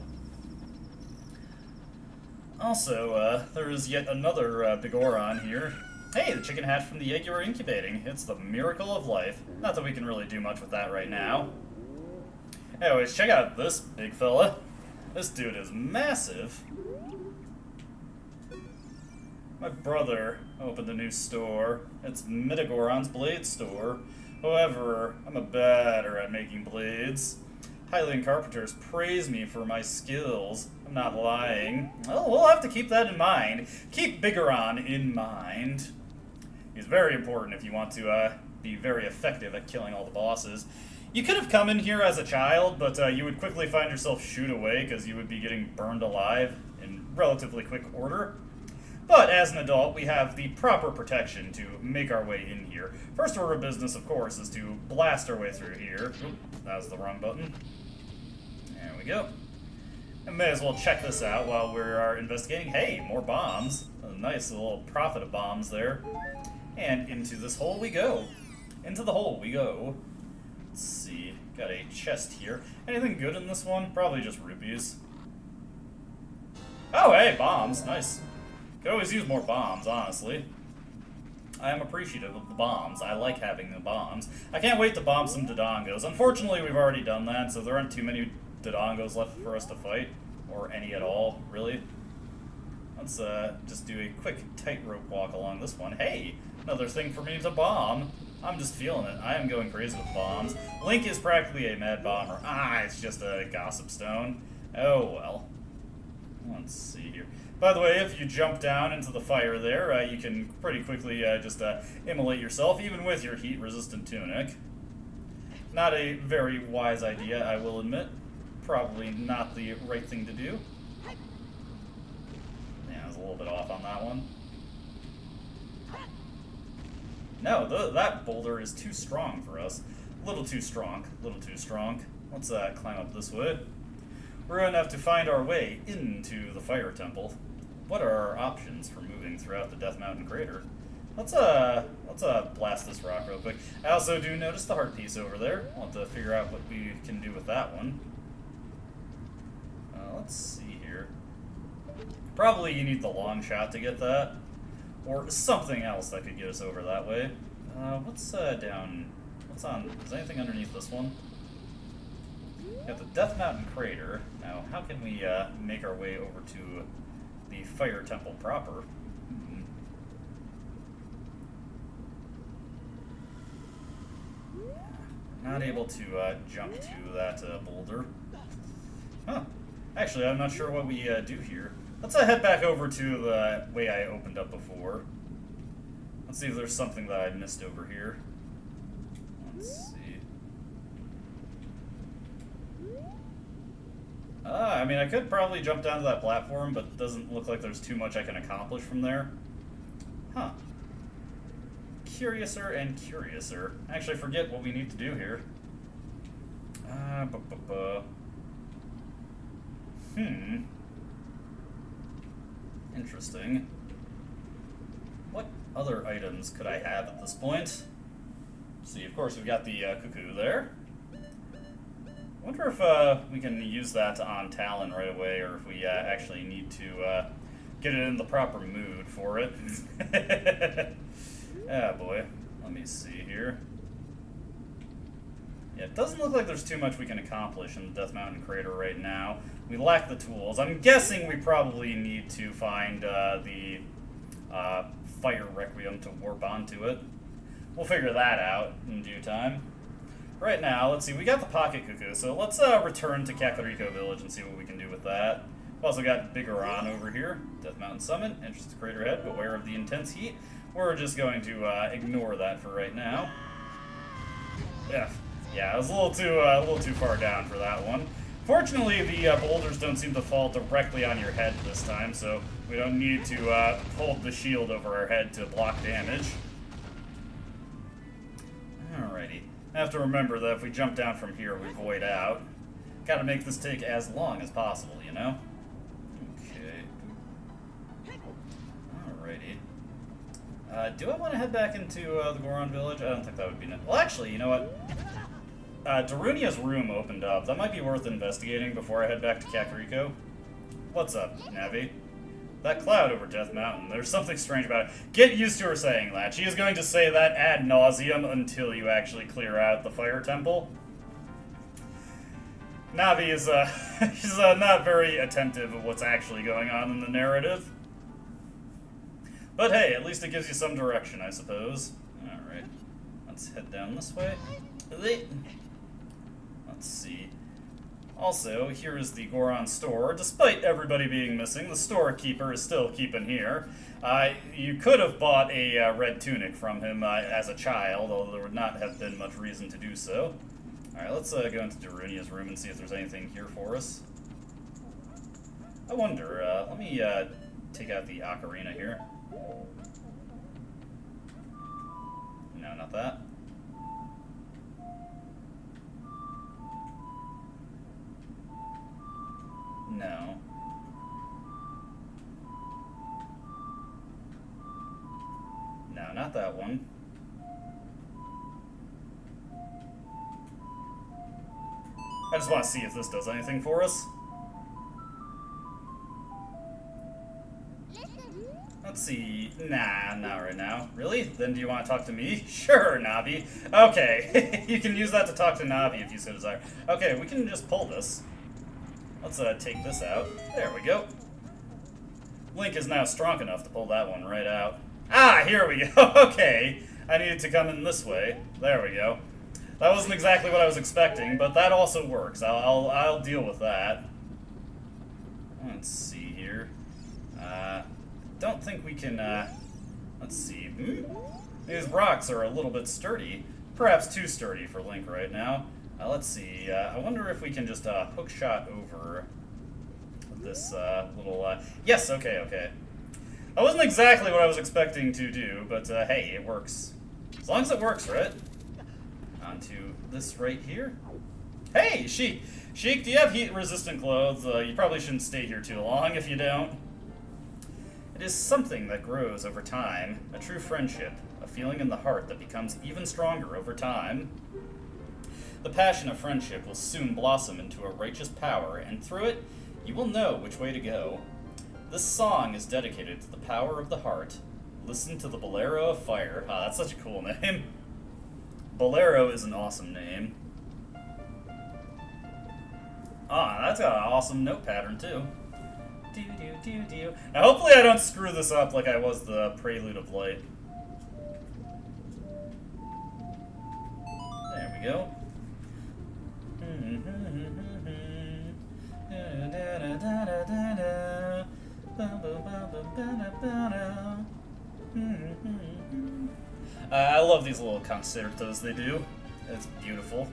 Speaker 2: Also, there is yet another big Oron here. Hey, the chicken hatched from the egg you were incubating. It's the miracle of life. Not that we can really do much with that right now. Anyways, check out this big fella. This dude is massive. My brother opened a new store. It's Midagoron's Blade Store. However, I'm a better at making blades. Hylian carpenters praise me for my skills. I'm not lying. Well, we'll have to keep that in mind. Keep Bigoron in mind. He's very important if you want to be very effective at killing all the bosses. You could have come in here as a child, but you would quickly find yourself shooed away because you would be getting burned alive in relatively quick order. But as an adult, we have the proper protection to make our way in here. First order of business, of course, is to blast our way through here. Oop, that was the wrong button. There we go. And may as well check this out while we are investigating. Hey, more bombs. A nice little profit of bombs there. And into this hole we go. Into the hole we go. Let's see. Got a chest here. Anything good in this one? Probably just rupees. Oh, hey, bombs. Nice. Could always use more bombs, honestly. I am appreciative of the bombs. I like having the bombs. I can't wait to bomb some Dodongos. Unfortunately, we've already done that, so there aren't too many Dodongos left for us to fight. Or any at all, really. Let's just do a quick tightrope walk along this one. Hey, another thing for me to bomb. I'm just feeling it. I am going crazy with bombs. Link is practically a mad bomber. Ah, it's just a gossip stone. Oh, well. Let's see here. By the way, if you jump down into the fire there, you can pretty quickly just immolate yourself, even with your heat-resistant tunic. Not a very wise idea, I will admit. Probably not the right thing to do. Yeah, I was a little bit off on that one. No, that boulder is too strong for us. A little too strong. A little too strong. Let's climb up this way. We're going to have to find our way into the Fire Temple. What are our options for moving throughout the Death Mountain crater? Let's blast this rock real quick. I also do notice the heart piece over there. I'll have to figure out what we can do with that one. Let's see here. Probably you need the long shot to get that. Or something else that could get us over that way. What's down... What's on... Is anything underneath this one? Got the Death Mountain crater. Now, how can we make our way over to the Fire Temple proper? Not able to jump to that boulder. Huh. Actually, I'm not sure what we do here. Let's head back over to the way I opened up before. Let's see if there's something that I missed over here. Let's see. I mean, I could probably jump down to that platform, but it doesn't look like there's too much I can accomplish from there. Huh. Curiouser and curiouser. I actually forget what we need to do here. Interesting. What other items could I have at this point? See, of course, we've got the cuckoo there. Wonder if we can use that on Talon right away, or if we actually need to get it in the proper mood for it. Ah, boy. Let me see here. Yeah, it doesn't look like there's too much we can accomplish in the Death Mountain Crater right now. We lack the tools. I'm guessing we probably need to find the Fire Requiem to warp onto it. We'll figure that out in due time. Right now, let's see, we got the Pocket Cuckoo, so let's return to Kakariko Village and see what we can do with that. We've also got Biggoron over here, Death Mountain Summit, entrance to Crater Head, beware of the intense heat. We're just going to ignore that for right now. Yeah, it was a little too far down for that one. Fortunately, the boulders don't seem to fall directly on your head this time, so we don't need to hold the shield over our head to block damage. Alrighty. I have to remember that if we jump down from here, we void out. Gotta make this take as long as possible, you know? Okay. Alrighty. Do I want to head back into the Goron village? I don't think that would be... Well, actually, you know what? Darunia's room opened up. That might be worth investigating before I head back to Kakariko. What's up, Navi? That cloud over Death Mountain, there's something strange about it. Get used to her saying that. She is going to say that ad nauseum until you actually clear out the Fire Temple. Navi is, she's not very attentive of what's actually going on in the narrative. But hey, at least it gives you some direction, I suppose. Alright, let's head down this way. Let's see. Also, here is the Goron store. Despite everybody being missing, the storekeeper is still keeping here. You could have bought a red tunic from him as a child, although there would not have been much reason to do so. Alright, let's go into Darunia's room and see if there's anything here for us. I wonder, let me take out the Ocarina here. No, not that. No. No, not that one. I just want to see if this does anything for us. Let's see. Nah, not right now. Really? Then do you want to talk to me? Sure, Navi. Okay. You can use that to talk to Navi if you so desire. Okay, we can just pull this. Let's take this out. There we go. Link is now strong enough to pull that one right out. Ah, here we go. Okay. I needed to come in this way. There we go. That wasn't exactly what I was expecting, but that also works. I'll deal with that. Let's see here. Don't think we can, let's see. These rocks are a little bit sturdy. Perhaps too sturdy for Link right now. Let's see. I wonder if we can just hook shot over this little... Yes, okay. That wasn't exactly what I was expecting to do, but hey, it works. As long as it works, right? Onto this right here. Hey, Sheik! Sheik, do you have heat-resistant clothes? You probably shouldn't stay here too long if you don't. It is something that grows over time, a true friendship, a feeling in the heart that becomes even stronger over time. The passion of friendship will soon blossom into a righteous power, and through it, you will know which way to go. This song is dedicated to the power of the heart. Listen to the Bolero of Fire. Ah, that's such a cool name. Bolero is an awesome name. Ah, that's got an awesome note pattern, too. Do. Now, hopefully I don't screw this up like I was the Prelude of Light. There we go. I love these little concertos they do. It's beautiful.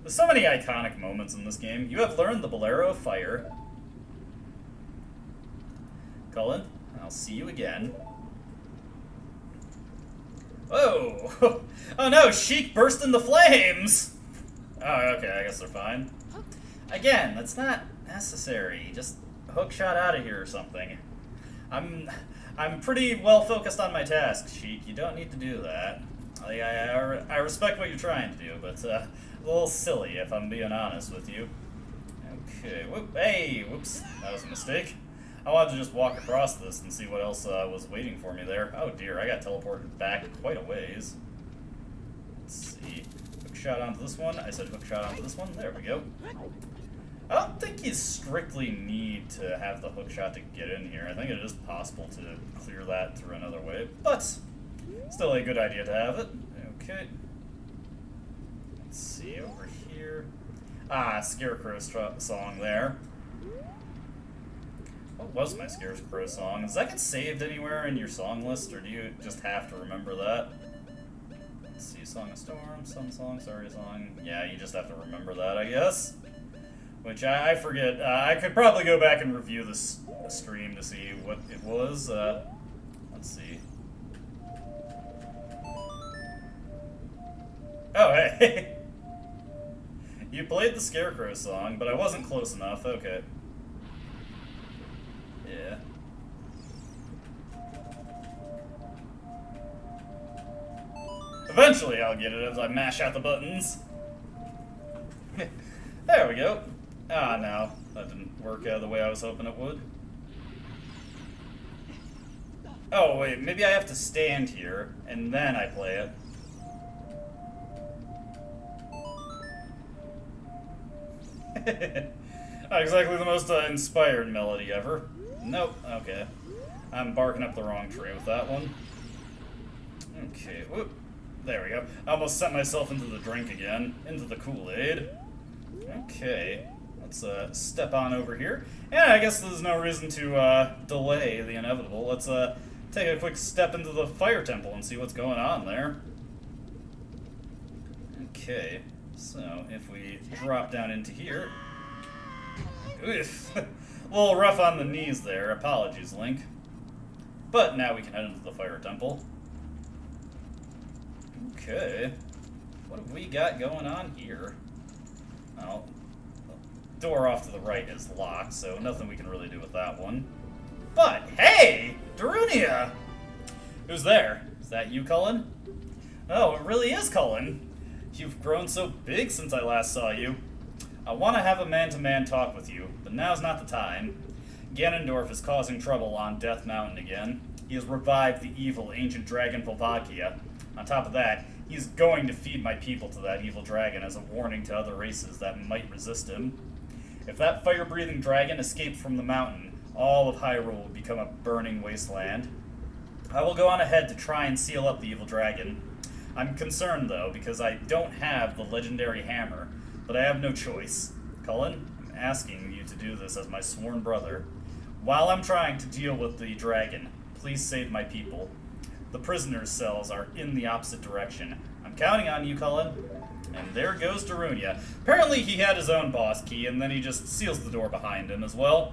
Speaker 2: There's so many iconic moments in this game. You have learned the Bolero of Fire. Cullen, I'll see you again. Whoa! Oh no, Sheik burst into flames! Oh, okay, I guess they're fine. Again, that's not necessary. Just hook shot out of here or something. I'm pretty well focused on my task, Sheik. You don't need to do that. I respect what you're trying to do, but a little silly if I'm being honest with you. Okay, whoops, that was a mistake. I wanted to just walk across this and see what else was waiting for me there. Oh dear, I got teleported back quite a ways. Let's see. Hook shot onto this one. I said hook shot onto this one. There we go. I don't think you strictly need to have the hook shot to get in here. I think it is possible to clear that through another way, but still a good idea to have it. Okay. Let's see over here. Ah, Scarecrow song there. What was my Scarecrow song? Does that get saved anywhere in your song list, or do you just have to remember that? Let's see, Song of Storm, Sun Song, Sorry Song. Yeah, you just have to remember that, I guess. Which I forget. I could probably go back and review this stream to see what it was. Let's see. Oh, hey! You played the Scarecrow song, but I wasn't close enough. Okay. Yeah. Eventually I'll get it as I mash out the buttons. There we go. Ah, no. That didn't work the way I was hoping it would. Oh, wait. Maybe I have to stand here, and then I play it. Not exactly the most inspired melody ever. Nope. Okay. I'm barking up the wrong tree with that one. Okay. Whoop. There we go. I almost sent myself into the drink again. Into the Kool-Aid. Okay. Let's step on over here. And I guess there's no reason to delay the inevitable. Let's take a quick step into the fire temple and see what's going on there. Okay. So, if we drop down into here... Oof. A little rough on the knees there. Apologies, Link. But now we can head into the fire temple. Okay. What have we got going on here? Well, the door off to the right is locked, so nothing we can really do with that one. But, hey! Darunia! Who's there? Is that you, Cullen? Oh, it really is Cullen. You've grown so big since I last saw you. I want to have a man-to-man talk with you, but now's not the time. Ganondorf is causing trouble on Death Mountain again. He has revived the evil ancient dragon Volvakia. On top of that, he's going to feed my people to that evil dragon as a warning to other races that might resist him. If that fire-breathing dragon escapes from the mountain, all of Hyrule will become a burning wasteland. I will go on ahead to try and seal up the evil dragon. I'm concerned, though, because I don't have the legendary hammer, but I have no choice. Cullen, I'm asking you to do this as my sworn brother. While I'm trying to deal with the dragon, please save my people. The prisoners' cells are in the opposite direction. I'm counting on you, Cullen. And there goes Darunia. Apparently he had his own boss key, and then he just seals the door behind him as well.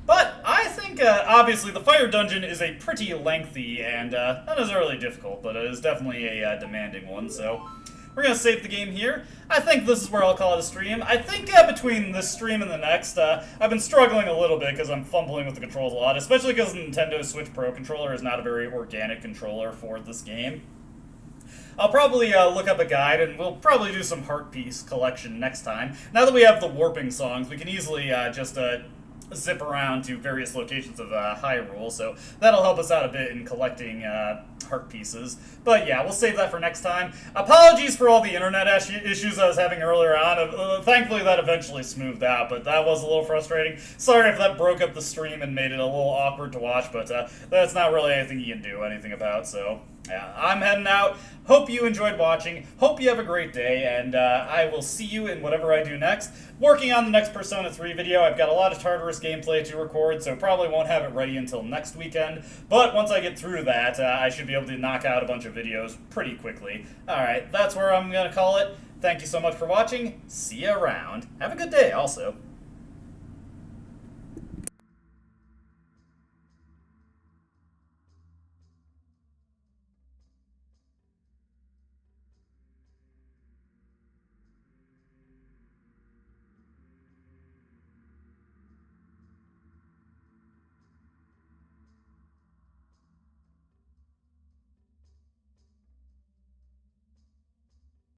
Speaker 2: But I think, obviously, the fire dungeon is a pretty lengthy and not necessarily difficult, but it is definitely a demanding one, so we're going to save the game here. I think this is where I'll call it a stream. I think between this stream and the next, I've been struggling a little bit because I'm fumbling with the controls a lot, especially because the Nintendo Switch Pro controller is not a very organic controller for this game. I'll probably look up a guide, and we'll probably do some Heart Piece collection next time. Now that we have the warping songs, we can easily just zip around to various locations of Hyrule, so that'll help us out a bit in collecting heart pieces. But yeah, we'll save that for next time. Apologies for all the internet issues I was having earlier on. Thankfully that eventually smoothed out, but that was a little frustrating. Sorry if that broke up the stream and made it a little awkward to watch, but that's not really anything you can do anything about, so yeah, I'm heading out. Hope you enjoyed watching. Hope you have a great day, and I will see you in whatever I do next. Working on the next Persona 3 video. I've got a lot of Tartarus gameplay to record, so probably won't have it ready until next weekend. But once I get through that, I should be able to knock out a bunch of videos pretty quickly. Alright, that's where I'm going to call it. Thank you so much for watching. See you around. Have a good day, also.